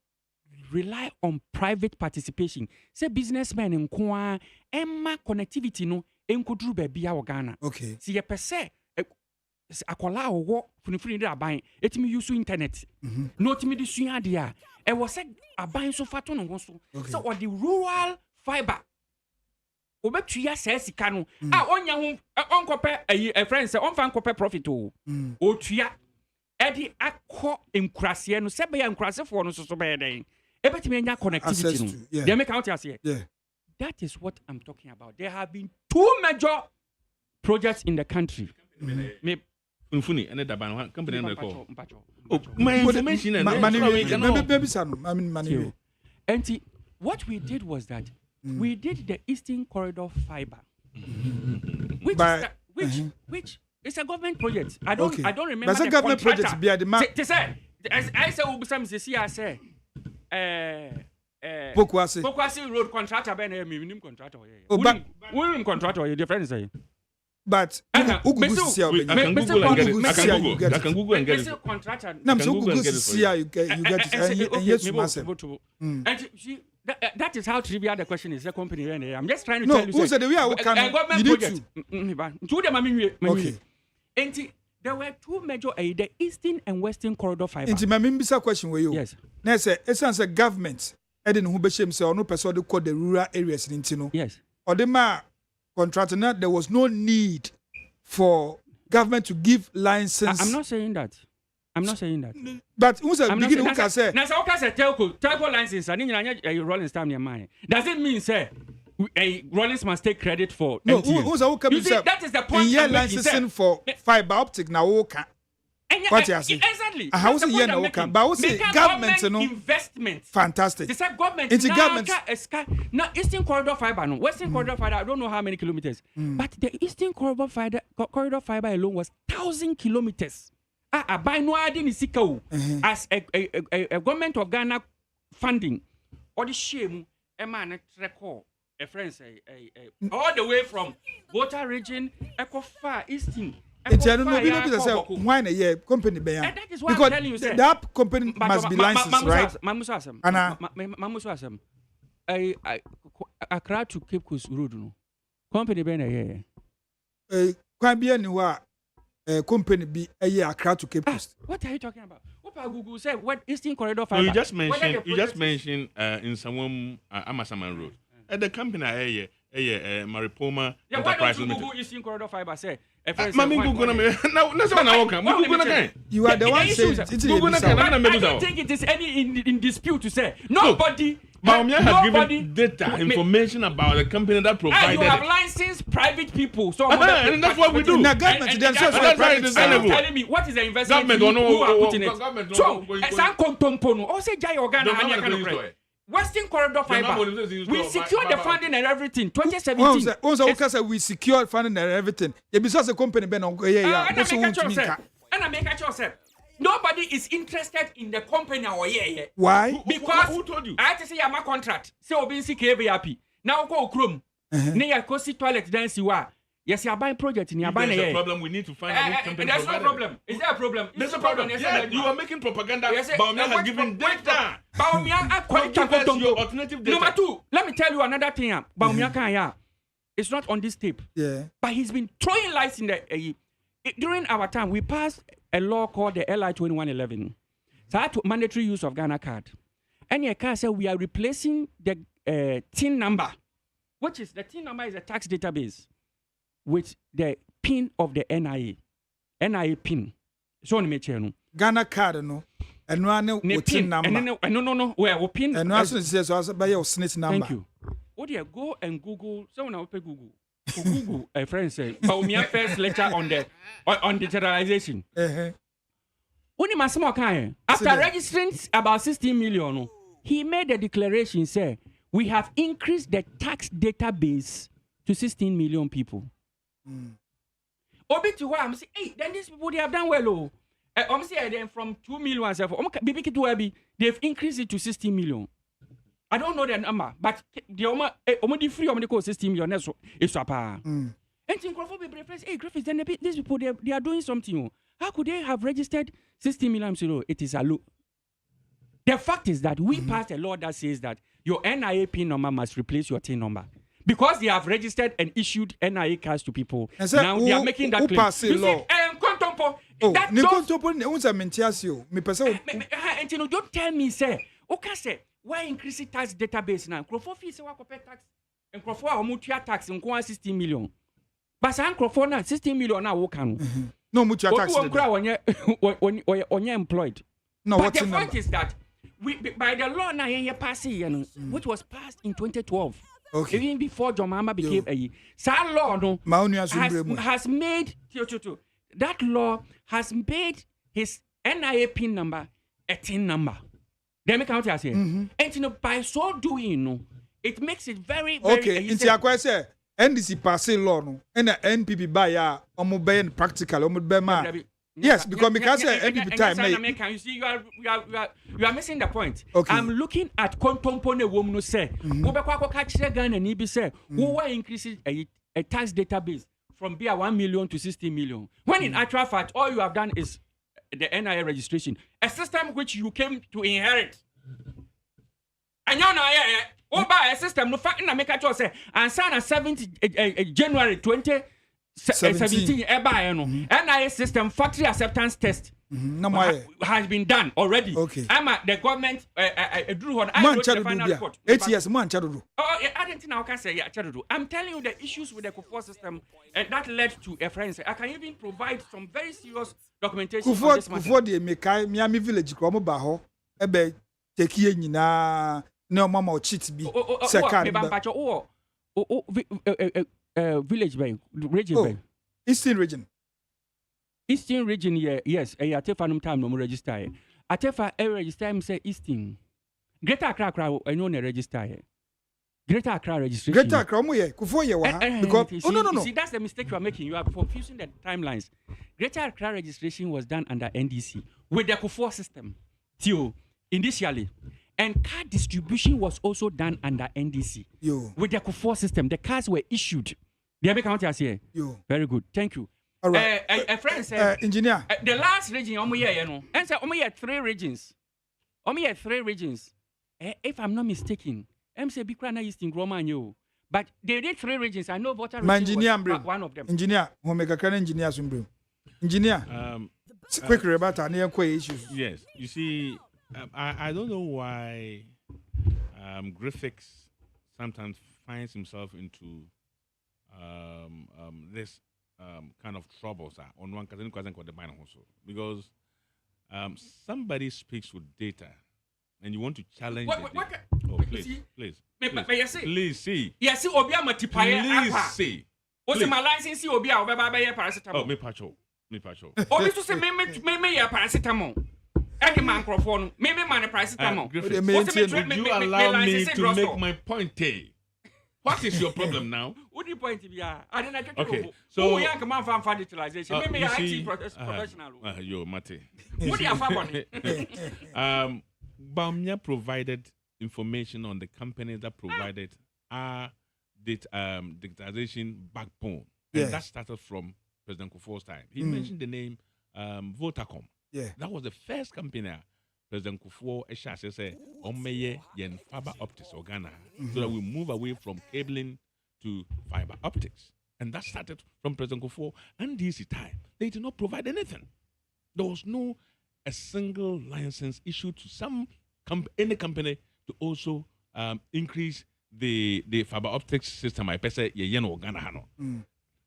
rely on private participation. Say businessmen in Kwa Emma connectivity no enkudru baby a Ghana. Okay. See ye per se akola wo funifuni de aban etimi use internet. No timi di sua de a e wo se aban so fato no ho so. So or the rural fiber obetua se sika no a onya ho onkope a friend say onfa nkope profit o. Otua edi akọ enkurase no sebe ya enkurase fo no so be den ebetimi enya connectivity no they make out here. That is what I'm talking about. There have been 2 major projects in the country. Me Funfuni and the ban company and call. My information and money. And what we did was that we did the Eastern Corridor Fiber, which it's a government project. I don't remember. That's a government project. Be a demand. I say Ubusam say I say Pokwasi road contractor ben minimum contractor. But contractor your difference say. But I can Google and get it. Contractor. No, so Google see you get it. Yes, massive. And that is how trivial the question is. The company I'm just trying to tell you. No, who said we are government project. Okay. And there were 2 major the Eastern and Western Corridor Fiber. And my membisa question were you? Yes. Now say essence a government edin who be shame say no person call the rural areas in Tino. Yes. Or the ma contractor there was no need for government to give license. I'm not saying that. But who's a beginning who can say? Now, so okay, say telco license. I need a rolling stamp near mine. Does it mean say a Rollins must take credit for? No, who's a who see, that is the point. In licensing for fiber optic now okay. What you say? Exactly. How say yeah now okay? But who say government no investment? Fantastic. They say government. It's government. Now Eastern Corridor Fiber, no Western Corridor Fiber. I don't know how many kilometers, but the Eastern Corridor Fiber alone was 1,000 kilometers. I buy no idea as a government of Ghana funding or the shame a man record a friend say all the way from Water region echo far eastern. It's I don't know why a year company that is why I'm telling you that company must be licensed, right? Mamusasam. Accra to Cape Coast Road no company be na here. Kwa bia ni wa company be a year Accra to Cape Coast. What are you talking about? Google say what Eastern Corridor Fiber. You just mentioned in someone Amasaman Road. The company Maripoma Enterprise Limited. Google Eastern Corridor Fiber say. You are the one saying I don't think it is any in dispute to say nobody. Baumia has given data information about the company that provided. You have licensed private people, so and that's what we do. Now government that's why it is telling me what is the investment who are putting it. So, San Kontompono, also Jai Organa. Western Corridor Fiber. We secured the funding and everything. 2017. Also, we secured funding and everything. Because the company been on and I make a choice. Nobody is interested in the company or Why? Because who told you? I had to say I'm a contract. Say Obinsi KVAP. Now go Chrome. Near Kosi toilet dance you are. Yes, you are buying project in your buying. There's a problem. We need to find a company. There's no problem. Is there a problem? There's a problem. Yeah, you are making propaganda. Baumia has given data. Baumia your alternative data. Number 2, let me tell you another thing. Baumia it's not on this tape. Yeah. But he's been throwing lights in the during our time. We passed a law called the LI 2111. So I had mandatory use of Ghana card. And your car said we are replacing the TIN number, which is the TIN number is a tax database, with the PIN of the NIA PIN. So on me Ghana card no. And no TIN number. No. Where PIN? And no says also by your SNIT number. Thank you. What do you go and Google? Someone will pay Google. Google, a friend said, but we have first lecture on digitalization. Only Massimo Kanye, after registering about 16 million, he made a declaration, say, we have increased the tax database to 16 million people. Obi to what I'm saying, hey, then these people they have done well. I'm saying then from 2 million, they've increased it to 16 million. I don't know the number, but the free 16 million is a pa. And think hey, Griffiths, then these people they are doing something. How could they have registered 16 million? It is a low. The fact is that we passed a law that says that your NIA PIN number must replace your TIN number. Because they have registered and issued NIA cards to people. Now they are making that claim. You see, don't tell me, say, okay, say, why increasing tax database now? Crofo fee say what tax and Crofo mutua tax in 16 million. But some Crofo now 16 million now can. No mutua tax. When you're employed. No, but the point is that we by the law now you're passing, which was passed in 2012. Okay. Even before John Mahama became a that law has made that law has made his NIA PIN number a TIN number. They make out here. And by so doing, it makes it very, very okay. Into your question, NDC passing law no, and the NPP buy omo practical yes, because NPP time. You see, you are missing the point. Okay. I'm looking at contemporary woman say, who were increasing a tax database from 1 million to 16 million. When in actual fact, all you have done is the NIA registration, a system which you came to inherit. And you know, buy a system, no fact, make a choice, and sign a 7th January 2017, NIA system factory acceptance test has been done already. Okay. I'm at the government, drew on the final report. 8 years, man, Chadudu. Oh, I didn't know I can say, Chadudu. I'm telling you the issues with the Kufuor system, and that led to a friend. I can even provide some very serious documentation. Kufuor the Mekai, Miami Village, Kromo Ebe, Tekie Nina, no mama cheat be. Village bank, region bank. Eastern region. Eastern region, yes. I Atefa no time no register. Atefa register him say Eastern. Greater Accra, I know register. Greater Accra registration. Greater Accra, Kufuor ye because no. See, that's the mistake you are making. You are confusing the timelines. Greater Accra registration was done under NDC with the Kufuor system. Tio, initially. And card distribution was also done under NDC. With the Kufuor system, the cards were issued. The county here. Very good. Thank you. All right. A friend said, engineer. The last region, and say, had 3 regions. Had 3 regions. If I'm not mistaken, I'm say Bikrana East in Groma, but they did 3 regions. I know voter region was one of them. Engineer, Homeka Kran engineer Sumbrim. Engineer. Quick rebut on the issues. Yes. You see, I don't know why Griffiths sometimes finds himself into this kind of troubles on one because somebody speaks with data and you want to challenge please see. Yes, see Obia multiplier. Please see. What's my license? See Obia over paracetamol. Oh, me pacho. Oh, this is a me paracetamol. Any man microphone, maybe man paracetamol. Would you allow me to make my point? What is your problem now? What do you point to be? I didn't get okay. So we come on from digitalization. Maybe IT professional. Yo, Mate. What do you have? Bamia provided information on the company that provided our digitalization backbone. And that started from President Kufuor's time. He mentioned the name Vodacom. Yeah. That was the first company President Kufuor said, Omeye yen fiber optics or Ghana, so that we move away from cabling to fiber optics. And that started from President Kufuor and DC time. They did not provide anything. There was no a single license issued to some any company to also increase the fiber optics system. I say ye no Ghana hano.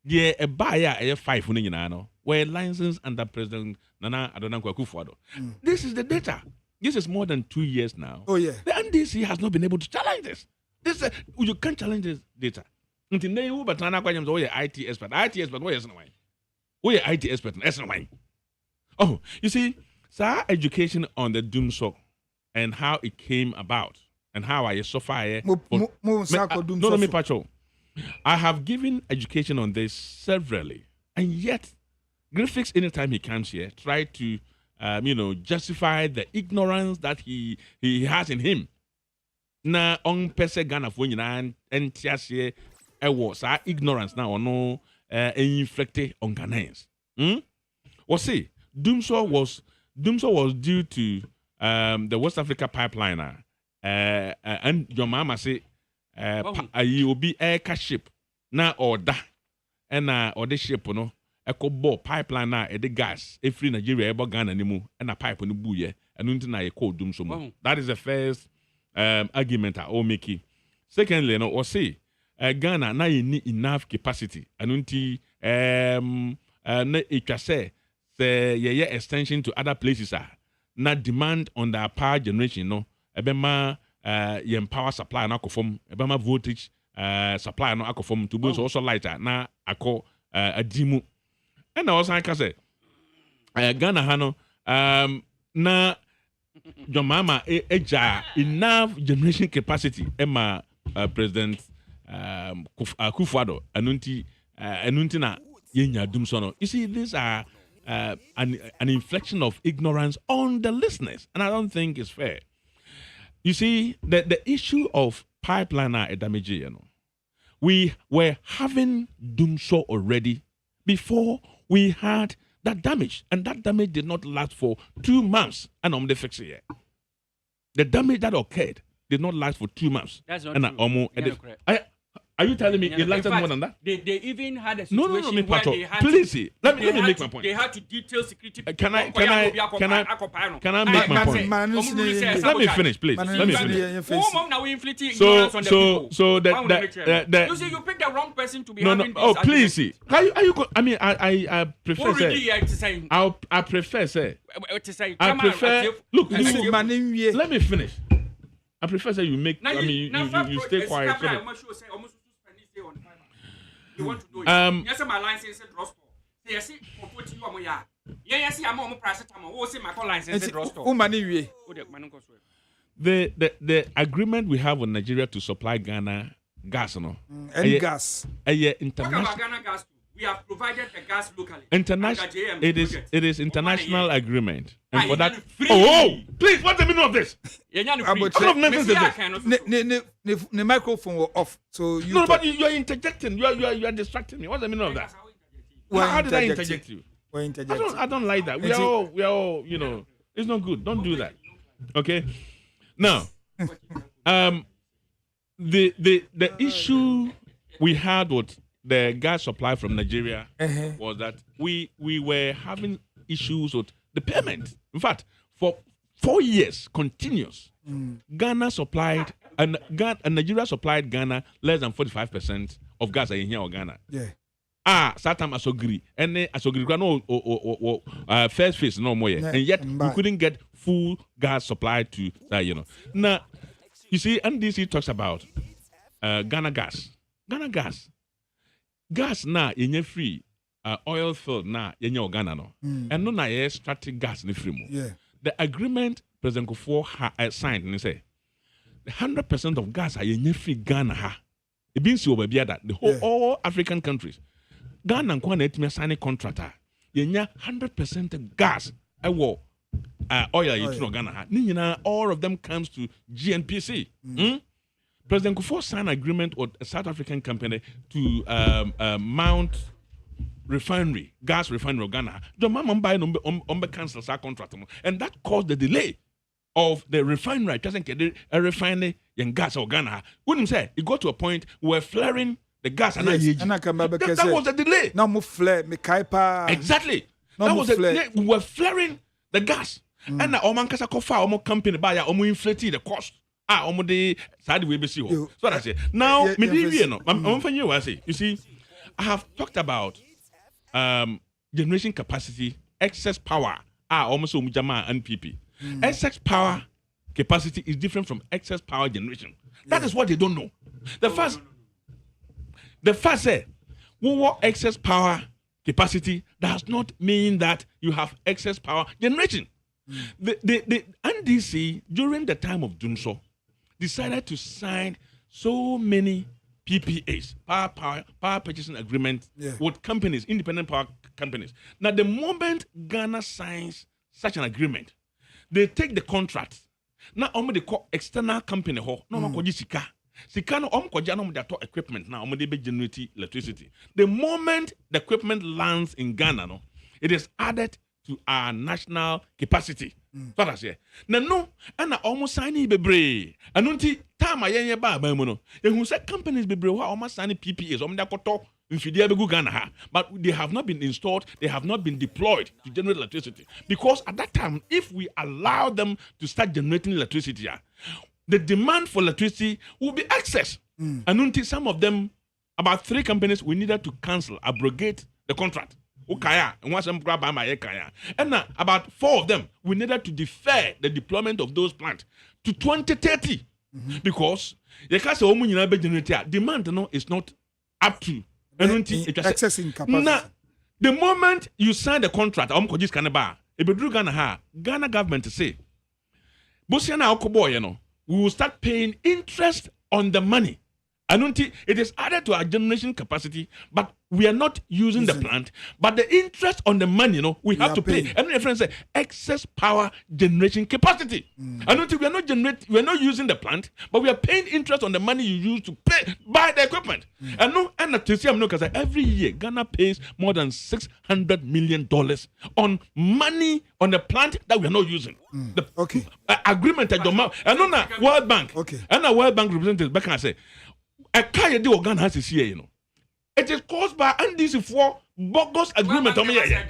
Yeah, a buyer a 5 no were licensed under President Nana Addo Akufo-Addo. This is the data. This is more than 2 years now. Oh yeah. The NDC has not been able to challenge this. You can't challenge this data. Until now, but Nana Kwanyam is IT expert. IT expert, what is no way? We are IT expert. That's no way. Oh, you see, our education on the Dumso and how it came about and how I so far. I have given education on this severally, and yet Griffiths, anytime he comes here, try to justify the ignorance that he has in him. Na on pese Ghana for nyina entiase was our ignorance now or no inflicted on Ghanaians. Well, see, Dumso was due to the West Africa pipeline, and your mama say you will be air ship na order and or the ship no eco ball pipeline na the gas free Nigeria ebo Ghana nimu and a pipe no buye and until na call Dumso. That is the first argument I will make. Secondly, no, or say Ghana na need enough capacity and until na say ye extension to other places na demand on the power generation no ebema yen power supply na akofom ebema voltage supply no akofom to boost also lighter na akọ adimu and also I can say Ghana hano na your mama eja enough generation capacity ema President Akufo-Addo anunti na yenya Dumso no. You see, these are an inflection of ignorance on the listeners, and I don't think it's fair. You see, the issue of pipeline damage, we were having Dumso already before we had that damage, and that damage did not last for 2 months. And I'm the fix it. The damage that occurred did not last for 2 months. That's not true. Are you telling me it lasted more than that? They even had a situation no, where they had please, let me make my point. They had to detail security. Can I make my point? Let me finish, please. Let me finish. So that you see, you picked the wrong person to be no. having this Oh, please see. How you I mean, I prefer say. I prefer say. I prefer. Look, let me finish. I prefer say you make. I mean, you stay quiet. You want to do it. Yes, my license is Roscoe. Yes, for 40 you are. Yes, I'm on price. My license is Roscoe. The agreement we have with Nigeria to supply Ghana gas, no? Any gas. International. What about Ghana gas? We have provided the gas locally. International. It is international agreement, and for that. Free. Oh, please! What's the meaning of this? The microphone was off, so you. No, but you are interjecting. You are distracting me. What's the meaning of that? How did I interject you? I don't like that. We are all. It's not good. Don't do that. Okay. Now, the issue we had with the gas supply from Nigeria was that we were having issues with the payment. In fact, for 4 years continuous, Ghana supplied and Nigeria supplied Ghana less than 45% of gas in here or Ghana. Yeah. Satam asogri. And asogri no first phase no more. And yet we couldn't get full gas supply to that, Now, you see, NDC talks about Ghana gas. Ghana gas. Gas na yenye free oil field na yenye Ghana no. And no na extracted gas ni free mo. Yeah. The agreement President Akufo signed and say 100% of gas are yenye free Ghana ha. It means you will be that the whole all African countries. Ghana and Kwana etime sign contract yenye 100% gas oil you Ghana ha. Ni nyina all of them comes to GNPC. President Akufo signed an agreement with a South African company to mount gas refinery of Ghana. The man buy cancel that contract, and that caused the delay of the refinery. Doesn't get a refinery in gas of Ghana. Wouldn't say it got to a point where flaring the gas and that was the delay. Now flare me kaipa. Exactly. That was the delay. We were flaring the gas. And na oman kasa kofa omo company buy omo inflate the cost. Omo de side we be see ho. So that say. Now me dey no. I'm for you say. You see, I have talked about generation capacity, excess power. Almost Omujama and NPP. Excess power capacity is different from excess power generation. That is what they don't know. The first say, excess power capacity does not mean that you have excess power generation. The NDC, during the time of Dunso, decided to sign so many PPAs, power purchasing agreements with companies, independent power companies. Now, the moment Ghana signs such an agreement, they take the contract. Now, they call external company. No, Sika no equipment now they generate electricity. The moment the equipment lands in Ghana, no, it is added to our national capacity. What I say? No, and I almost signing bebre. And until time I hear ba no. Who said companies bebre who almost signing PPAs Ghana, but they have not been installed, they have not been deployed to generate electricity. Because at that time, if we allow them to start generating electricity, the demand for electricity will be excess. And until some of them, about 3 companies, we needed to cancel, abrogate the contract. And now, about 4 of them, we needed to defer the deployment of those plants to 2030. Because the demand is not up to excess in capacity. Now, the moment you sign the contract, Ghana government say, we will start paying interest on the money. And until it is added to our generation capacity, but we are not using the plant, but the interest on the money, we have to pay. And my friend said, excess power generation capacity. And until we are not using the plant, but we are paying interest on the money you use to buy the equipment. Because every year Ghana pays more than $600 million on money on the plant that we are not using. The agreement at the and World Bank. And the World Bank representative back and say, a kaya de Ghana has this year, It is caused by NDC4 bogus agreement. Is it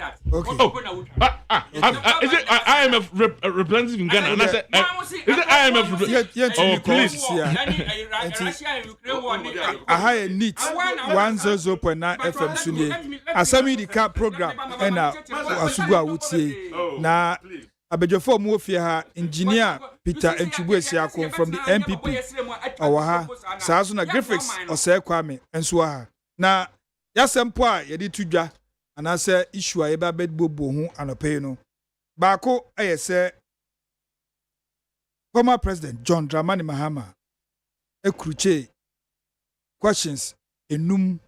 IMF representative in Ghana? Is it IMF representative? Oh, please. I have a neat 100.9 FM Sunday. ASEM YIDIKA program and Asugua would say na Abejofo Muofia engineer Peter Enchubuesiako from the MPP awaha saazuna graphics ose kwame enso na yasempo a yedi tudwa anase issue a yeba bedbobo ho anope no baako ayese former president John Dramani Mahama ekruche questions enum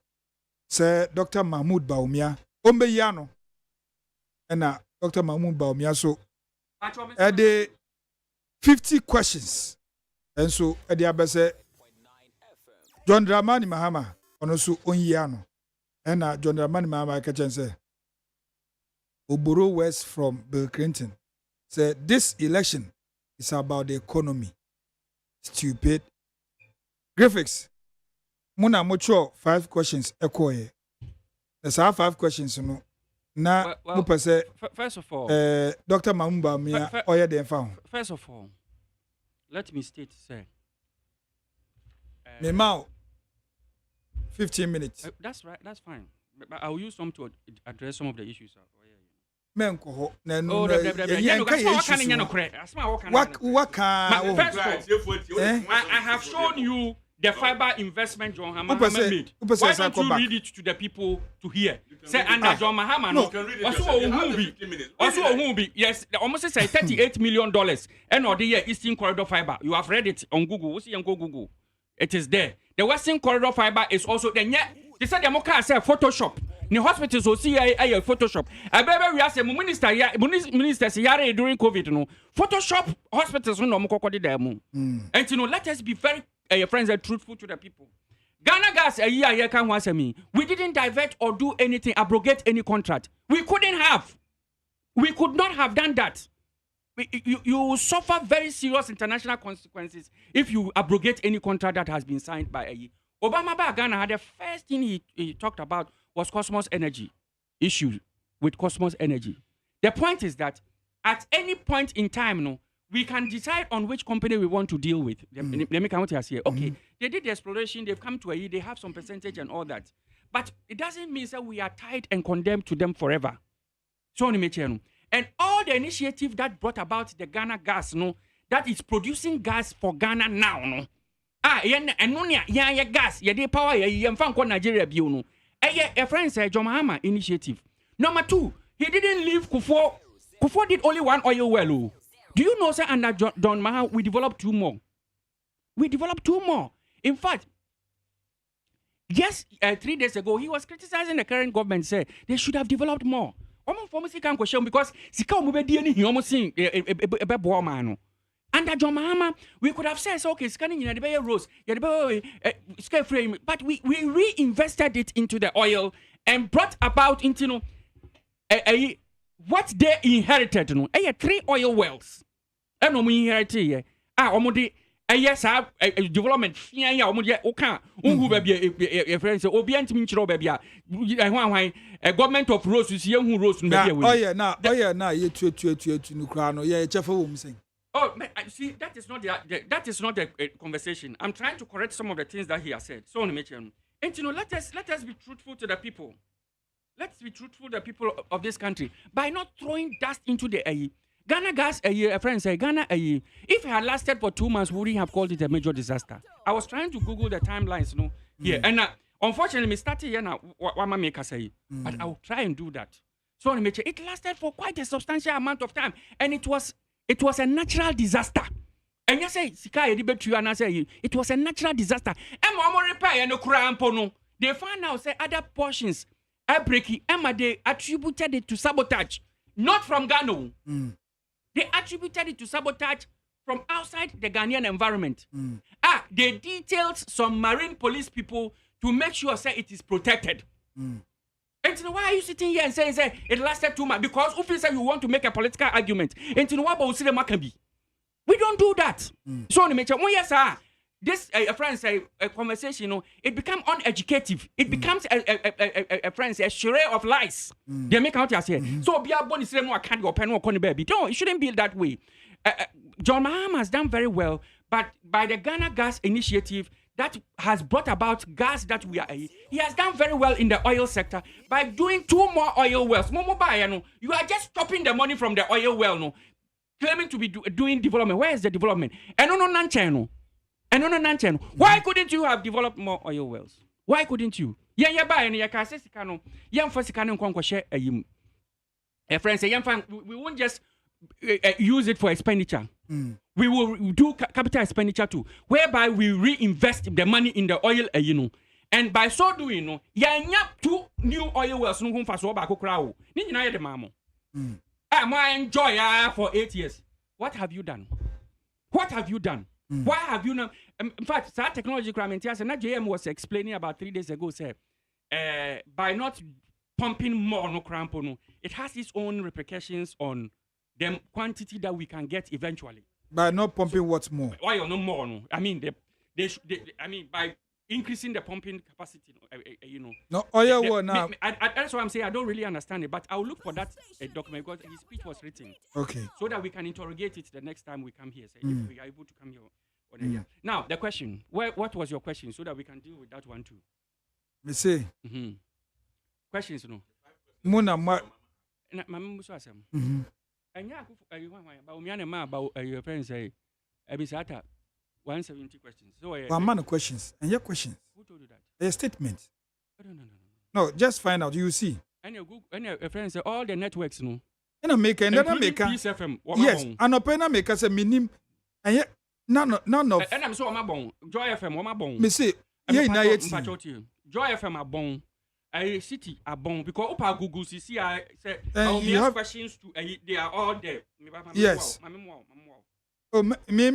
say Dr. Mahmoud Bawumia ombeya no na Dr. Mahmoud Bawumia so the 50 questions and so at the abese John Dramani Mahama onosu onyiano and John Dramani Mahama can say Oboro West from Bill Clinton said this election is about the economy. Stupid graphics muna mocho 5 questions ekoye there's 5 questions no na first of all Dr. Mamumba Mia oya den found. First of all, let me state say Memao 15 minutes. That's right, that's fine. But I'll use some to address some of the issues. Menko I have shown you the fiber investment John Mahama made. Why don't you read it to the people to hear? Say under John Mahama, yes, almost say $38 million. And or the year Eastern Corridor Fiber. You have read it on Google. What's on Google? It is there. The Western Corridor Fiber is also there. They said the Moka say Photoshop. The hospitals will see a Photoshop. I bet we ask ministers here during COVID. No Photoshop hospitals no mokokodi demo. And let us be very friends and truthful to the people. Ghana Gas a year can once me. We didn't divert or do anything, abrogate any contract. We couldn't have. We could not have done that. You will suffer very serious international consequences if you abrogate any contract that has been signed by a Obama by Ghana had the first thing he talked about was Cosmos Energy issue with Cosmos Energy. The point is that at any point in time, no, we can decide on which company we want to deal with. Let me count here. Okay, they did the exploration, they've come to they have some percentage and all that. But it doesn't mean that we are tied and condemned to them forever. So, and all the initiative that brought about the Ghana gas, no, that is producing gas for Ghana now, no. Gas, power, Nigeria, no. A friend said, John Mahama initiative. Number 2, he didn't leave Kufuor. Kufuor did only one oil well. Do you know, sir, under John Mahama, we developed 2 more. In fact, just 3 days ago, he was criticizing the current government, say they should have developed more. Because under John Mahama, we could have said, okay, scanning in the rose, but we reinvested it into the oil and brought about into what they inherited. 3 oil wells. And we inherited yes, development. Government of Rose is young who rose. Oh yeah, now you no yeah, oh, see, that is not the conversation. I'm trying to correct some of the things that he has said. So, and let us be truthful to the people. Let's be truthful to the people of this country by not throwing dust into the air. Ghana gas, a friend said, Ghana, if it had lasted for 2 months, we wouldn't have called it a major disaster. I was trying to Google the timelines, here. And unfortunately, me started here now, what my maker say. But I will try and do that. So, it lasted for quite a substantial amount of time. And it was a natural disaster. And you say, it was a natural disaster. And Mama repair and no. They found out, say, other portions, they attributed it to sabotage, not from Ghana. They attributed it to sabotage from outside the Ghanaian environment. They detailed some marine police people to make sure say it is protected. And why are you sitting here and saying it lasted 2 months? Because if you say you want to make a political argument, and we don't do that. So this a friend say a conversation, it becomes uneducative. It becomes a friend say a charade of lies. They make out here. So be a bonus I can't go pen or baby. No, it shouldn't be that way. John Mahama has done very well, but by the Ghana Gas Initiative that has brought about gas that we are, he has done very well in the oil sector by doing 2 more oil wells. You are just stopping the money from the oil well, claiming to be doing development. Where is the development? Why couldn't you have developed more oil wells? Why couldn't you? Friends say, we won't just use it for expenditure. We will do capital expenditure too, whereby we reinvest the money in the oil, and by so doing, 2 new oil wells. I enjoy for 8 years. What have you done? Why have you not? In fact, that technology JM was explaining about 3 days ago, say, by not pumping more it has its own repercussions on the quantity that we can get eventually. By not pumping what's more? Why no more? No? I mean, by increasing the pumping capacity, No, oil now. That's what I'm saying. I don't really understand it, but I'll look for that document because his speech was written. Okay. So that we can interrogate it the next time we come here. Say, if we are able to come here. Now, the question. What was your question? So that we can deal with that one too. Me say. Questions, Muna ma. And your friends say, Ebisata, 170 questions. So, one man of questions. And your questions. Who told you that? A statement. No. Just find out. You see. And your friends say, all the networks, And I make another maker. Yes. And a penna maker say, minim. And yet, none of. And I'm so I'm bon. Joy FM, I'm bon. Me say, Joy FM, I'm bon. A city are born because Opa Google see I said you have questions to they are all there. Yes. Oh, me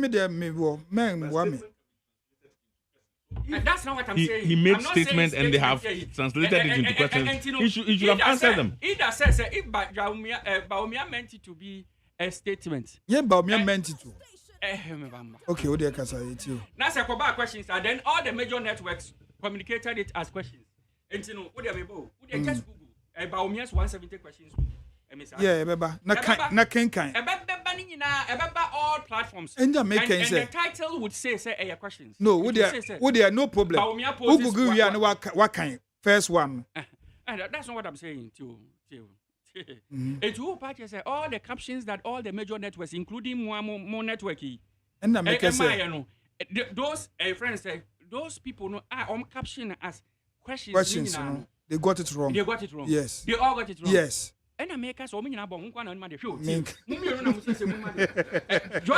that's not what I'm saying. He made statements and they have translated it into questions. He should have answered them. Either says if Baumia meant it to be a statement. Yeah, Baumia meant it to. Okay, what do you say it you? That's a questions and then all the major networks communicated it as questions. And what they just Google about 170 questions. Yeah, beba. Na kenkan. Ebeba ni nyina, ebeba all platforms. And the title would say questions. No, would there no problem. Who Google we and what kind? First one. And that's not what I'm saying too. It's who party say all the captions that all the major networks, including more networky. And make say those friends say those people know caption as questions. Questions, they got it wrong. Yes. They all got it wrong. Yes. And I make us all mean about one and the show. Joy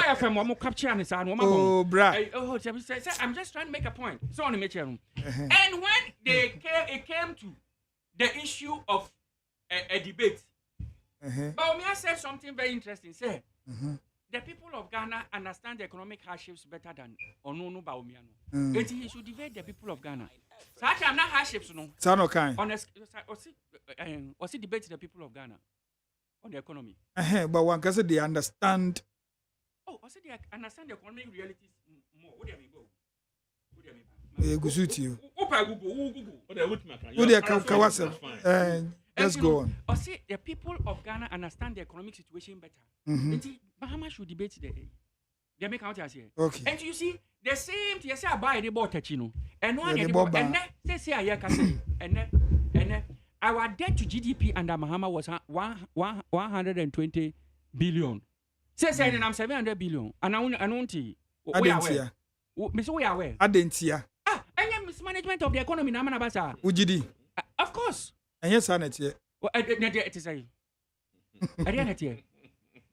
FM, one more capture and oh, bruh. I'm just trying to make a point. So on the material. And when it came to the issue of a debate, Baumia said something very interesting. Say, the people of Ghana understand the economic hardships better than Onono Baumiano. He should debate the people of Ghana. Such are not hardships, no. Sano kind. Or see debate the people of Ghana on the economy. But one can say they understand. Oh, I said they understand the economic realities more. What do you mean? Go suit you. Let's go on. Or see the people of Ghana understand the economic situation better. Bahama should debate they make out here. Okay. And you see the same thing. Say buy the bought techino. And one and say I can say and our debt to GDP under Mahama was 120 billion. Say I'm 700 billion. And I won't see. We are aware. We are aware. Adentia. And mismanagement of the economy na manabasa. Ujidi. Of course. And yes, Anet here. It is a. I didn't hear.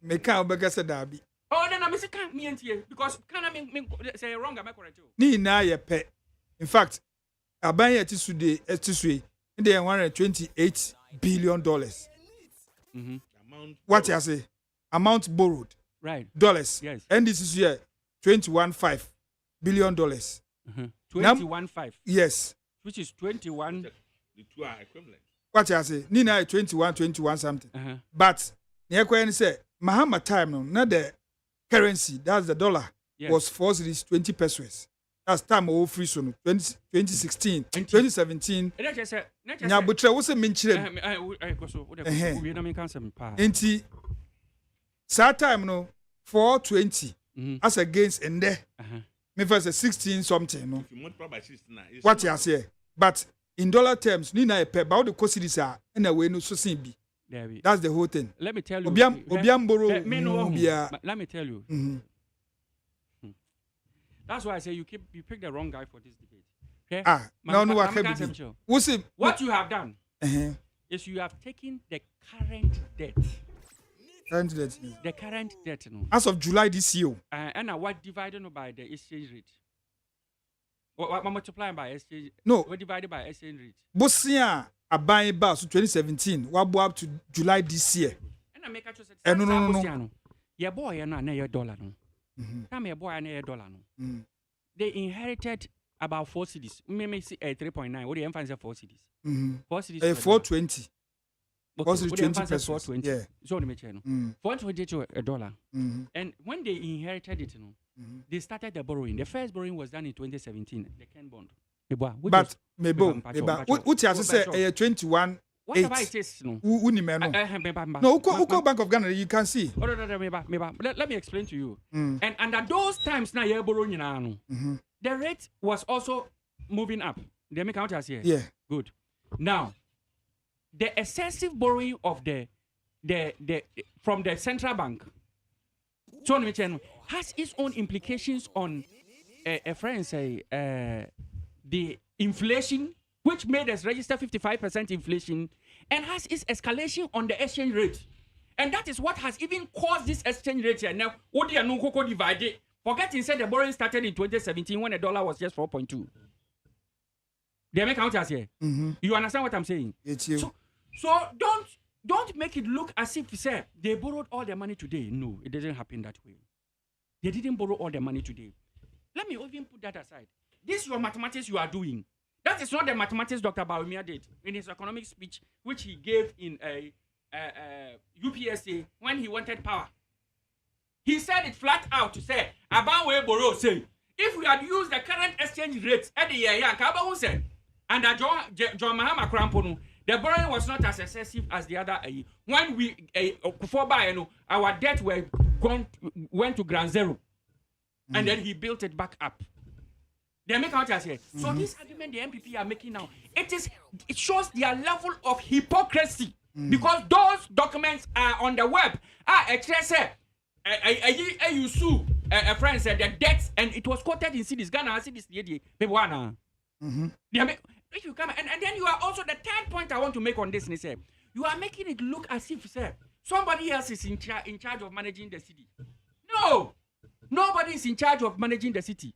Make out Begasa Derby. Oh, then I'm can't me here because can I say wrong? Am I correct? Ni na ye pet. In fact, Abaya Tissude Tissude in the $128 billion. What you say? Amount borrowed. Right. Dollars. Yes. And this is here $21.5 billion. 21.5. Yes. Which is 21. The two are equivalent. What you say? Nina 21 something. But Nyakwen say Mahama time no, not the currency, that's the dollar, was 4 cities 20 pesos. That's time over free so 2016, 2017. Nyabutre what's a minchire? Enti that time no 420 as against in there. Me first 16 something no. What you say? But in dollar terms, Nina a pay about the cost cities are in a way no so simple. That's the whole thing. Let me tell you. Let me tell you. That's why I say you pick the wrong guy for this debate. Okay? What you have done is you have taken the current debt. The current debt. No? As of July this year. And what divided by the exchange rate? What multiplying by exchange? No. What divided by exchange rate? Bosia. A buying bar so 2017 what up to July this year. And I make a choice. No. Your boy and $1 no. Come your boy and $1 no. They inherited about 4 cities. Maybe 3.9. What do you emphasize 4 cities? 4 cities. 420. Okay. 20 pesos. 420. Yeah. So the matter. 420 to $1. And when they inherited it, they started the borrowing. The first borrowing was done in 2017. The Ken bond. But what you say 21. Whatever it is, no. No, Bank of Ghana, you can see. Let me explain to you. And under those times now, you're borrowing the rate was also moving up. They make out as here. Yeah. Good. Now, the excessive borrowing of the from the central bank, has its own implications on a friend say the inflation, which made us register 55% inflation, and has its escalation on the exchange rate. And that is what has even caused this exchange rate here. Now, what do you know, Coco divided? Forget instead the borrowing started in 2017 when the dollar was just 4.2. They make out as here. You understand what I'm saying? It's you. So don't make it look as if you say they borrowed all their money today. No, it didn't happen that way. They didn't borrow all their money today. Let me even put that aside. This is your mathematics you are doing. That is not the mathematics Dr. Bawumia did in his economic speech, which he gave in UPSA when he wanted power. He said it flat out to say, Abanwe Boro say, if we had used the current exchange rates at the year, Kaba said, and John Mahama Krampono, The borrowing was not as excessive as the other. When we before buy, our debt went to ground zero, and then he built it back up. They make out as here. So this argument the MPP are making now, it shows their level of hypocrisy because those documents are on the web. You sue a friend said the debts, and it was quoted in cities. Ghana cities the people are if you come and then you are also the third point I want to make on this is you are making it look as if somebody else is in charge of managing the city. No, nobody is in charge of managing the city.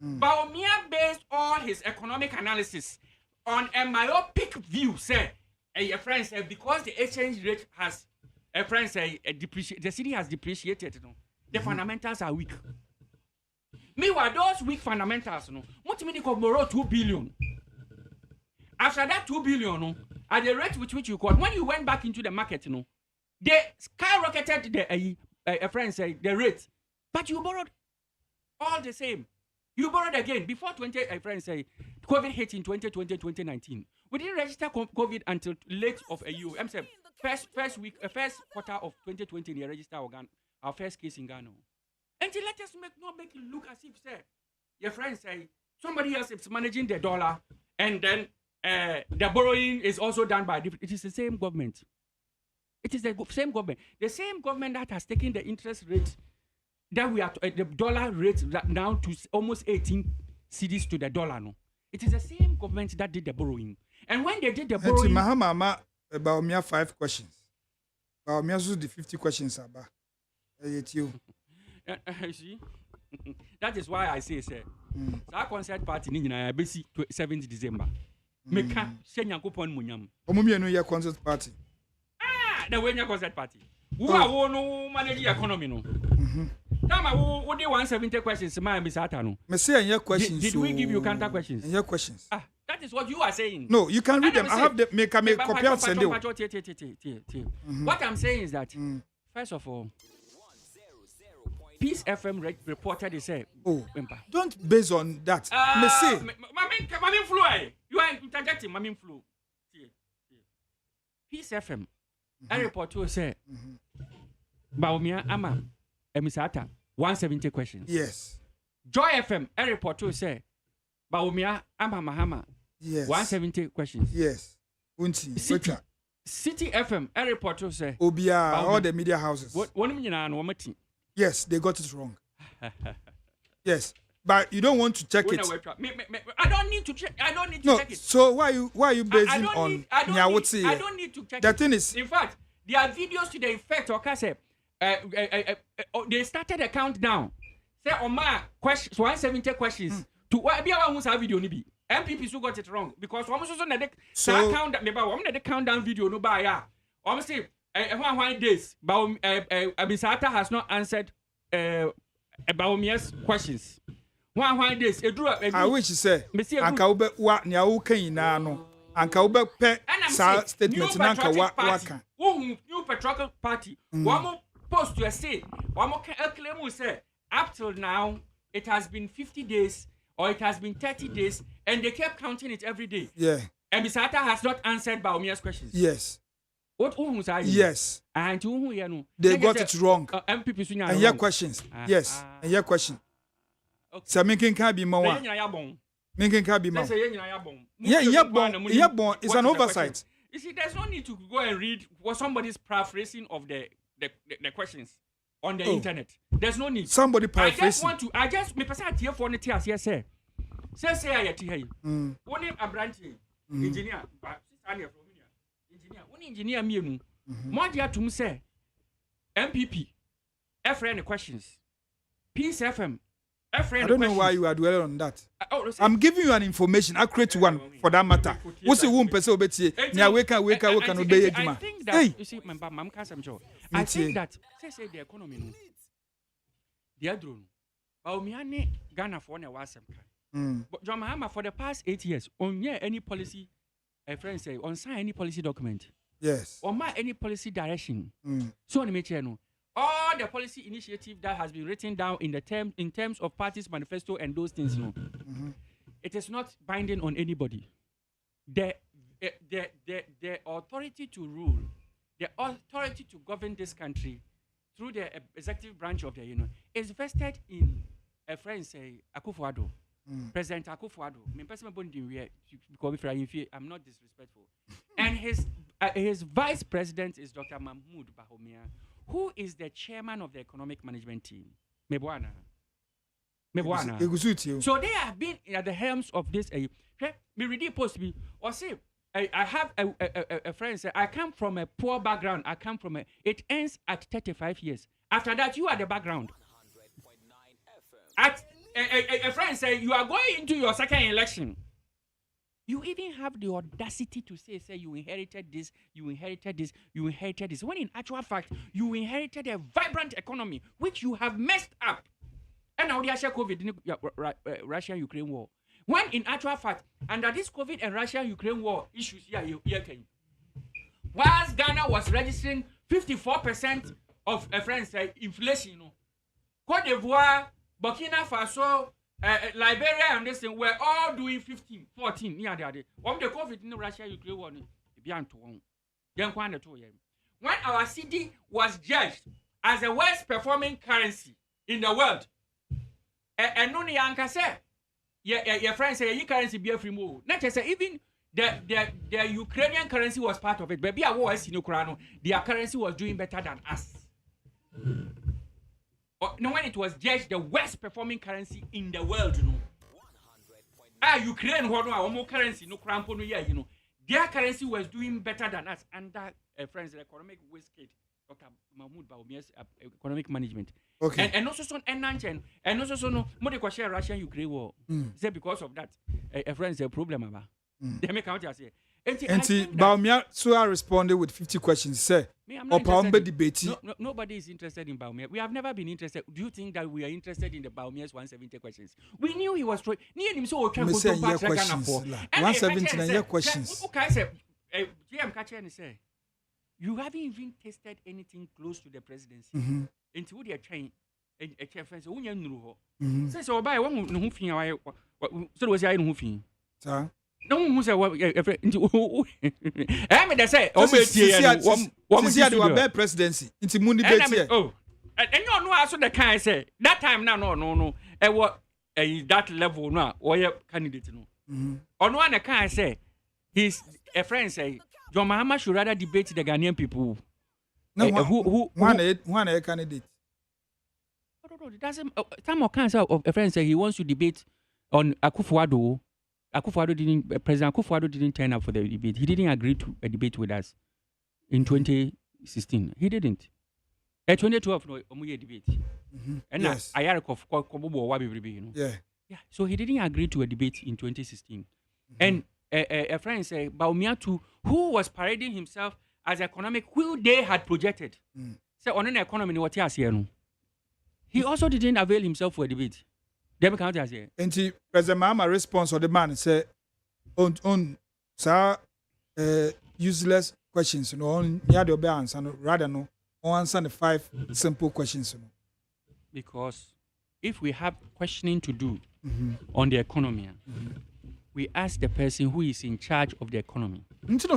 Baumia based all his economic analysis on a myopic view. A friend said because the exchange rate has the city has depreciated. The fundamentals are weak. Meanwhile, those weak fundamentals, what do you mean they borrow 2 billion? After that 2 billion, at the rate with which you got, when you went back into the market, they skyrocketed the rate, but you borrowed all the same. You borrowed again before COVID hit in 2020, 2019. We didn't register COVID until late of a year. I'm saying first quarter of 2020, they registered our first case in Ghana. Until let us not make it look as if your friends say somebody else is managing the dollar, and then the borrowing is also done by different. It is the same government. It is the same government. The same government that has taken the interest rate that we are the dollar rate down to almost 18 cedis to the dollar. No, it is the same government that did the borrowing. And when they did the borrowing, Mahama about me 5 questions. About me also the 50 questions about. You see, that is why I say, our concert party in 7th December. Meka senya kupon munyam. Omumienu ya concert party. The way your concert party. Who are no manage the economy no. Tama who dey 170 questions ma Misata no. Me say your questions. Did we give you counter questions? Your questions. That is what you are saying. No, you can read them. I have them. Make copy and send you. What I'm saying is that first of all, Peace FM reported they say, don't base on that. Me say, Mami Flu, you are interjecting, Mami Flu. Peace FM, I report to say, Baumia Ama, Emisata, 170 questions. Yes. Joy FM, I report to say, Baumia Ama Mahama, yes. 170 questions. Yes. City FM, I report to say, Obia, all the media houses. One minute and 1 minute. Yes, they got it wrong. Yes, but you don't want to check it. I don't need to check. I don't need to check it. So why are you basing on Nyawoti? I don't need to check the it. Thing is, in fact, there are videos to the effect. Okay, they started a countdown. Say, Oma, questions 170 questions. To what be our own video ni bi. MPP who got it wrong because one also na the count member one the countdown video no buy ya. One say 1 days, but Abisata has not answered Baumia's questions. 1 days. I wish you say, Anka ube wa niya uke ina no. Anka ube pe sa statement na anka waka. New Patriotic Party. One more post to say, one more claim say, up till now, it has been 50 days or it has been 30 days, and they kept counting it every day. Yeah. And Bisata has not answered Baumia's questions. Yes. What yes. And they got it wrong. MPP and your questions. Yes. And your question. So making can be more. Making can be more. Yeah, bon. It's an oversight. You see, there's no need to go and read what somebody's paraphrasing of the questions on the internet. There's no need. Somebody paraphrasing. I just me person here for the tears yes sir. Say I here. Only a branch engineer engineer me more dear to say MPP FN questions Peace FM FN I don't know why you are dwelling on that. I'm giving you an information accurate one for that matter. What's the one person obey nya wake no be adwuma. I think that you see my mom can sure. I think that say the economy no the ADDO Baumiane Ghana for na wasem kan. But John Mahama for the past 8 years on any policy a friend say on sign any policy document. Yes. Or any policy direction. So on the all the policy initiative that has been written down in terms of parties manifesto and those things, it is not binding on anybody. The the authority to rule, the authority to govern this country through the executive branch of the is vested in a friend say Akufo-Addo. President Akufo-Addo. I'm not disrespectful. And his vice president is Dr. Mahmoud Bawumia, who is the chairman of the economic management team. Mebwana. So they have been at the helms of this. Me ready post to be or say I have a friend say I come from a poor background. It ends at 35 years. After that, you are the background. At a friend say you are going into your second election. You even have the audacity to say you inherited this. When in actual fact, you inherited a vibrant economy which you have messed up. And now they are COVID, Russia-Ukraine war. When in actual fact, under this COVID and Russia-Ukraine war issues whilst Ghana was registering 54% of inflation, Cote d'Ivoire, Burkina Faso, Liberia, and this thing were all doing 15, 14. When the COVID in Russia-Ukraine war, when our city was judged as the worst performing currency in the world, and no yanka say your friends say your currency be free move. Not just say even the Ukrainian currency was part of it, but be a war in Ukraine, their currency was doing better than us. No, when it was judged the worst performing currency in the world, Ukraine more currency no crampo no their currency was doing better than us under friends the economic whiskey. Dr. Mahmoud Bawumia's economic management. Okay. And also so and also no more the question Russia-Ukraine war. Say because of that, a friend is a problem about. They make out say. And Bawumia so I responded with 50 questions. Say, debate. Nobody is interested in Bawumia. We have never been interested. Do you think that we are interested in the Bawumia's 170 questions? We knew he was trying. Near him so trying to go back to Ghana for 170 questions. Okay, I said, GM Kache and say. You haven't even tasted anything close to the presidency. Until they are trying a chair friends. When you know, says, oh, by one who fee, so was I who fee. No one who said, I mean, they say, oh, bad presidency. It's Mundi Betty. Oh, and you know, I saw the kind say that time now, no, that level now, or your candidate. On one can say, he's a friend say, John Mahama should rather debate the Ghanaian people. No, who one a candidate. I don't know. It doesn't. Some of a friend say he wants to debate on Akufo-Addo. President Akufo-Addo didn't turn up for the debate. He didn't agree to a debate with us in 2016. He didn't. 2012, no, debate. And yes. Yeah. So he didn't agree to a debate in 2016. And a friend say Bawumia too, who was parading himself as economic, who they had projected. So on an economy, what he has here, he also didn't avail himself for a debate. Dem count as here. And President Mahama response of the man say, on sir, useless questions, on the other answer, rather no, answer the 5 simple questions. Because if we have questioning to do on the economy, we ask the person who is in charge of the economy. Who do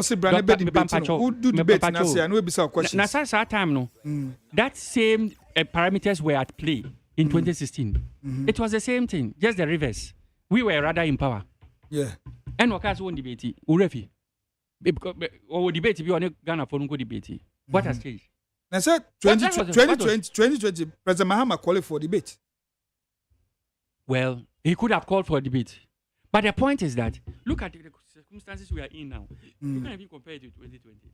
debate questions? Time no. That same parameters were at play in 2016. It was the same thing, just the reverse. We were rather in power. Yeah. And Wakas won't debate. Urefi. Or debate if you want Ghana for no debate. What has changed? I said 2020, President Mahama called for debate. Well, he could have called for a debate. But the point is that, look at the circumstances we are in now. You can't even compare it to 2020.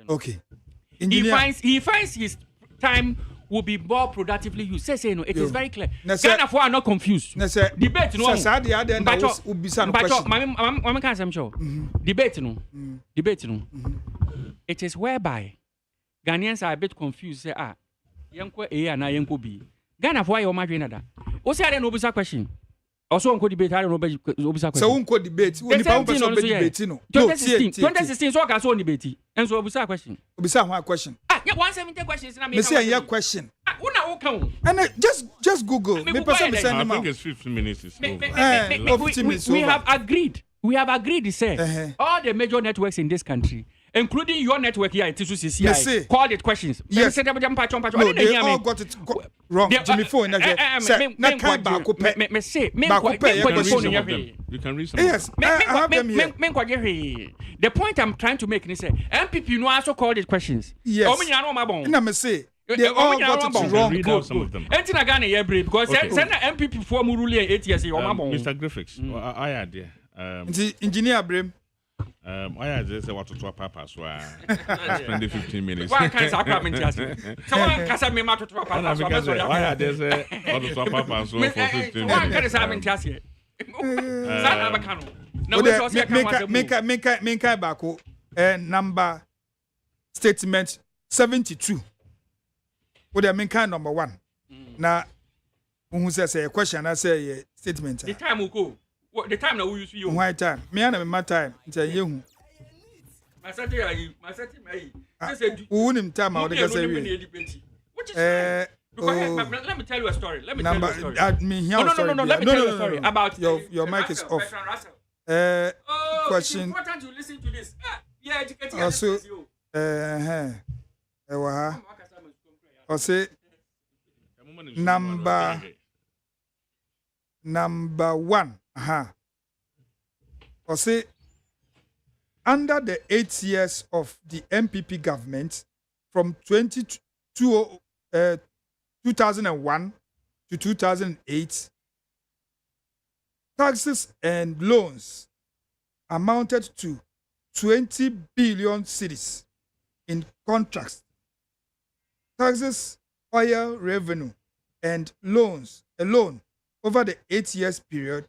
Okay. He finds his time will be more productively used. Say no, it is very clear. Ghana for are not confused. Debate no. Debate no. It is whereby Ghanaians are a bit confused. Say yenko A and yenko B. Ghana for your margin that. Also, I don't know this question. Also, on debate, I don't know obisa question. So on debate. 2016, so I can so debate. And so obisa question. Obisa one question. Yeah, 170 questions. Me say your question. And just Google. I think it's 15 minutes. We have agreed we have agreed to say all the major networks in this country, including your network here, TCCI, called it questions. Yes. No, they all got it wrong. Jimmy phone. You can read some. Yes, I have them here. The point I'm trying to make is say MPP no also called it questions. Yes. No, me say. They all got it wrong. Read out some of them. Because send MPP for Muruli 8 years. Mr. Griffiths, I had there. Engineer Brim. I had this what to talk papa so spend 15 minutes. Why can't I come in so one can me to talk papa so I had this what to talk papa so for 15 minutes. Why can't I in class here? Make back number statement 72. What I mean number 1. Now who says a question I say statement. The time will go. What the time now we use you? Why time? Me and my time. Say you. My setting me. Who him time I would say. What is let me tell you a story. Let me tell you a story. No. Let me tell you a story about your mic is off. Question. It's important to listen to this. Yeah, educating. Also, say number 1. Or say under the 8 years of the MPP government from 2001 to 2008, taxes and loans amounted to 20 billion cedis in contracts. Taxes, oil revenue, and loans alone over the 8 years period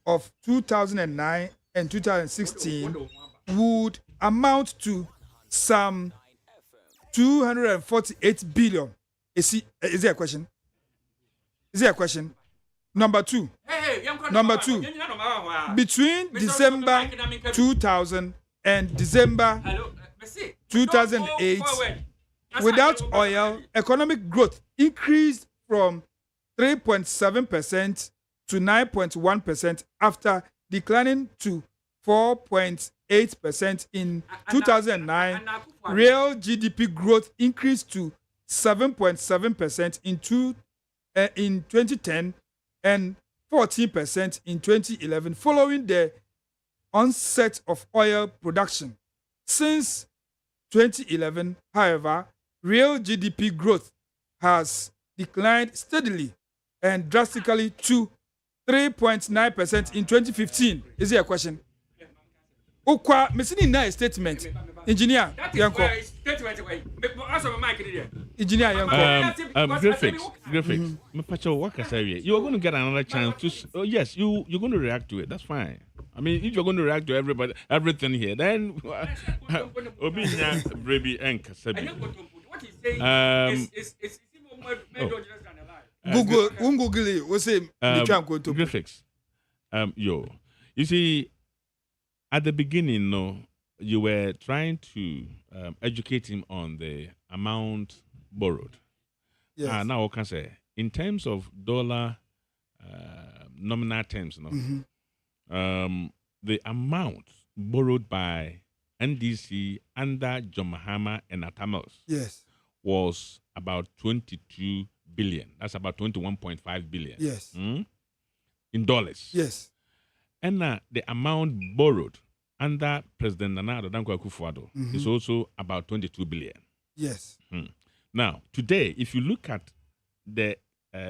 of 2009 and 2016 would amount to some 248 billion. Is there a question? Is there a question? Number 2. Number 2. Between December 2000 and December 2008, without oil, economic growth increased from 3.7% to 9.1% after declining to 4.8% in 2009. Real GDP growth increased to 7.7% in 2010 and 14% in 2011 following the onset of oil production. Since 2011, however, real GDP growth has declined steadily and drastically to 3.9% in 2015. Is there a question? Okwa, mesini na statement. Engineer, yanko. Engineer, yanko. Graphics. You are going to get another chance to. Oh, yes, you're going to react to it. That's fine. I mean, if you're going to react to everything here, then Obinya, Brebi, and Kasabi. What he's saying is Google it. What's it? Graphics. You see, at the beginning, you were trying to educate him on the amount borrowed. Yes. Now I can say, in terms of dollar nominal terms, the amount borrowed by NDC under John Mahama and Atamels was about 22 billion. That's about 21.5 billion. Yes. In dollars. Yes. And the amount borrowed under President Nana Addo Dankwa Akufo-Addo is also about 22 billion. Yes. Now, today, if you look at the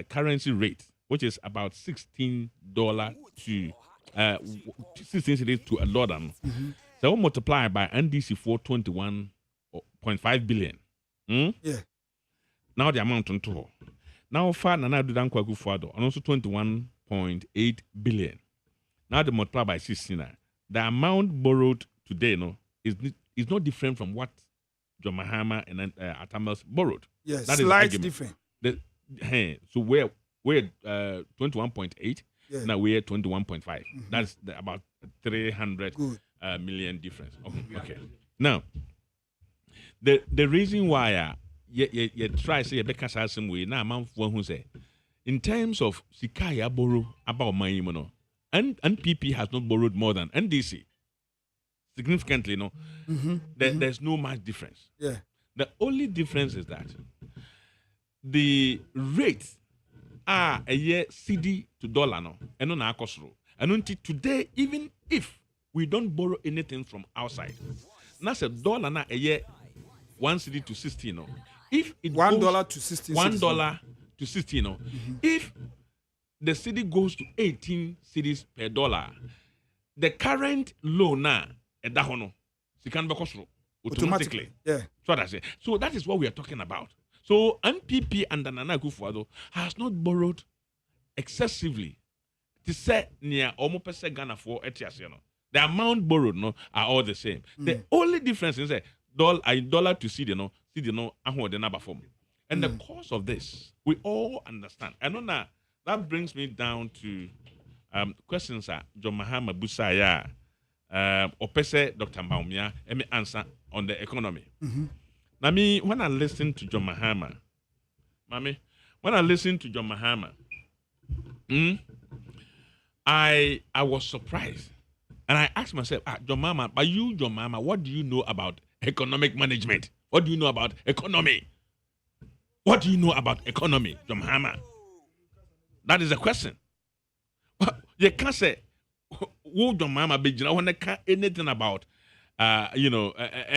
currency rate, which is about $16 to 16 cedis to $1, so multiply by NDC for 21.5 billion. Yeah. Now the amount on tour. Now far Nana Addo Dankwa Akufo-Addo and also 21.8 billion. Now the multiply by 16. The amount borrowed today is not different from what John Mahama and Atamels borrowed. Yes, that is slightly different. So we're 21.8. Yes. Now we're 21.5. That's about 300 million difference. Okay. Now, the reason why you try to say a some way now, man who say in terms of Sikaya borrow about money, NPP has not borrowed more than NDC. Significantly, no. There's no much difference. Yeah. The only difference is that the rates are a year CD to dollar, no, and on our cost row. And until today, even if we don't borrow anything from outside, that's a dollar now a year, 1 CD to 16, no. If it $1 to 16, $1 to 16, no. If the CD goes to 18 cedis per dollar, the current loan now at Dahono, she can be automatically. Yeah. So that's it. So that is what we are talking about. So NPP under Nana Akufo-Addo has not borrowed excessively to say near almost Ghana for ETIAS. The amount borrowed no are all the same. The only difference is a dollar to CD no the number form. And the cause of this, we all understand. I know now that brings me down to questions that John Mahama Busaya Opese Dr. Baumia and me answer on the economy. Now me, when I listen to John Mahama, when I listen to John Mahama, I was surprised. And I asked myself, John Mahama, what do you know about economic management? What do you know about economy? What do you know about economy, John Mahama? That is the question. You can't say, who John Mahama be anything about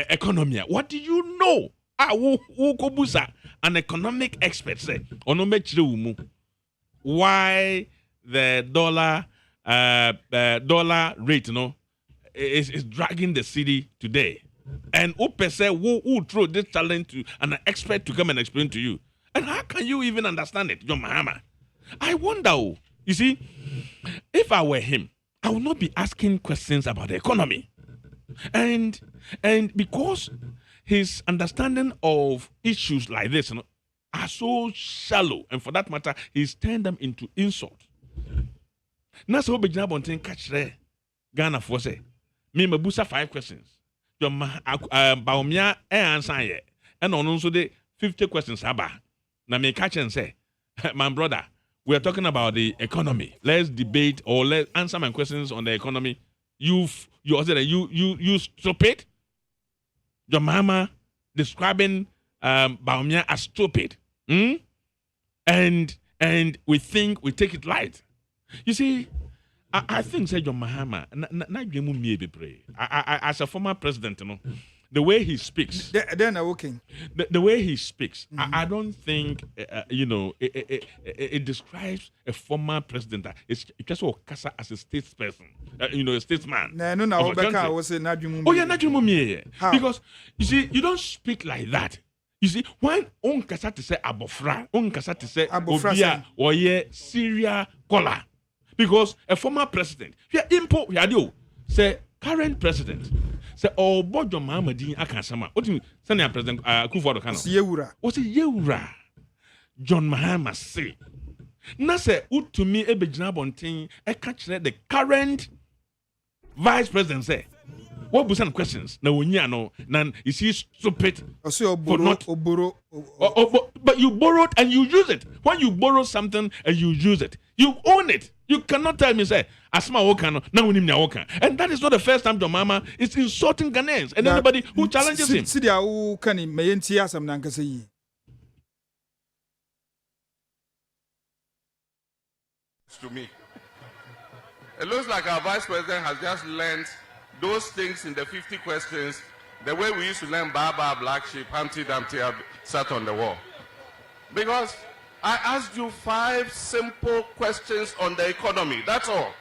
economy. What do you know? An economic expert say, why the dollar rate is dragging the city today. And Ope say, who throw this challenge to an expert to come and explain to you? And how can you even understand it, John Mahama? I wonder, you see, if I were him, I would not be asking questions about the economy. And because his understanding of issues like this are so shallow, and for that matter, he's turned them into insult. Now, so begin to catch there. Ghana for say, me mabusa 5 questions. Your Baumia answer ye, and on also the 50 questions aba. Now me catch and say, my brother, we are talking about the economy. Let's debate or let's answer my questions on the economy. You stupid. Your mama describing Baumia as stupid. And we think we take it light. You see, I think say John Mahama, as a former president, the way he speaks. Then working. The way he speaks, I don't think it describes a former president. It's just as a statesperson, a statesman. No, because you see, you don't speak like that. You see, when on kasa to say abofra, on kasa to say obia or ye Syria collar. Because a former president, say current president, say oh bojo Mahamadin akansama. What do you say President Akufo-Addo kana? What's Yewura? John Mahama say. Na say utumi ebegyina bonten e catch the current vice president say. What was some questions? Na wonya no, nan is he stupid? But you borrowed and you use it. When you borrow something and you use it, you own it. You cannot tell me say Asma Okano, now we need Oka. And that is not the first time John Mahama is insulting Ghanaians and anybody who challenges him. To me, it looks like our vice president has just learned those things in the 50 questions, the way we used to learn Baba, Black Sheep, Humpty Dumpty sat on the wall. Because I asked you 5 simple questions on the economy. That's all.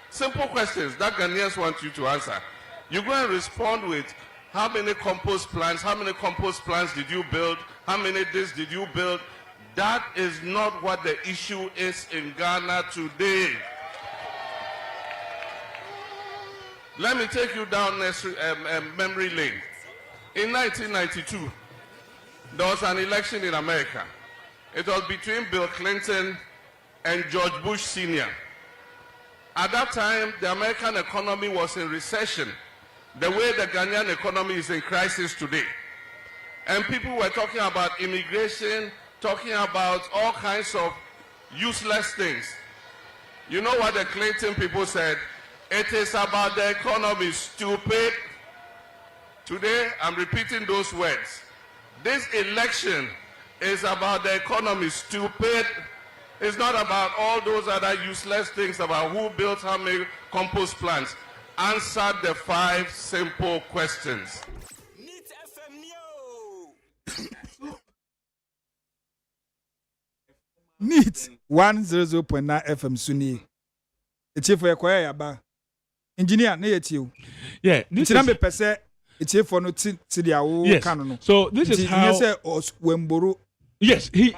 Simple questions that Ghanaians want you to answer. You go and respond with how many compost plants did you build? How many this did you build? That is not what the issue is in Ghana today. Let me take you down memory lane. In 1992, there was an election in America. It was between Bill Clinton and George Bush Sr. At that time, the American economy was in recession, the way the Ghanaian economy is in crisis today. And people were talking about immigration, talking about all kinds of useless things. You know what the Clinton people said? It is about the economy, stupid. Today, I'm repeating those words. This election is about the economy, stupid. It's not about all those other useless things about who built how many compost plants. Answer the 5 simple questions. Neat 100.9 FM Suni. It's here for your choir, yaba. Engineer, na yeti. Yeah, this is me pese. It's here for no yes. Canon. So this is how. Wemboro. Yes, he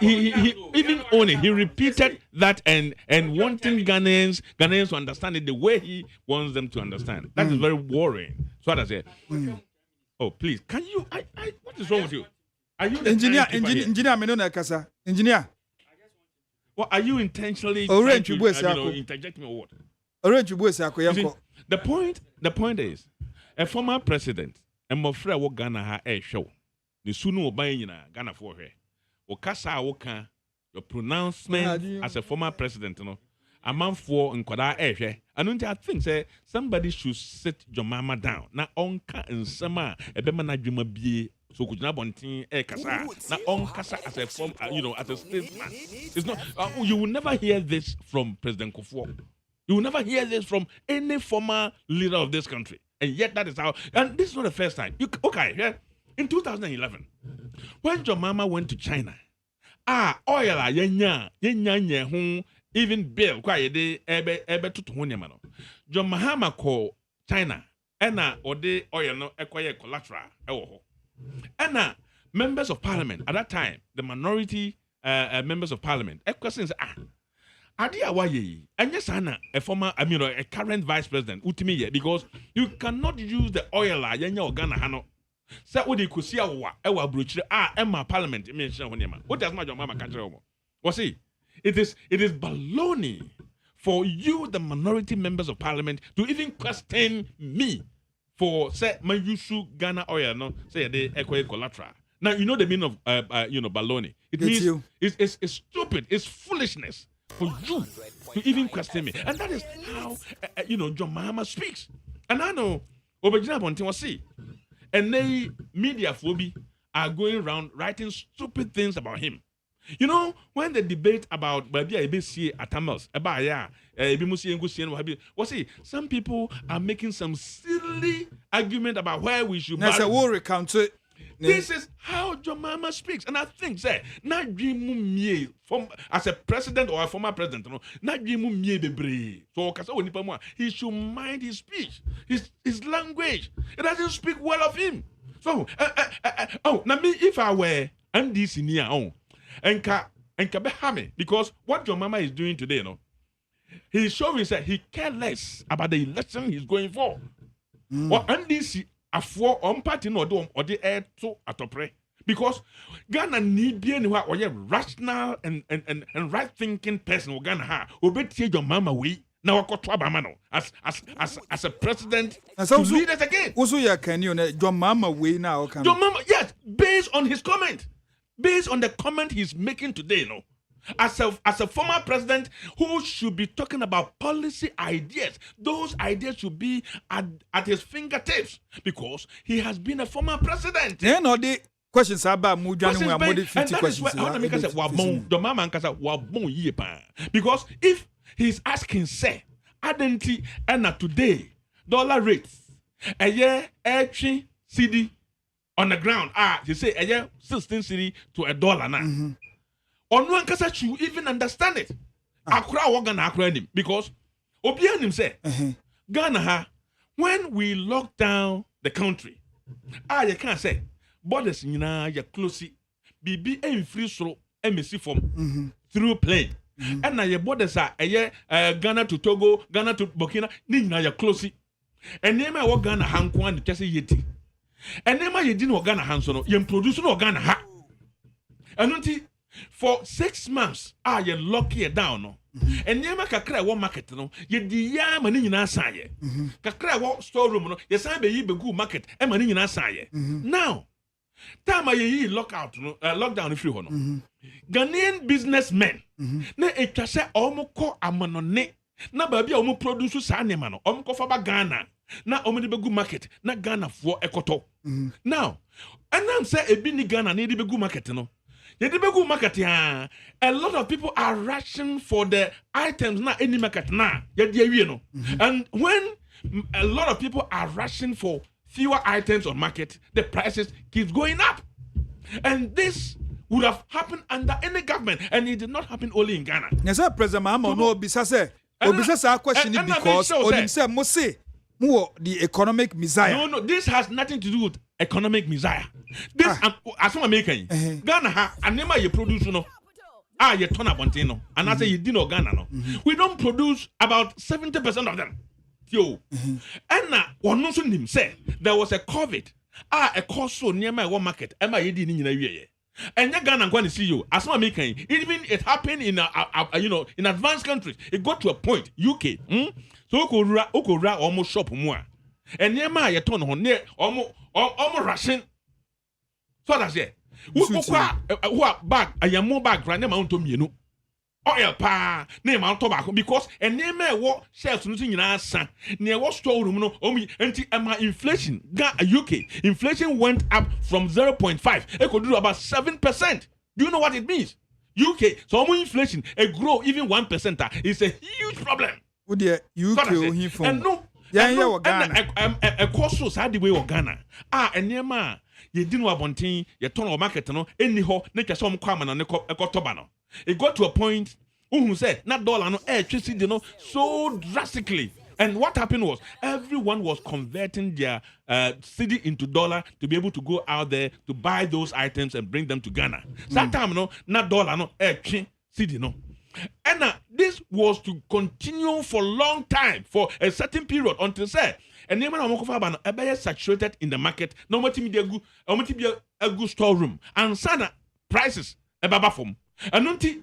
even owned it. He repeated that and wanting Ghanaians to understand it the way he wants them to understand. That is very worrying. So what I say. Oh, please, can you? What is wrong with you? Are you engineer? Me no na kasa. Engineer. Well, are you intentionally trying to interject me or what? The point is, a former president, and my friend what Ghana ha a show. The sooner buying Ghana for her. Okasa woka your pronouncement as a former president, you know. A man for Nkwada ehwe. And I think say somebody should sit your mama down. Na onka nsema ebema na dwuma bie. So could not bontin kasa na on kasa as a form, as a statesman. It's not. You will never hear this from President Kufuor. You will never hear this from any former leader of this country. And yet that is how. And this is not the first time. Yeah. In 2011, when your mama went to China, oil yenya even bill quite de ebe to mano. John Mahama call China ena ode oil no acquire collateral. And members of parliament at that time, the minority members of parliament, questions Adi Awaye, and yes, Anna, a former, a current vice president, Utimi, because you cannot use the oil Yanya Ghana Hano. So what you could see our brooch, Emma Parliament, what does my mama country? Was it is baloney for you, the minority members of parliament, to even question me. For say Mayusu Ghana oil, no say they acquire collateral. Now you know the meaning of baloney. It means it's stupid, it's foolishness for you to even question me, and that is how John Mahama speaks. And I know Obejina Bontin was see, and they media phobia are going around writing stupid things about him. You know, when the debate about ABC at Tamils, some people are making some silly argument about where we should. That's a war recount. This is how Jomama speaks, and I think, say, not as a president or a former president, so he should mind his speech, his language. It doesn't speak well of him. So, now me, if I were Andy Senior, and Kabehame, because what your mama is doing today, he's showing that he cares less about the election he's going for. Or Andy see a four on party no dome or the air to atopre. Because Ghana need be anywhere or a rational and right thinking person or Ghana ha obey your mama we now as a president to lead us again. Also, can you your mama we now can your mama, yes, based on his comment. Based on the comment he's making today, as a former president who should be talking about policy ideas, those ideas should be at his fingertips because he has been a former president. Yeah, no, the questions about Mujani we are more than 50 questions. Because if he's asking, say, identity and today, dollar rates, a year, CD. On the ground, they say a year 16 cedi to $1 now. On one case, you even understand it. Akra wa Ghana akra him because Obian him say Ghana when we lock down the country, you can't say borders you close BB and free so MSC from through plane. And now your borders are a year Ghana to Togo, Ghana to Burkina, you close. And name I Ghana Hankwan just yeti. And then you didn't organ hands you produce no organ ha. And for 6 months, you lock here down. And you make a cry one market, you the yam and in Asaye. Kakra walk storeroom, you sign be good market, and money in Asaye. Now, time I lockdown if you want. Ghanaian businessmen, ne a chase almost call a manone. na baabi a omo produce saa nneɛma no omo kofa ba Ghana na omo de begu market na Ghana fo ekoto now enam say ebi ni Ghana na de begu market no ye de begu market a lot of people are rushing for the items na any market na ye de awie no and when a lot of people are rushing for fewer items on market, the prices keeps going up. And this would have happened under any government, and it did not happen only in Ghana. Yes, sir, President Mahama, no, Obisa question because Odim Mose, the economic messiah. No, this has nothing to do with economic messiah. This, as I'm American, Ghana, and never you produce, no. You turn up on Tino, and I say you didn't know Ghana, no. We don't produce about 70% of them. Yo, and now one no him say there was a COVID. A cost so near my one market. Am I eating in a year? And you Ghana going to see you as my making. Even it happened in in advanced countries. It got to a point. UK, so okora almost shop more. And near my turn on near almost rushing. So that's it. Who are back? I am more back. Right now, you know. Oil pa name out tobacco because and name what shelves nothing in answer near what storeroom no omi anti inflation UK inflation went up from 0.5 it could do about 7%. Do you know what it means? UK so inflation a grow even 1% is a huge problem. Would the UK and no a cost so sad the way of Ghana and near ma you didn't want bontin you turn our market no any ho nature some kwama na ekotobano. It got to a point who said, not dollar, no electricity, so drastically. And what happened was, everyone was converting their cedi into dollar to be able to go out there to buy those items and bring them to Ghana. That time, no, not dollar, no cedi, no. And this was to continue for a long time, for a certain period, until say, and then when I'm saturated in the market, no matter be a good storeroom, and sana prices a baba form. And until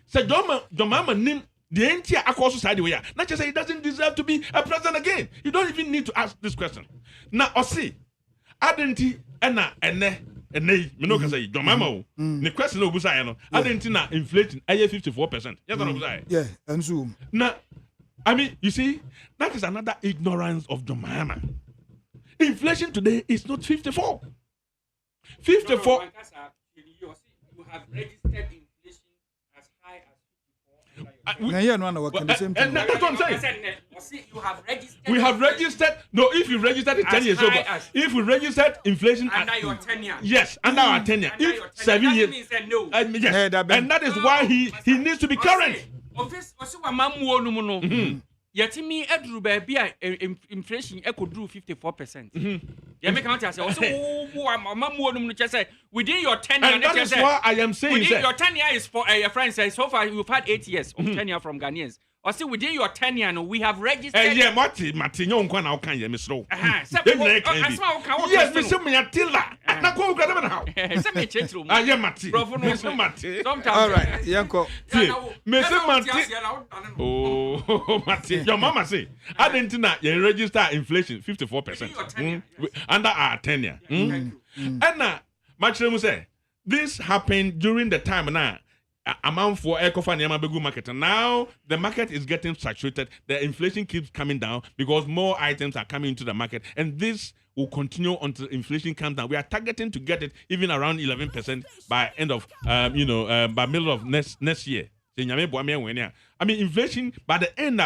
say Domama nim the entire across society where not just say he doesn't deserve to be a president again. You don't even need to ask this question. Now or see identity and me no can say Domama the question of Busayano identity na inflating 54%. Yes, yeah, and so now I mean you see that is another ignorance of Domama. Inflation today is not 54. 54 you have registered and that's what I'm saying. We have registered. No, if you registered it 10 years ago, if we registered inflation under your tenure, yes, under our tenure, if 7 years, means no. Yes, and that is why he needs to be current. Yetimi edru baby inflation could do 54%. You make count yourself. So within your tenure, and that is why I am saying within your tenure is for your friend says so far you've had 8 years of tenure from Ghanaians. Or see within your tenure, no, we have registered. Yeah, Martin, you can't can you miss low. Yes, Mr. Miatilla. Na ko ga na how. Say me change room. Yeah, Martin. Sometimes. All right, Yanko. Mr. Martin. Oh, Martin. Your mama say, I didn't know you register inflation 54%. Under our tenure. And now, Machemu say, this happened during the time now. Amount for Ekofa Nyama Begu market. And now the market is getting saturated. The inflation keeps coming down because more items are coming into the market. And this will continue until inflation comes down. We are targeting to get it even around 11% by end of by middle of next year. I mean inflation by the end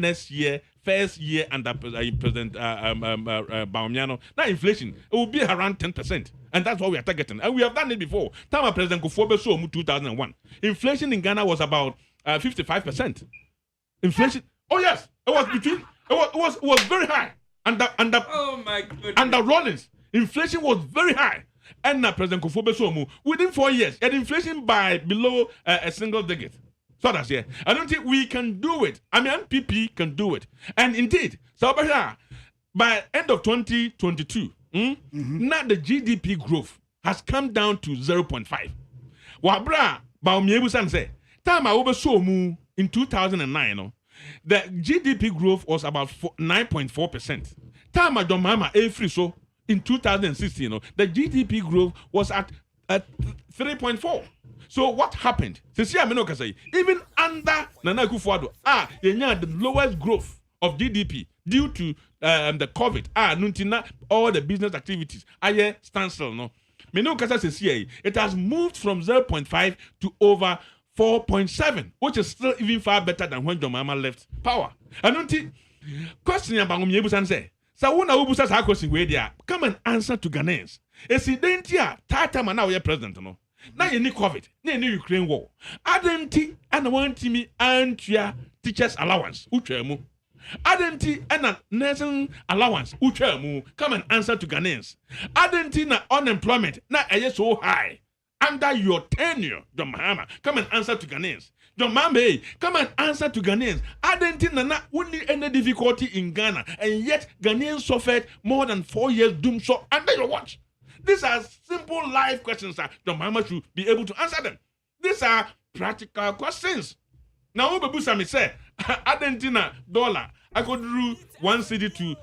next year, first year under President Baumiano, now inflation it will be around 10%. And that's what we are targeting. And we have done it before. Time of President Kufuor so 2001. Inflation in Ghana was about 55%. Inflation. Oh yes, it was between. It was very high. Oh my goodness. Under Rawlings, inflation was very high. And now President Kufuor so within 4 years, had inflation by below a single digit. So that's it. I don't think we can do it. I mean, NPP can do it. And indeed, so by end of 2022. Now the GDP growth has come down to 0.5. Wabra Baumiebusan say, time I oversaw in 2009, the GDP growth was about 9.4%. Time I don't mama free so in 2016, the GDP growth was at 3.4. So what happened? Even under Nana Akufo-Addo, the lowest growth of GDP due to the COVID. Nuntina, all the business activities. Standstill, no. It has moved from 0.5 to over 4.7, which is still even far better than when John Mahama left power. And question about Myebusan say, so when Ubusa sa question where they come and answer to Ghanaians. Esidentia, Tata man now president no. Now you need COVID, you need Ukraine war. Adenti and one me antia teachers allowance. Uchemu. Adenti and a nursing allowance. Uchemu. Come and answer to Ghanaians. Adenti na unemployment na so high. Under your tenure, John Mahama, come and answer to Ghanaians. John Mahama, come and answer to Ghanaians. Argentina na only any difficulty in Ghana, and yet Ghanaians suffered more than 4 years doom so under your watch. These are simple life questions that John Mahama should be able to answer them. These are practical questions. Now, Obebusa say, Argentina dollar, I could do 1 cedi to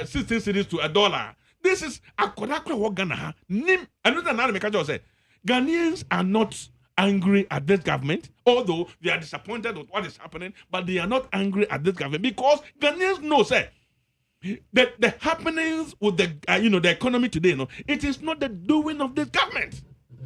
16 cedis to $1. This is a kodakwa what Ghana nim. Another make say. Ghanaians are not angry at this government, although they are disappointed with what is happening, but they are not angry at this government because Ghanaians know, sir, that the happenings with the the economy today, it is not the doing of this government.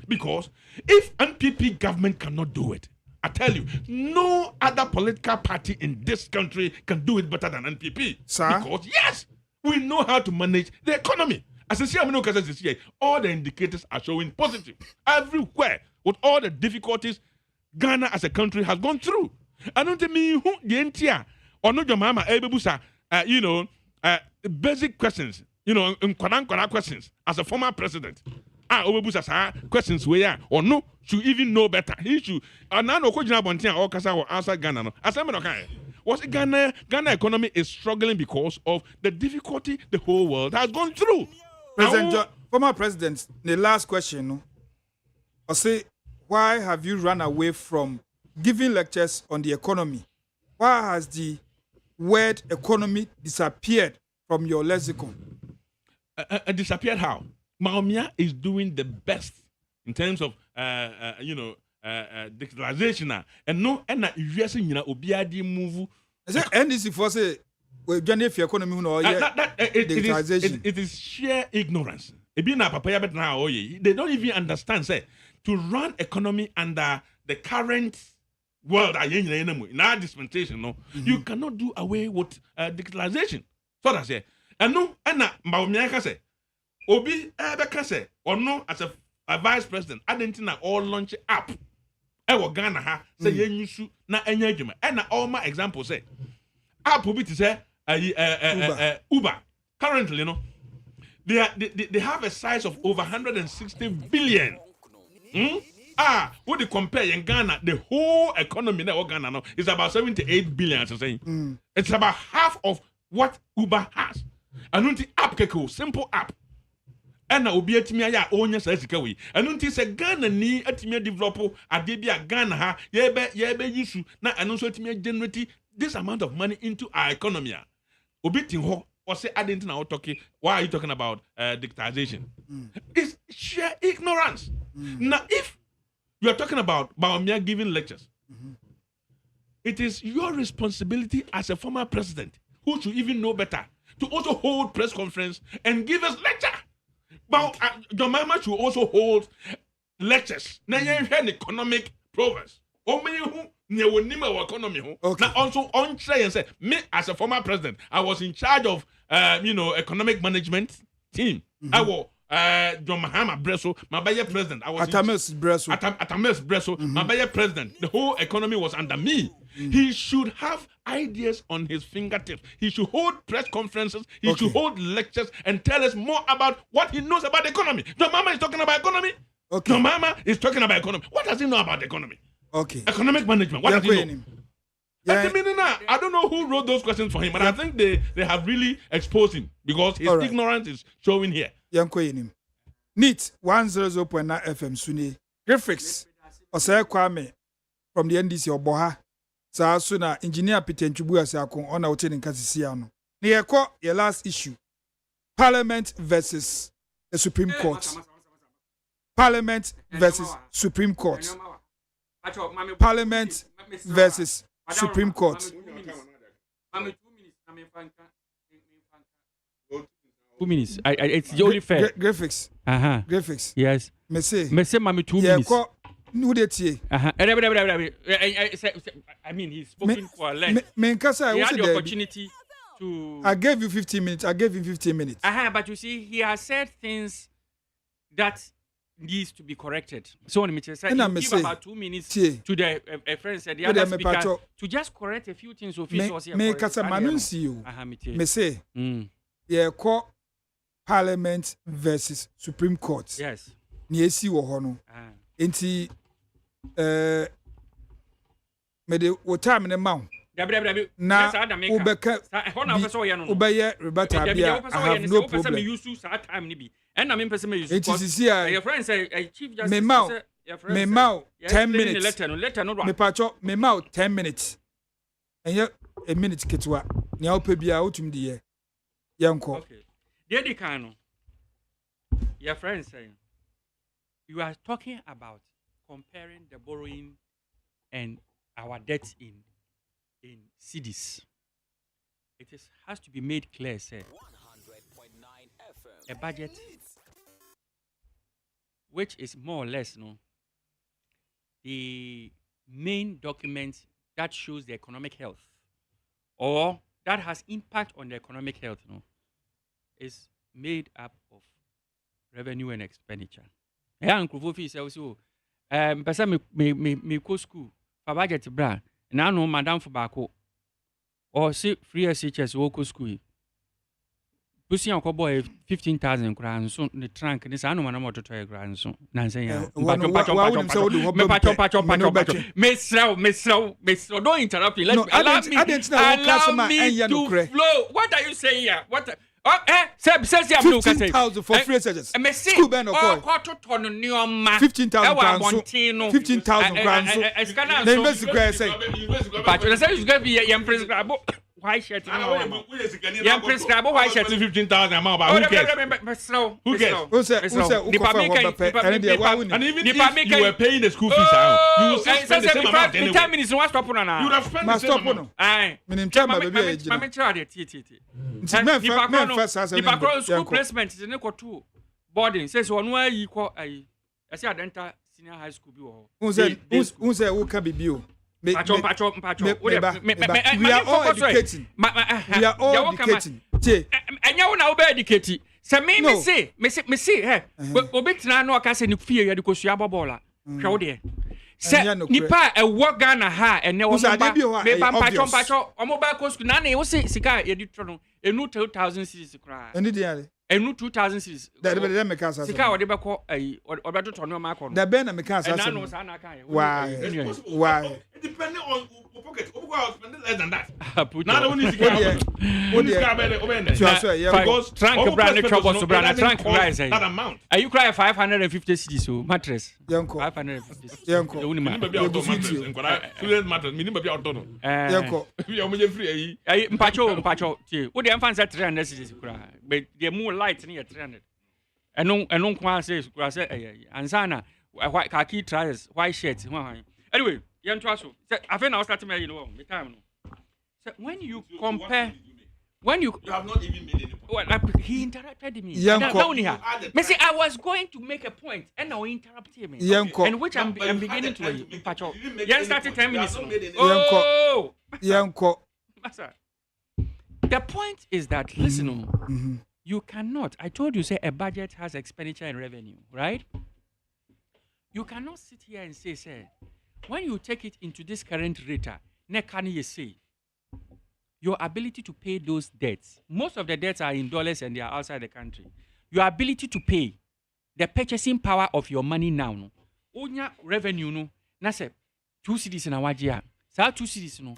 Because if NPP government cannot do it, I tell you, no other political party in this country can do it better than NPP. Sir? Because yes, we know how to manage the economy. As I say, all the indicators are showing positive. Everywhere, with all the difficulties Ghana as a country has gone through. I don't mean who the entire or no Mama Ebebusa, basic questions, questions as a former president. Obebusa questions where or no should even know better. He should. Now no Kojina Bontia or Kasa or answer Ghana. Was Ghana economy is struggling because of the difficulty the whole world has gone through. Former president, the last question, I say, why have you run away from giving lectures on the economy? Why has the word economy disappeared from your lexicon? Disappeared how? Maumia is doing the best in terms of digitalization and no obiadi move. Is it NDC for say economy it is sheer ignorance. They don't even understand say to run economy under the current world in our dispensation, you cannot do away with digitalization. So that's it. And no, and Maumia say Obi Ebeka say or no as a vice president, Argentina all launch app. Ghana ha say yenyusu na enyejuma. And all my examples say app will be to say Uber. Currently, they have a size of over 160 billion. What they compare in Ghana, the whole economy of Ghana now is about 78 billion. As I'm saying, it's about half of what Uber has. And the app keko, simple app. And now be atimi ya onya sasika we. And unti se Ghana ni atimi develop adebia Ghana ha yebe issue na anunso atimi generate this amount of money into our economy. Obi tin ho or say adding now talking. Why are you talking about digitization? It's sheer ignorance. Now if you are talking about Baumia giving lectures, it is your responsibility as a former president who should even know better to also hold press conference and give us lecture. But John Mahama should also hold lectures. Now you have economic progress. Economy. Now also on try and say me as a former president, I was in charge of economic management team. I was John Mahama Bresso, my bayer president. I was Atames Bresso, my bayer president. The whole economy was under me. He should have ideas on his fingertips. He should hold press conferences. He should hold lectures and tell us more about what he knows about the economy. John Mahama is talking about economy. John Mahama is talking about economy. What does he know about the economy? Economic management. What does he know? I don't know who wrote those questions for him, but I think they have really exposed him because his ignorance is showing here. NEAT 100.9 FM Suni graphics Osei Kwame from the NDC Oboha. Sa suna engineer Peter Nchubu asakon ona wote nkasisi ano. Ne yekọ your last issue. Parliament versus the Supreme Court. Parliament versus Supreme Court. Parliament versus Supreme Court. 2 minutes. It's the only fair. Graphics. Graphics. Yes. Me say mami 2 minutes. I mean, he's spoken for a length. He had the opportunity to. I gave you 15 minutes. I gave him 15 minutes. But you see, he has said things that needs to be corrected. So when Mitchell said, give about 2 minutes to the friend said the other speaker to just correct a few things. Me kasa manunsi you. Me say, call Parliament versus Supreme Court. Yes. Ni esi wo ho no. Enti me de wo time ne ma. Na ubeka ubeye rebata bia I have no problem. And I mean, person use it is here. Your friend say, Chief Justice. Me mau 10 minutes. Me pacho me mau 10 minutes. And you a minute ketwa. Ni ope bia otum di ye. Yanko. Okay. YIDIKA no. Your friend saying, you are talking about comparing the borrowing and our debt in cedis. It has to be made clear, sir. A budget which is more or less the main document that shows the economic health or that has impact on the economic health is made up of revenue and expenditure. Yeah, Uncle say also person me go school for budget bra now no madam for bako or see free SHS go school. Pushing a boy 15,000 crowns so the trunk this I know man to try grand so nansen ya Miss don't interrupt me allow me to flow. What are you saying here? What says you have no 15,000 for free SHS school ben or quarter ton new 15,000 crowns 15,000 crowns they basically say but you say you going to be prescribe why shirt? Yeah, prescribe why shirt 15,000 amount. Who cares? Who cares? And even if you were paying the school fees, you will still spend the same amount anyway. 10 minutes, what's stopping on now? You would have spent the same amount. Aye. School placement is equal to boarding. Says one way equal I say I enter senior high school. Who say who can be bill? We are all educating. We are all educating. And you now be educated. So me say, hey, obi tena no aka say ni fie ya de kosua bobola. Hwe wo de. Say nipa e wo Ghana ha ene wo me ba mpacho omo ba ko school na na wo say sika ye di tro no enu 2,000 cedis kra. Eni de ale. Enu 2,000 cedis. Da de me ka sa. Sika wo de be ko obeto to no ma ko no. Da be na me ka sa. Na no sa na kan. Why? Depending on pocket, I'll spend less than that. Now only because trunk brand trouble so brand trunk price that amount. Are you crying 550 cedis so mattress? 550. Yanko. You minimum be autono. Yanko. You are free. Mpacho. Wo dey fan say 300 cedis kura. But the more light near 300. Eno kwa say kura say ansana white khaki trousers, white shirt. Anyway, you I think I'll start to the time. So when you compare, when you have not even made any point. Well, he interrupted me. Messi, I was going to make a point, and now he interrupted me. And which I'm beginning to patch up. You started 10 minutes. Oh, the point is that listen, you cannot. I told you, say a budget has expenditure and revenue, right? You cannot sit here and say, when you take it into this current rate, can you say your ability to pay those debts? Most of the debts are in dollars and they are outside the country. Your ability to pay, the purchasing power of your money now, onya revenue no, na se 2 cedis na wajia. Sa 2 cedis no,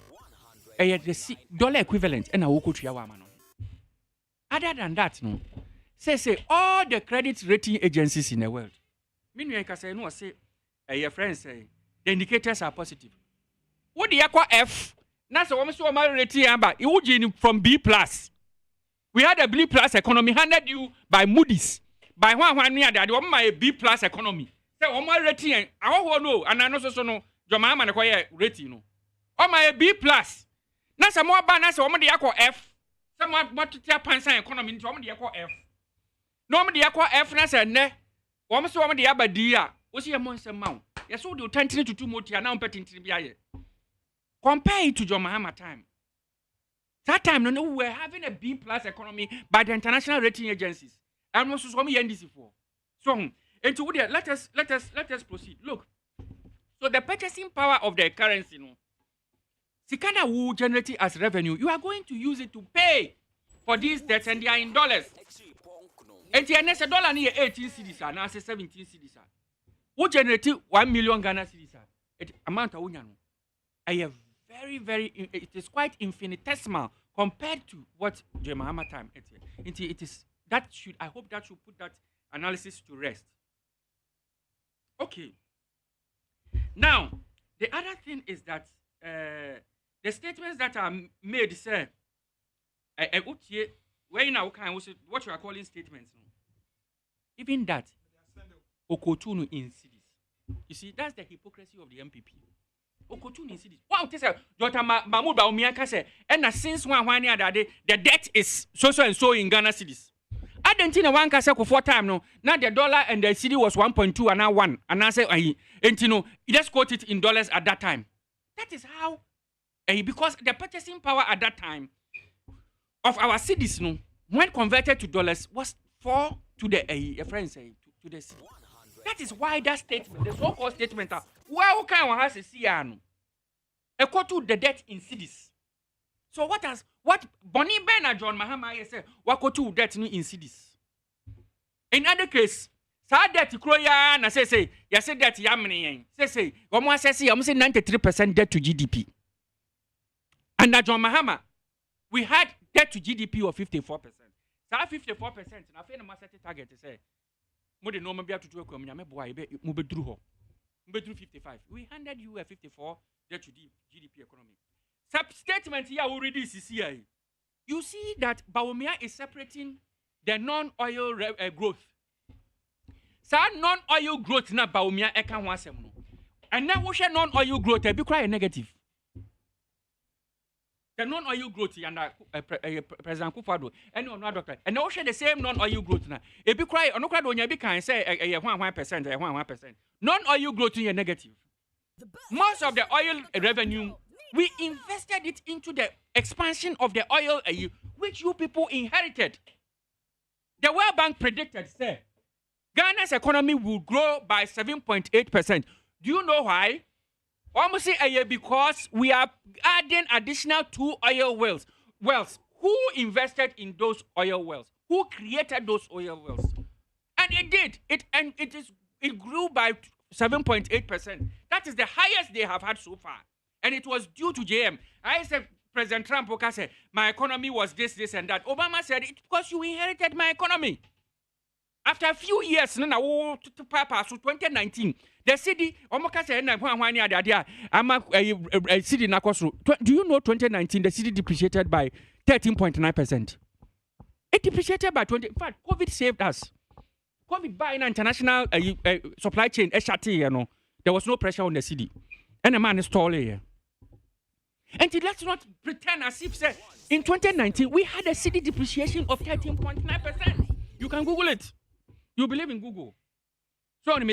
the dollar equivalent and a woko tuyawa mano. Other than that, no, say all the credit rating agencies in the world. Meanwhile, you can say no, say your friends say. The indicators are positive. What the aqua F? That's what I'm rating about. It from B+. We had a B+ economy handed you by Moody's. by one near that one my B plus economy. Say one more rating. I won't know, and I know so no. Your mama require rating no. Oh my B plus. Na some more banners or the equal F. Some more to tell pansa economy into the equal F. No the equal F na say ne. One so the abadia. Was your monster mount? Yes, so do 10 to 2 more now petting to be compare it to John Mahama time. That time, no, we were having a B plus economy by the international rating agencies. And most of me NDC for. So, and to let us proceed. Look, so the purchasing power of the currency, no, Sikana will generate it as revenue. You are going to use it to pay for these debts, and they are in dollars. And the next dollar near 18 cedis, and now 17 cedis. Who generate 1 million Ghana cedis? Amount of union. I have it is quite infinitesimal compared to what Mahama time it is that should I hope that should put that analysis to rest. Okay. Now, the other thing is that the statements that are made say where now what you are calling statements. Even that Okotunu in cities. You see, that's the hypocrisy of the MPP. Okotunu in cities. Wow, this is Dr. Mahmoud Bawumia say, and since one year that the debt is so and so in Ghana cities. I didn't think one kase for 4 times no. Now the dollar and the cedi was 1.2 and now 1. And I say, and you know, let's quote it in dollars at that time. That is how, because the purchasing power at that time of our cities, no, when converted to dollars, was 4 to the friends to the city. That is why that statement, the so-called statement, well, kind of has a CR, a quote to the debt in cities. So what Bonnie Ben and John Mahama said, what go to debt in cities? In other case, sad debt Kroya and say, yes, said that Yamini, say, almost say, I'm saying 93% debt to GDP. And now John Mahama, we had debt to GDP of 54%. So 54%, and I feel a massive target to say, more than normal be able to come, move through 55. We handed you a 54 debt to GDP economy. Sub-statement here already is here. You see that Bawumia is separating the non-oil growth. So non-oil growth na Bawumia eka wasem no. And now we share non-oil growth be quite negative. The non-oil growth and President KWADWO and no doctor. And now we share the same non-oil growth na. E be quite no kwado nya be kan say 1%. Non-oil growth is negative. Most of the oil revenue we invested it into the expansion of the oil, which you people inherited. The World Bank predicted, say, Ghana's economy will grow by 7.8%. Do you know why? Almost because we are adding additional 2 oil wells. Who invested in those oil wells? Who created those oil wells? And it did. It grew by 7.8%. That is the highest they have had so far. And it was due to JM. I said, President Trump said, my economy was this, and that. Obama said, it's because you inherited my economy. After a few years, so 2019, the city, do you know 2019, the city depreciated by 13.9%? It depreciated by 20%. In fact, COVID saved us. COVID buying international supply chain, there was no pressure on the city. And a man is tall here. And let's not pretend as if, say, in 2019, we had a city depreciation of 13.9%. You can Google it. You believe in Google. So, and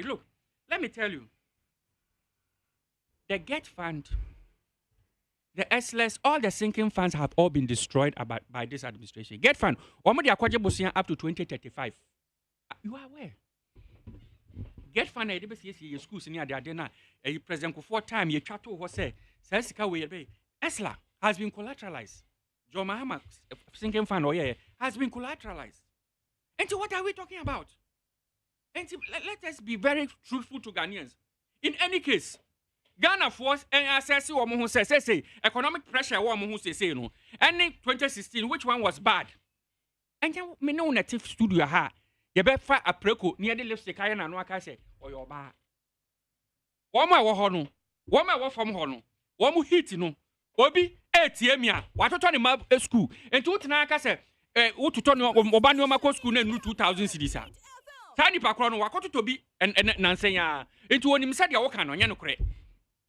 look, let me tell you. The GET fund, the SLS, all the sinking funds have all been destroyed by this administration. GET fund, up to 2035. You are aware? Get fund a DBC schools near the Adena, a President for 4 times, ye chateau was say, Sasika way, ESLA has been collateralized. John Mahama sinking fund has been collateralized. And so what are we talking about? And so let us be very truthful to Ghanaians. In any case, Ghana force and assess woman who says, say, economic pressure woman who say, no. And in 2016, which one was bad? And then me know native studio ha. You better fight a preco near the lipstick I and what I say, or your bar. One more hono, one more from hono, one more hit no, Obi, 8 year, what to turn him up at school, and 2 tonight I say, wototo no oba no makɔ school na nu 2000 cedis a saa nipa korɔ no wakɔtoto bi nansan a enti wonim sɛ deɛ woka no nyɛ no korɛ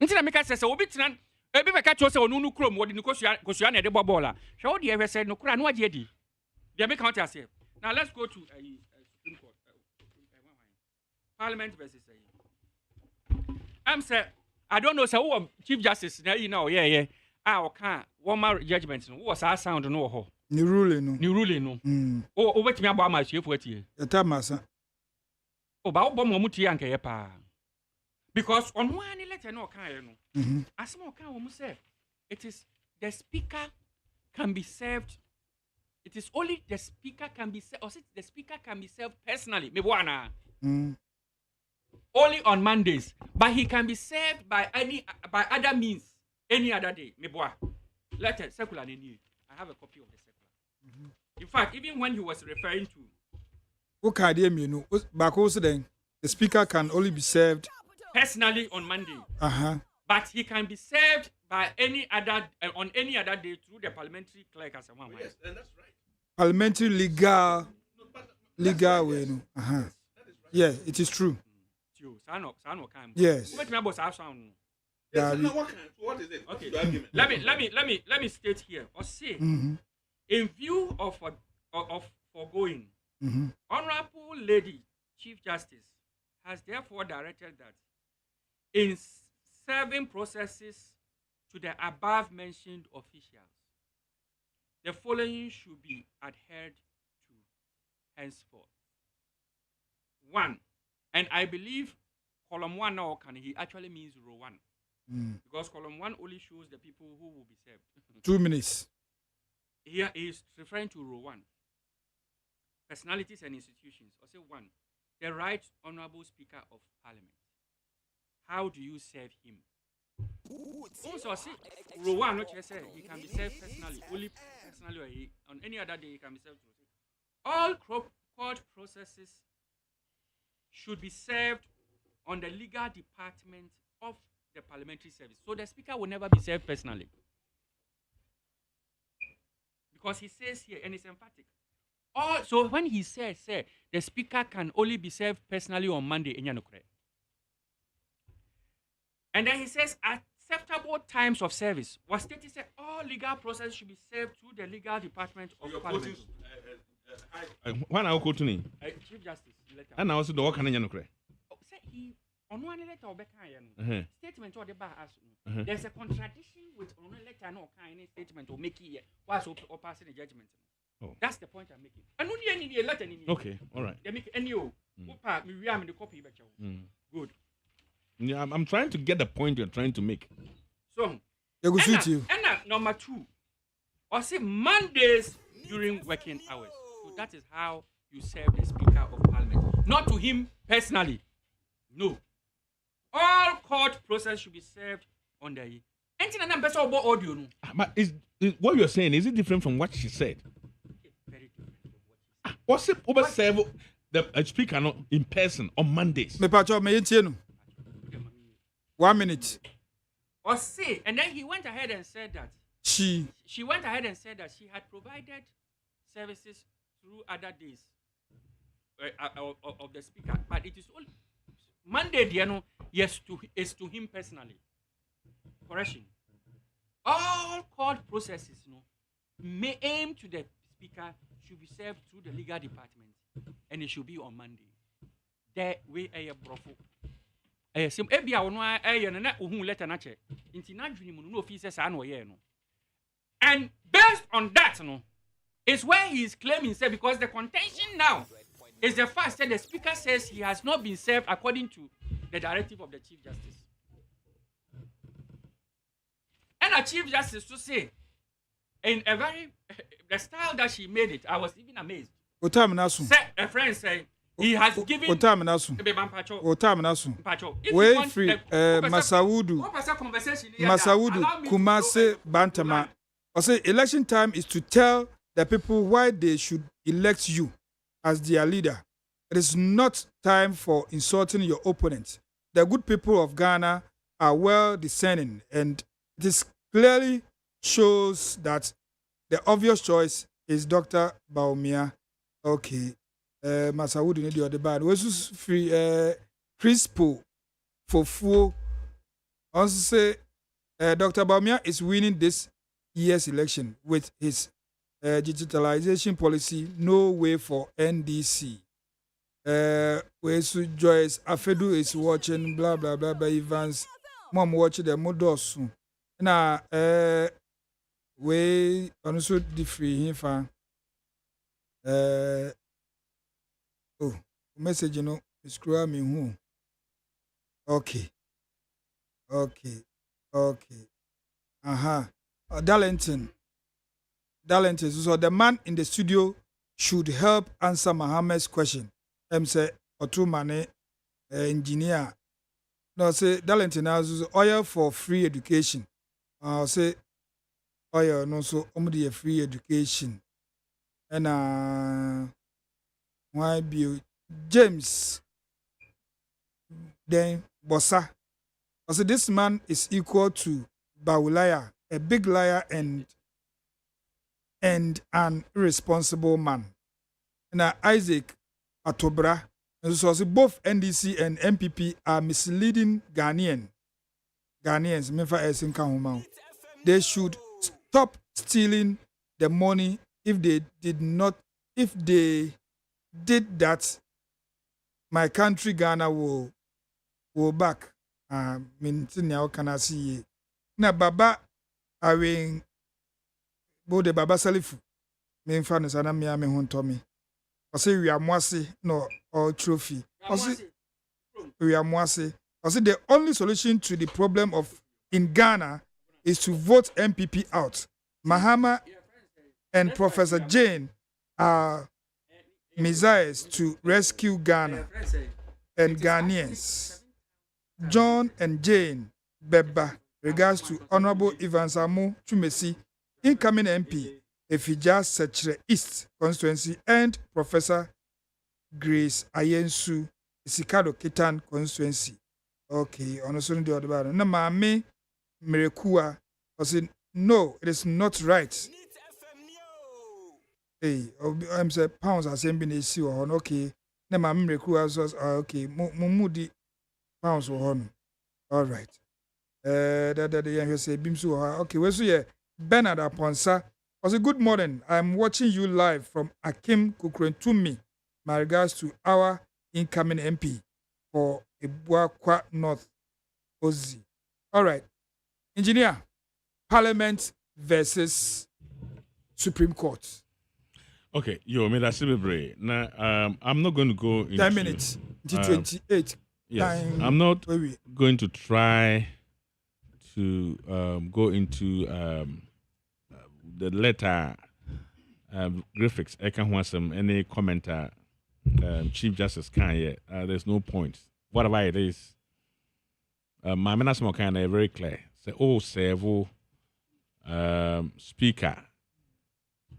nti na meka sɛ obi tena ebi bɛka kyerɛ sɛ ɔno no kurom wɔde ne kosua na ɛde bɔ bɔɔl a hwɛ wo deɛ ɛhwɛ sɛ no korɛ no wagye adi deɛ meka wote aseɛ now let's go to Supreme Court Parliament versus I'm say I don't know, so Chief Justice now you know, yeah. Ɔka wɔma judgment no wo saa sound no wɔ hɔ. Ni ruling no. O wetimi aba ma hwefo atie. Eta masa. O ba wo bɔ mo tie anka ye pa. Because on one letter no ɔka ye no. Asem ɔka wo mu say it is the speaker can be served. It is only the speaker can be served, or the speaker can be served personally. Me bwana. Only on Mondays, but he can be served by other means. Any other day, me boy. Letter circular. I have a copy of the circular. In fact, even when he was referring to, the speaker can only be served personally on Monday. But he can be served by any other on any other day through the parliamentary clerk as a one. Yes, and that's right. Parliamentary legal way. Yeah, it is true. Yes. What is it? Okay. Let me state here or say in view of foregoing, Honorable Lady Chief Justice has therefore directed that in serving processes to the above mentioned officials, the following should be adhered to henceforth. 1, and I believe column 1 now he actually means row 1. Because column 1 only shows the people who will be served. 2 minutes. Here is referring to row 1. Personalities and institutions. Or say 1. The Right Honorable Speaker of Parliament. How do you serve him? Also, see, row 1, what you say, he can be served personally. Only personally, or on any other day, he can be served. All court processes should be served on the legal department of the parliamentary service. So the speaker will never be served personally. Because he says here, and it's emphatic. So when he says, the speaker can only be served personally on Monday, and then he says, acceptable times of service. Was stated said all legal process should be served through the legal department of parliament. When I go to me, Chief Justice, and I also do what can I he on one letter or statement or the bar there's a contradiction with on a letter no kind statement or make it was or passing a judgment. That's the point I'm making. And only any letter in okay, all right. They make any we am in the copy good. Yeah, I'm trying to get the point you're trying to make. So and number 2, or say Mondays during working hours. So that is how you serve the Speaker of Parliament. Not to him personally. No. All court process should be served on the audio. But is what you're saying, is it different from what she said? Very different. What's it over serve the speaker in person on Mondays? Me pacho me yentienu. 1 minute. Or say, and then he went ahead and said that she went ahead and said that she had provided services through other days of the speaker, but it is only Monday, yes, is to him personally. Correction. All court processes, may aim to the speaker should be served through the legal department, and it should be on Monday. There we a brofo. Sim ebia wono na ohun letter na che. Inti na dwuni mu no office say no ye no. And based on that is where he is claiming because the contention now is the fact that the speaker says he has not been served according to the directive of the Chief Justice. And the Chief Justice to say, in a very, the style that she made it, I was even amazed. A friend say, he has given... Way free, Masaudu, Kumase, Bantama. I say election time is to tell the people why they should elect you as their leader. It is not time for insulting your opponent. The good people of Ghana are well discerning, and this clearly shows that the obvious choice is Dr. Baumia. Okay. Masawood in the other bad. Was free Crispo for also say Dr. Baumia is winning this year's election with his digitalization policy, no way for NDC. Where Joyce Afedu is watching, blah blah blah by Evans. Mom watching the Modos. Now, we also the free him. Oh, message, you know, screw me who. Okay. Darlington. So the man in the studio should help answer Mohammed's question. Say Otumane engineer. No, say Darlington has oil for free education. I'll say oil no so only free education. And why be James then Bossa. Also, this man is equal to Baulaya, a big liar and an irresponsible man. And Isaac Atobra, and so both NDC and MPP are misleading Ghanaians. They should stop stealing the money. If they did that, my country Ghana will back. Now can I see na baba awing bode baba salifu me mfa no sana me ame ho ntomi o say wi amoase no all trophy o say wi amoase o say the only solution to the problem of in Ghana is to vote MPP out. Mahama and Professor Jane are messiahs to rescue Ghana and Ghanaians. John and Jane Beba, regards to Honorable Evans Amu Chumesi, incoming MP, Efija Sechere East constituency, and Professor Grace Ayensu, Sikado Kitan constituency. Okay, on the other band. No, Mami Merekua was in, no, it is not right. Hey, I'm saying pounds are saying been issue on okay. No, Mami Merekua was okay. Mumudi. Pounds on. All right. Okay, where's here? Bernard Aponsa. I say, good morning. I'm watching you live from Akim Kukrentumi. My regards to our incoming MP for Ibuakwa North Ozi. All right. Engineer, Parliament versus Supreme Court. Okay, that's now, I'm not going to go into 10 minutes to 28. Yes, I'm not going to try to go into the letter graphics. I can't want any commenter. Chief Justice can't yet. There's no point. Whatever it is, my management kind of very clear. Say, several speaker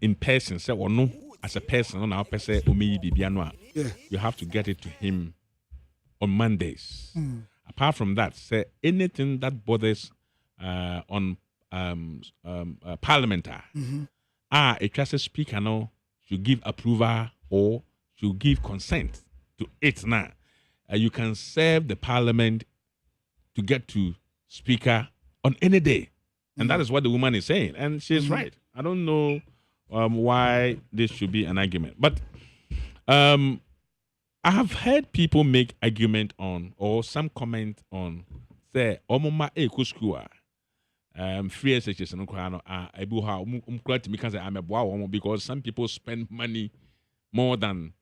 in person. Say, or no, as a person, on our person, you have to get it to him on Mondays. Apart from that, say anything that bothers on Parliamentary, a trusted speaker now should give approval or should give consent to it now. You can serve the Parliament to get to speaker on any day. And that is what the woman is saying. And she's right. I don't know why this should be an argument. But I have heard people make argument on or some comment on say omoma ekuskua free SHS no kwano ebuha umkrati because I'm a boa because some people spend money more than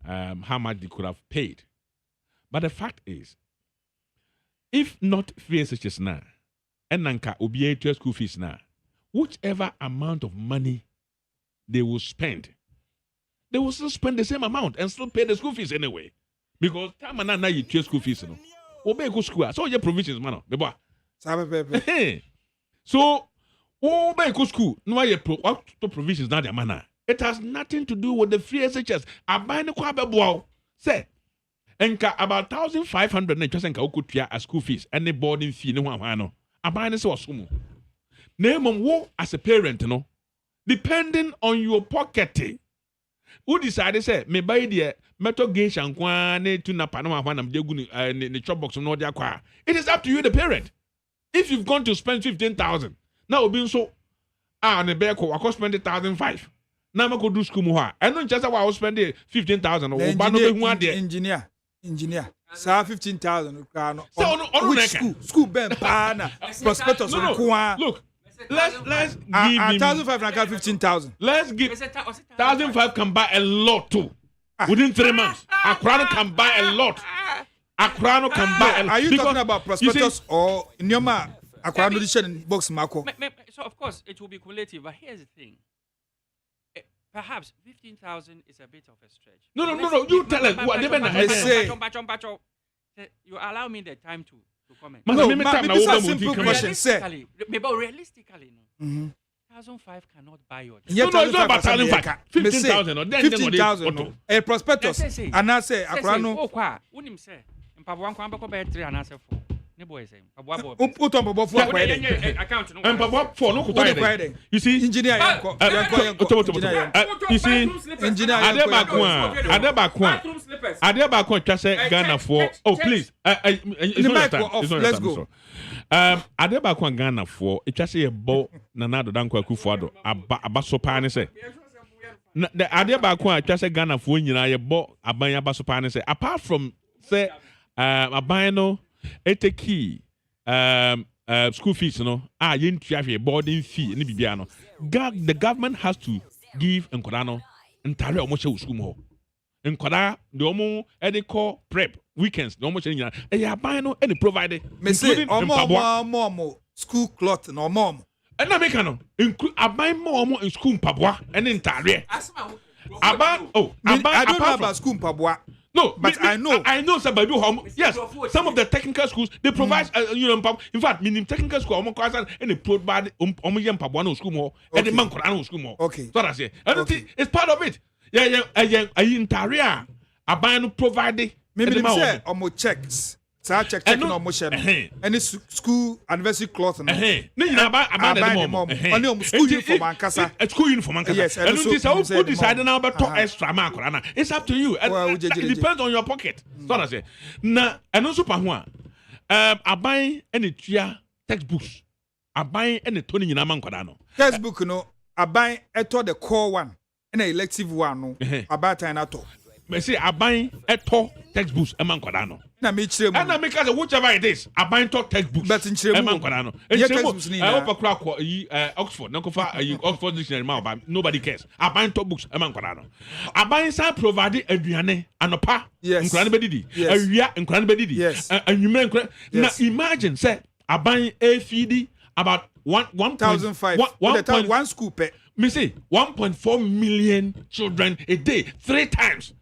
how much they could have paid. But the fact is, if not free SHS now, and nanka obiate school fees now, whichever amount of money they will spend, they will still spend the same amount and still pay the school fees anyway. Because time and now you pay school fees, no. Obey go school. So your provisions, man. So obey go school. No, your provisions now their manner. It has nothing to do with the free SHS. I buy the kwabebo. Say, enka about 1,500 na just enka okutua as school fees and the boarding fee no one no. I buy the so sumo. Name wo as a parent, no. depending on your pocket. Who decided say me buy the metal gauge and kwane to na panama when I'm the chop box no dia kwa. It is up to you, the parent. If you've gone to spend 15,000, now being so on the bear I cost spend 1,500. Now I go do school more. I don't just I will spend 15,000 or engineer. Sa 15,000 so school ben pana prospectus look. Let's give 1,500 15,000. Let's give 1,500 can buy a lot too. Within 3 months. Akrano can buy a lot. Akrano can buy a lot. Are you talking about prospectus or Nyoma Akrano edition box Marco? So of course it will be cumulative, but here's the thing. Perhaps 15,000 is a bit of a stretch. No. You tell us what they say. You allow me the time to comment. No, it's a simple question. Realistically, no. 1,500 cannot buy your. No, it's not about 1,500. 15,000. 15,000. A prospectus. And I say, Akrano. Oh, kwa. Unim say. Mpabuan kwa mbako by 3 and I say 4. You see, engineer, Adebakwa just say Ghana for. Oh, please, let's go. Adebakwa Ghana for. It just say a bow Nanado Danko Kufuado. Abasopane say. The Adebakwa just say Ghana for. You know, a bow Abaya Basopane say. Apart from say, Abayano. It's a key school fees, you know. You need to have a boarding fee. The government has to give Nkodano entire almost school more. Nkoda the almost any call prep weekends. The almost any. You buy no any provider. Me say more school cloth no more. And I make no include. I buy more in school Pabwa and entire. I don't know about school Pabwa. No, but I know some baby home. Yes, some of the technical schools they provide in fact, meaning technical school and they provide school more and the man school more. Okay. So that's it. I don't think it's part of it. Yeah, in Taria, I buy no provide. Maybe they say checks. So check no motion. Any school anniversary cloth. No, you buy the mom. Only school uniform and casa. School uniform and casa. Yes, and who decided now about extra mark. It's up to you. It depends on your pocket. So that's it. Now, and also Pahua. I buy any textbooks. I buy any Tony in Amankodano. Textbook, no. I buy the core one. And an elective one, no. I buy time at all. I say I buy textbooks Amankodano. Na me chire mu. And I make us whichever it is. I buy textbooks. But in chire mu. I offer crack Oxford. No cover Oxford dictionary ma nobody cares. I buy books Amankodano. I buy some provide aduane anopa. Yes. Nkran bedidi. Awia nkran bedidi. Yes. Anwume nkran. Now imagine say I buy a feed about 1,500. One school pay. Me say 1.4 million children a day 3 times.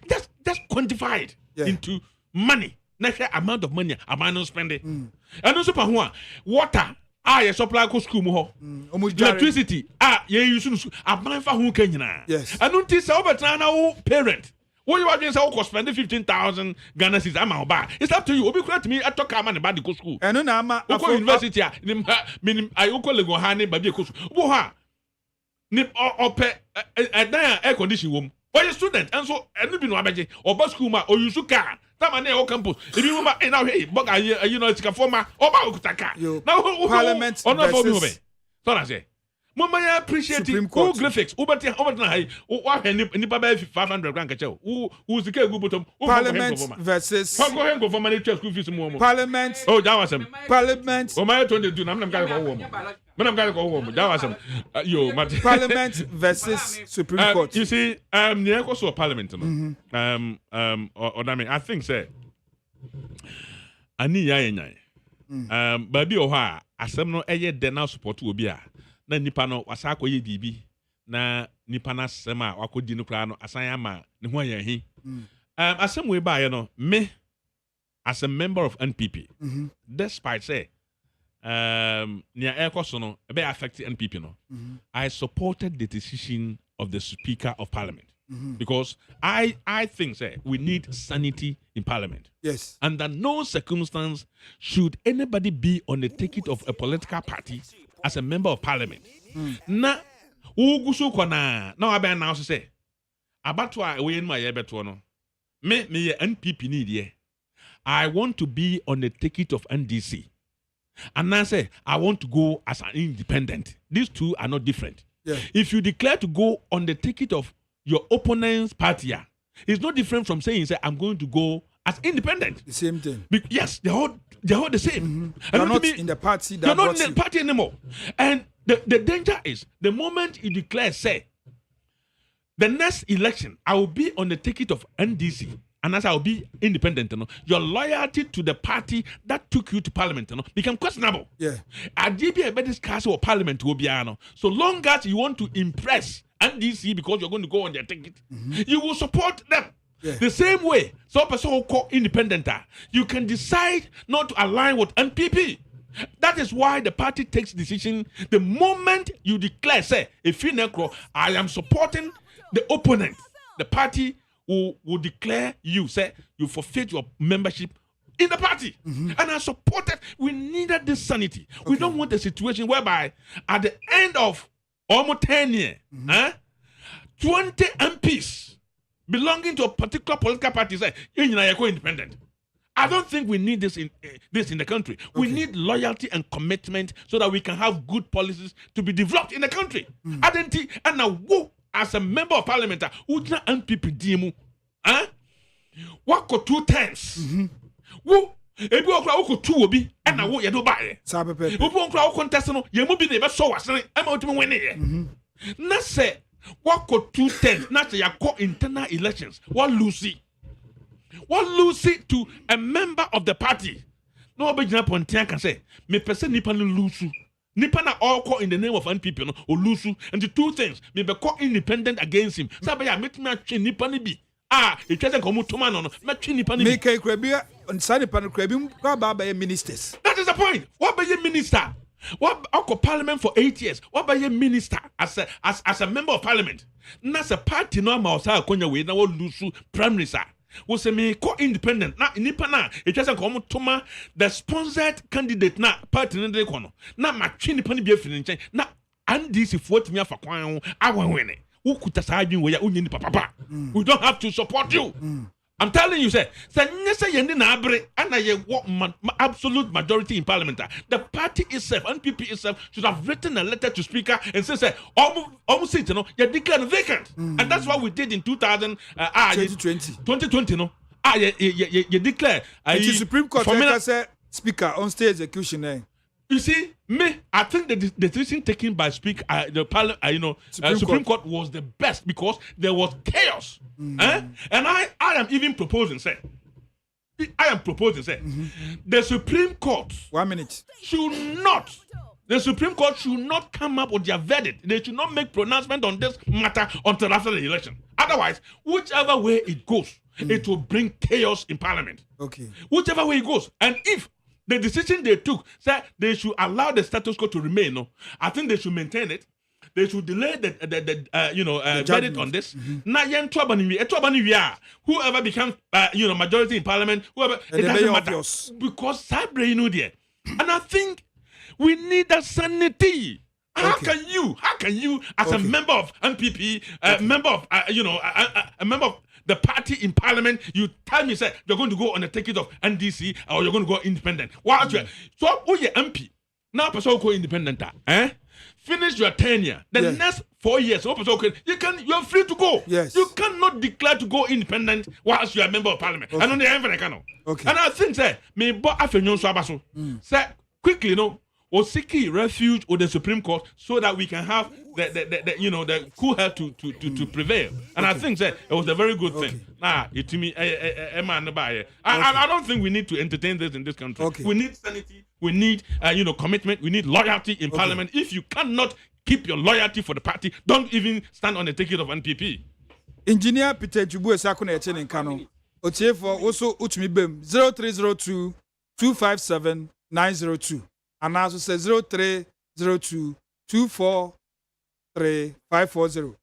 That's quantified into money. Next amount of money am I not spending? And also for water. You supply to school more. Electricity. You use a man for who can. Yes. I don't think so. But now parent. What you are doing is spending 15,000 Ghana cedis. I'm about. It's up to you. Obi credit me. I talk about the school. And no, I'm university. I go go honey baby school. Woha. Nip or air condition room. Or a student, and so any be no abeje or bus school or you car. That man campus. If you remember, now hey, but you know it's a former or Bakutaka. Now Parliament versus. So I say, Mama, I appreciate it. Who graphics? Who 500 grand? Who's the care good? Parliament versus. Go for money to school fees more. Parliament. Oh, that was him. Parliament. Oh, my 22. I'm going to go home. I'm going to go home. That was him. Parliament versus Supreme Court. You see, near also Parliament. ODAME, I think say. Ani ya baby oha asem no eye de na support obi a na nipa no wasa akoye bibi na nipa na asem a wakodi no kra no asan ama ne ho ayan hi asem we ba ye no me as a member of NPP despite say near ekoso no e be affect NPP no I supported the decision of the Speaker of Parliament because I think say we need sanity in Parliament. Yes. Under no circumstance should anybody be on the ticket of a political party as a member of Parliament. Na Ugusu kona na wabe na say abatwa we no ayebeto no. Me NPP need ye. I want to be on the ticket of NDC. And I say I want to go as an independent. These two are not different. Yeah. If you declare to go on the ticket of your opponent's party, it's not different from saying say I'm going to go as independent. The same thing. Yes, they're all the same. You're not in the party that you're not brought in the party anymore. And the danger is the moment you declare, say, the next election, I will be on the ticket of NDC, and as I will be independent, your loyalty to the party that took you to parliament become questionable. Yeah. ADDO better discuss or parliament will be so long as you want to impress NDC because you're going to go on their ticket, you will support them. Yeah. The same way, so person who call independent, you can decide not to align with NPP. That is why the party takes decision the moment you declare, say, if you necro, I am supporting the opponent. The party will declare you, say, you forfeit your membership in the party. And I supported, we needed this sanity. Okay. We don't want a situation whereby at the end of almost 10 years, 20 MPs belonging to a particular political party say, you're independent. I don't think we need this in the country. Okay. We need loyalty and commitment so that we can have good policies to be developed in the country. Identity and now as a member of parliament, who NPP DMU, what could 2 times? Who ebi okra woko 2 obi and now you do buy. Sabe pepe. Who okra contest no ye mu bi na be so wasene e ma otumi win ye. Na say what could 2 times? Na say ya go internal elections. What lose it to a member of the party? No obejina pontian can say me person nipa no lose. Nipa na all call in the name of NPP no or lose. And the 2 things me be call independent against him. Sabe ya metimi atwe nipa ni bi. It doesn't come to man no. Metwe nipa ni bi. Make krabia on side pan krabim kwa ba ministers. That is the point. What be your minister? What Uncle Parliament for 8 years? What by your minister as a member of Parliament? That's a party no ma osa akonya we na wo lose prime minister. We say me co independent na nipa na it doesn't come to ma the sponsored candidate na party no dey kono. Na ma twi nipa ni bi afiri nchen na NDC for timi afa kwan awenwene. Wo kuta sa adwin we ya onye nipa papa. We don't have to support you. I'm telling you, say yendi na abre and ye absolute majority in parliament. The party itself, NPP itself, should have written a letter to speaker and say, almost seat, you declare vacant. And that's what we did in 2020, no? You declare. The Supreme Court say speaker on state execution. You see, I think the decision taken by speaker, Supreme Court was the best because there was chaos. And I am even proposing, say, the Supreme Court 1 minute the Supreme Court should not come up with their verdict. They should not make pronouncement on this matter until after the election. Otherwise, whichever way it goes, it will bring chaos in Parliament. Okay. Whichever way it goes. And if the decision they took said they should allow the status quo to remain, no, I think they should maintain it. They should delay the verdict on this. Whoever becomes majority in Parliament, whoever it doesn't matter because Sabre there. And I think we need that sanity. How can you as a member of NPP, a member of a member of the party in Parliament, you tell me say you're going to go on the ticket of NDC or you're going to go independent? So who you MP now? Person go independent, finish your tenure. The next 4 years, you're free to go. Yes. You cannot declare to go independent whilst you are a member of Parliament. Okay. And I think say me but afenyon so abaso. Say quickly, or seeking refuge with the Supreme Court so that we can have the cool head to prevail. And I think that it was a very good thing. I don't think we need to entertain this in this country. Okay. We need sanity. We need commitment. We need loyalty in Parliament. If you cannot keep your loyalty for the party, don't even stand on the ticket of NPP. Engineer Peter Jubu Esakuna Echen in Kano. Otie for also Utmi Bem 0302 257 902. And also say 0302 243 540.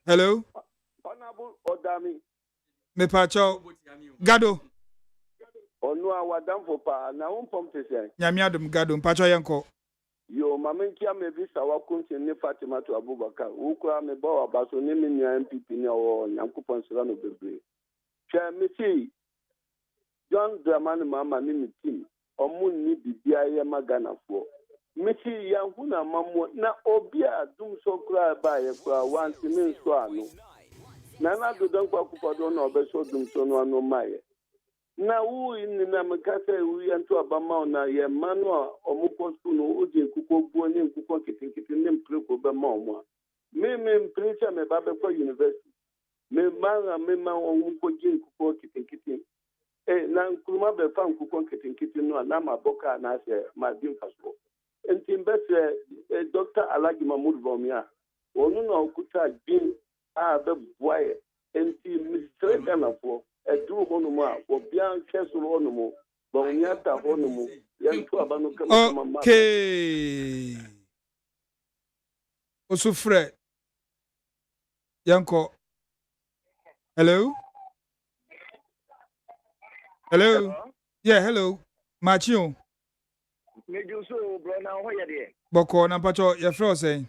Hello? Honorable Odame. Me pacho Gado. Onu awadam for pa na umpom tese. Nyami adum Gado pacho yanko. Yo, Maminkia may be our country in Fatima to Abubakar, who cram a bow about so naming your MPP or Yankupon Serrano Bebre. Shall me see John Dramani Mama Nimi Team, or Moon need the Dia Magana for. Missy Yankuna Mamu, na Obia, doom so cry by a once in Min Swano. Nana do don't walk up on or Beso Dum Sono no Maya. Now, who in the Namakasa, we enter Bamona, ye manua, or Mukosuno, Udi, Kuko, Buoni, Kuko, Kitting, Pluko, Bamoma. Me, Prince, me Babako University. Me, Mara, me, ma, or Mukojin, Kuko, Kitting. Eh, Nan Kuma, the Fan Kuko, Kitting, no, Nama Boka, and I say, my dear passport. And Timbese, Dr. Alagi Mahmoud Vomia, or no, Kuta, Jim, the boy, and Mr. Ganafo. Do honoma or Bian Castle Honomo, Boniata Honomo, Yantu Abano. Okay. Also, Fred Yanko. Hello? Hello? Yeah, hello. Machio. Meju so bro na ho ye de. Boko na pacho your friend saying.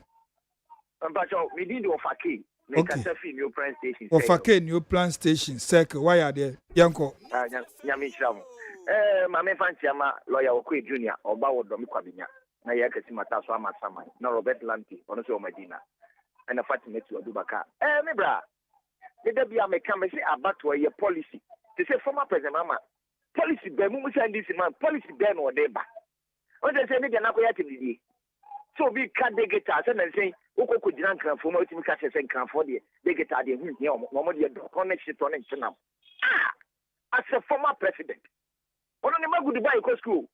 Pacho we did ofake. Make a selfie new plan station. Ofake new plan station circle. Why are there? Yanko. Nyami chram. Mame fancy ama lawyer Okwe Junior oba wodo mi kwabinya. Na ye kesi mata so ama saman. Na Robert Lanti ono so Medina. And a Fatima to Abubakar. Me bra. They be a make me say about your policy. They say former president mama. Policy be mu say this man policy be no dey ba. What they say me dey na ko yati didi. So be can they get us and say Oko Jiran can for multi catches and can for the they get at the connection. As a former president. On the Magu Dubai school.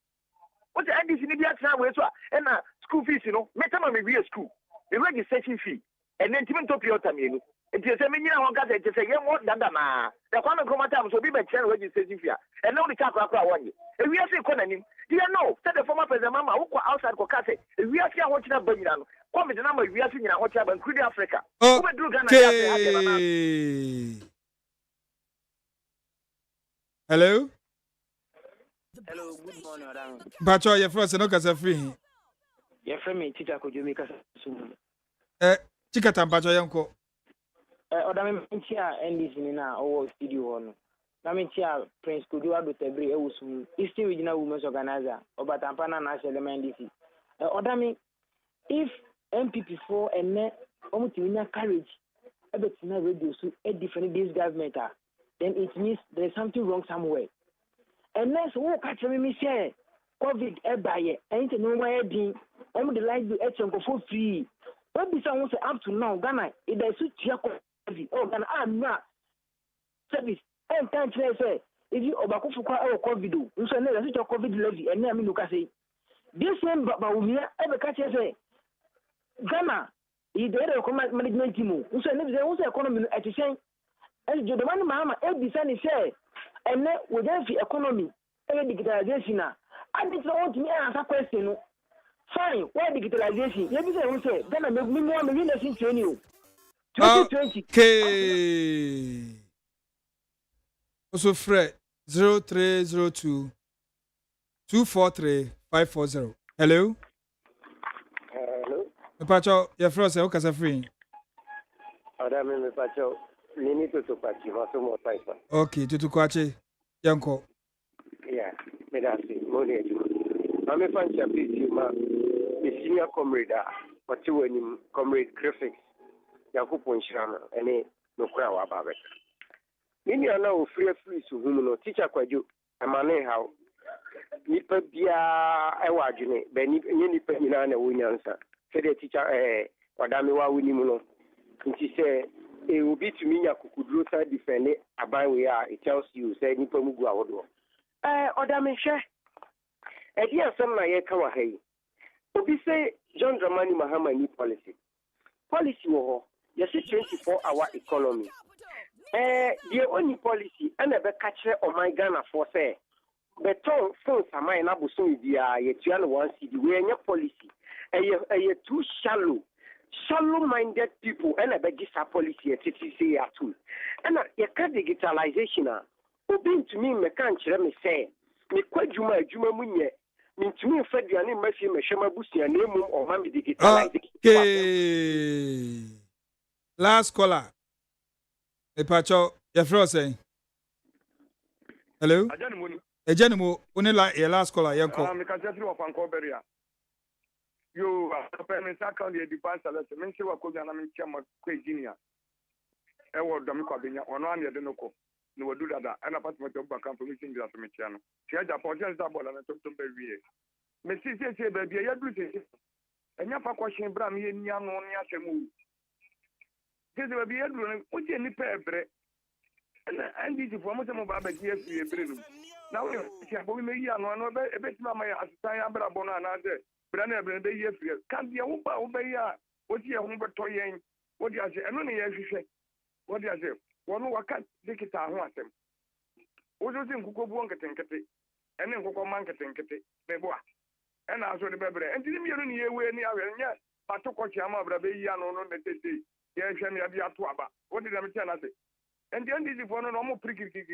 What the NDC India and school fees, you know, metama me a school. The registration fee. And then Timon Topio Tamino. It is a minion on got it to say, more than that. The one of Comatam so be by channel registration fee. And now the Capra one year. And we are saying, do you know that the former president Mama who outside Kokase, we are here watching up Benino. Come with the number we are seeing in our job including Africa. Okay. Hello? Hello, good morning, Madam. Bacho, your first no kasa free. Your friend me teacher could you make us soon? Chikata Bacho Yanko. Odame Chia NDC na our studio one. Namichia Prince could you have to every Ewusum, Eastern Regional Women's Organizer, or Batampana National NDC. Odame, if MPP4 and net almost courage, but not reduce to a different this government, then it means there's something wrong somewhere. And let's walk at me say COVID buy ain't no way being the like the for free. What be someone say up to now, Ghana, it is such oh Ghana, I'm not service. And time say if you Obakufuka or COVID, you say no, such a COVID levy, and I mean, look, I say this same but we ever catch say Ghana, he did a command management team. You say there was economy at the same as the man, Mama, every Sunday say, and then with every economy, every digitalization. I didn't want me ask a question. Fine, why digitalization? Let me say, then I make me more million training. 2020. Okay. Also, Fred 0302 243 540. Hello. Hello. Pacho, your first say okay, free. Odame me Pacho, nini to Pachi, waso mo taifa. Okay, to kwache Yanko. Yeah, me da si money. Ame fancha pisi ma the senior comrade wati wani comrade graphics Yakupo Nshirama ene no kwa wa babeka. Nini ana o free so humu no teacher KWADWO amane how nipa bia ewa adwene be nipa nyina na wonyansa se de teacher Odame wa woni mu no nti se obi tumi nya kukuduro sa defend aban we it tells you say nipa mugu awodo Odame hwe edi asem na ye ka wa hai obi say John Dramani Mahama ni policy wo ho yes 24-hour economy the only policy and be catch on my Ghana for say beton phones am I na boso bia ye tuan one city we any policy e too shallow minded people and be this policy et say at all and ye ka digitalization obi to me me kan kire me say me kwadwuma adwuma munye mintumi fa duane mafie mehwema busia na emum o ma me digitalize. Okay. Last caller. Epacho, your friend saying. Hello? Ejanimo, only like your last caller, yanko. I'm the of Ancoberia. You are paying second year defense, and say what could you name Chama Quaginia? I will Domicobinia on 1 year, no do that, and apartment of back information that Michiano. She had a portion double and I took to baby. Mrs. say, baby, I do this. And your question, Bram, young on Yashamu. This will be a doing, what you need pay. And this is for most of my baby. Now, we may hear no a bit my assistant Bona and Brana Brenda years. Can't be a whoop obey what you are toying. What you say, and only as you say. What you say? One who can't take it out once. What do you think Kuko Wonka think it? And then Kuko Manka think it. And I saw the baby. And didn't you only away near yet? But to coach Yama Brabeyan on the day. Yes, and Yabiatuaba. What did I say? And then this is one of normal pricky at the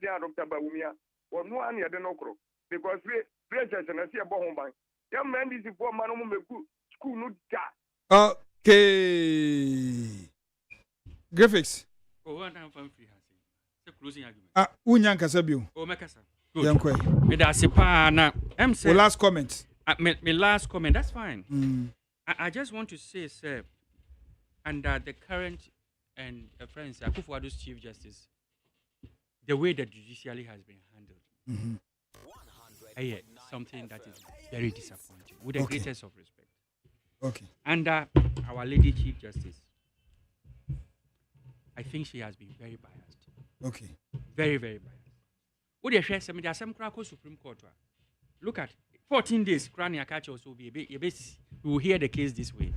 Dr. Baumia, or no one at the Nocro, because we and I see a bomb bank. Young man, this is for man who school no ja. Okay. Graphics. Oh, one time from free. Closing argument. Unyan Kasabu. Oh, Macassa. Good. Me that's a pana. Last comment. My last comment, that's fine. I just want to say, sir, under the current and friends, Akufo-Addo's Chief Justice, the way that judiciary has been handled, something that is very disappointing, with the greatest of respect. Okay. Under our Lady Chief Justice, I think she has been very biased. Okay. Very, very biased. What do you share? There are some Supreme Court. Look at 14 days. Crania catch also be. We will hear the case this way.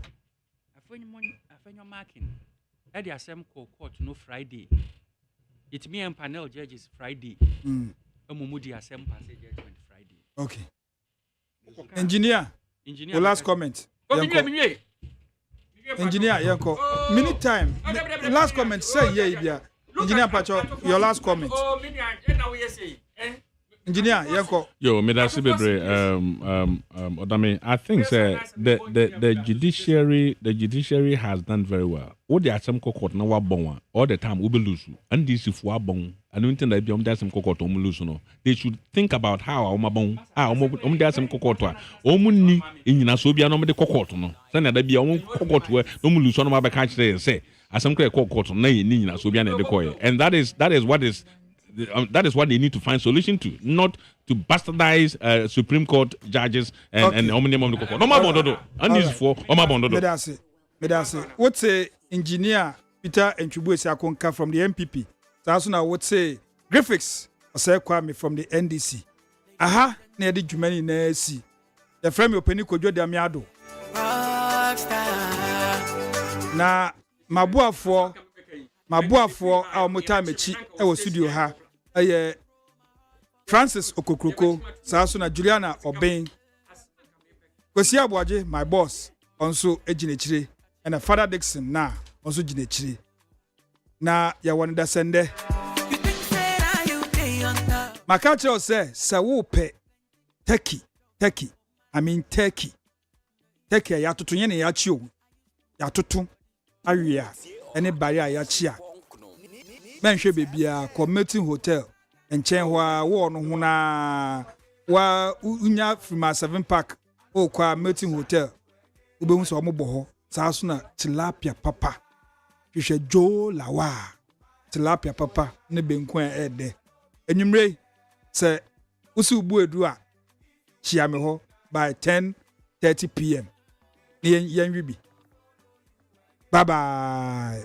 I find your marking. At the ASEM court no Friday. It's me and panel judges Friday. Mumudi ASEM pass judgment Friday. Okay. Engineer. The last comment. Engineer, Yanko. Minute time. Last comment. Say yeah. Engineer Pacho, your last comment. Engineer, Yanko. Yo, Medasi Bebre, Odame, I think the judiciary has done very well. All the ASEM court na wabonwa all the time we be lose. And this if wabon, I don't think that the ASEM court lose no. They should think about how omabon, the ASEM court omuni inyina so bia no me de court no. Say na da bia court we no mu lose no ma be catch say ASEM court na inyina so bia na de koy. And that is what they need to find solution to, not to bastardize Supreme Court judges and omnium of the court. No more bondodo. And this is for Oma bondodo. Medase. What's a engineer Peter Nchubuesi Akonka from the MPP? Sasuna would say graphics or Kwame from the NDC. Aha, near the Jumani Nesi. The frame of Penny Kojo de Amiado. Na mabua for our Motamechi, our studio ha. Francis Okokroko, Sasuna Juliana Obeng. Kosia Boaje, my boss, also a Ginechiri, and a Father Dixon na also Ginechiri. Na ya wanda sende. Makacho say, Sawope, Turkey. I mean Turkey ya tutu yene ya chiu. Ya tutu, awia, ene bari ya chia. Menhwe bebia Community Hotel enchen hwa wo no huna wa unya from 7 Park o kwa Meeting Hotel ubehu so mo boho saaso na tilapia papa hwehwe jo lawa tilapia papa ne benku ede enwumre se usi ubu edu a chia me ho by 10:30 p.m. Yen wi bi bye bye.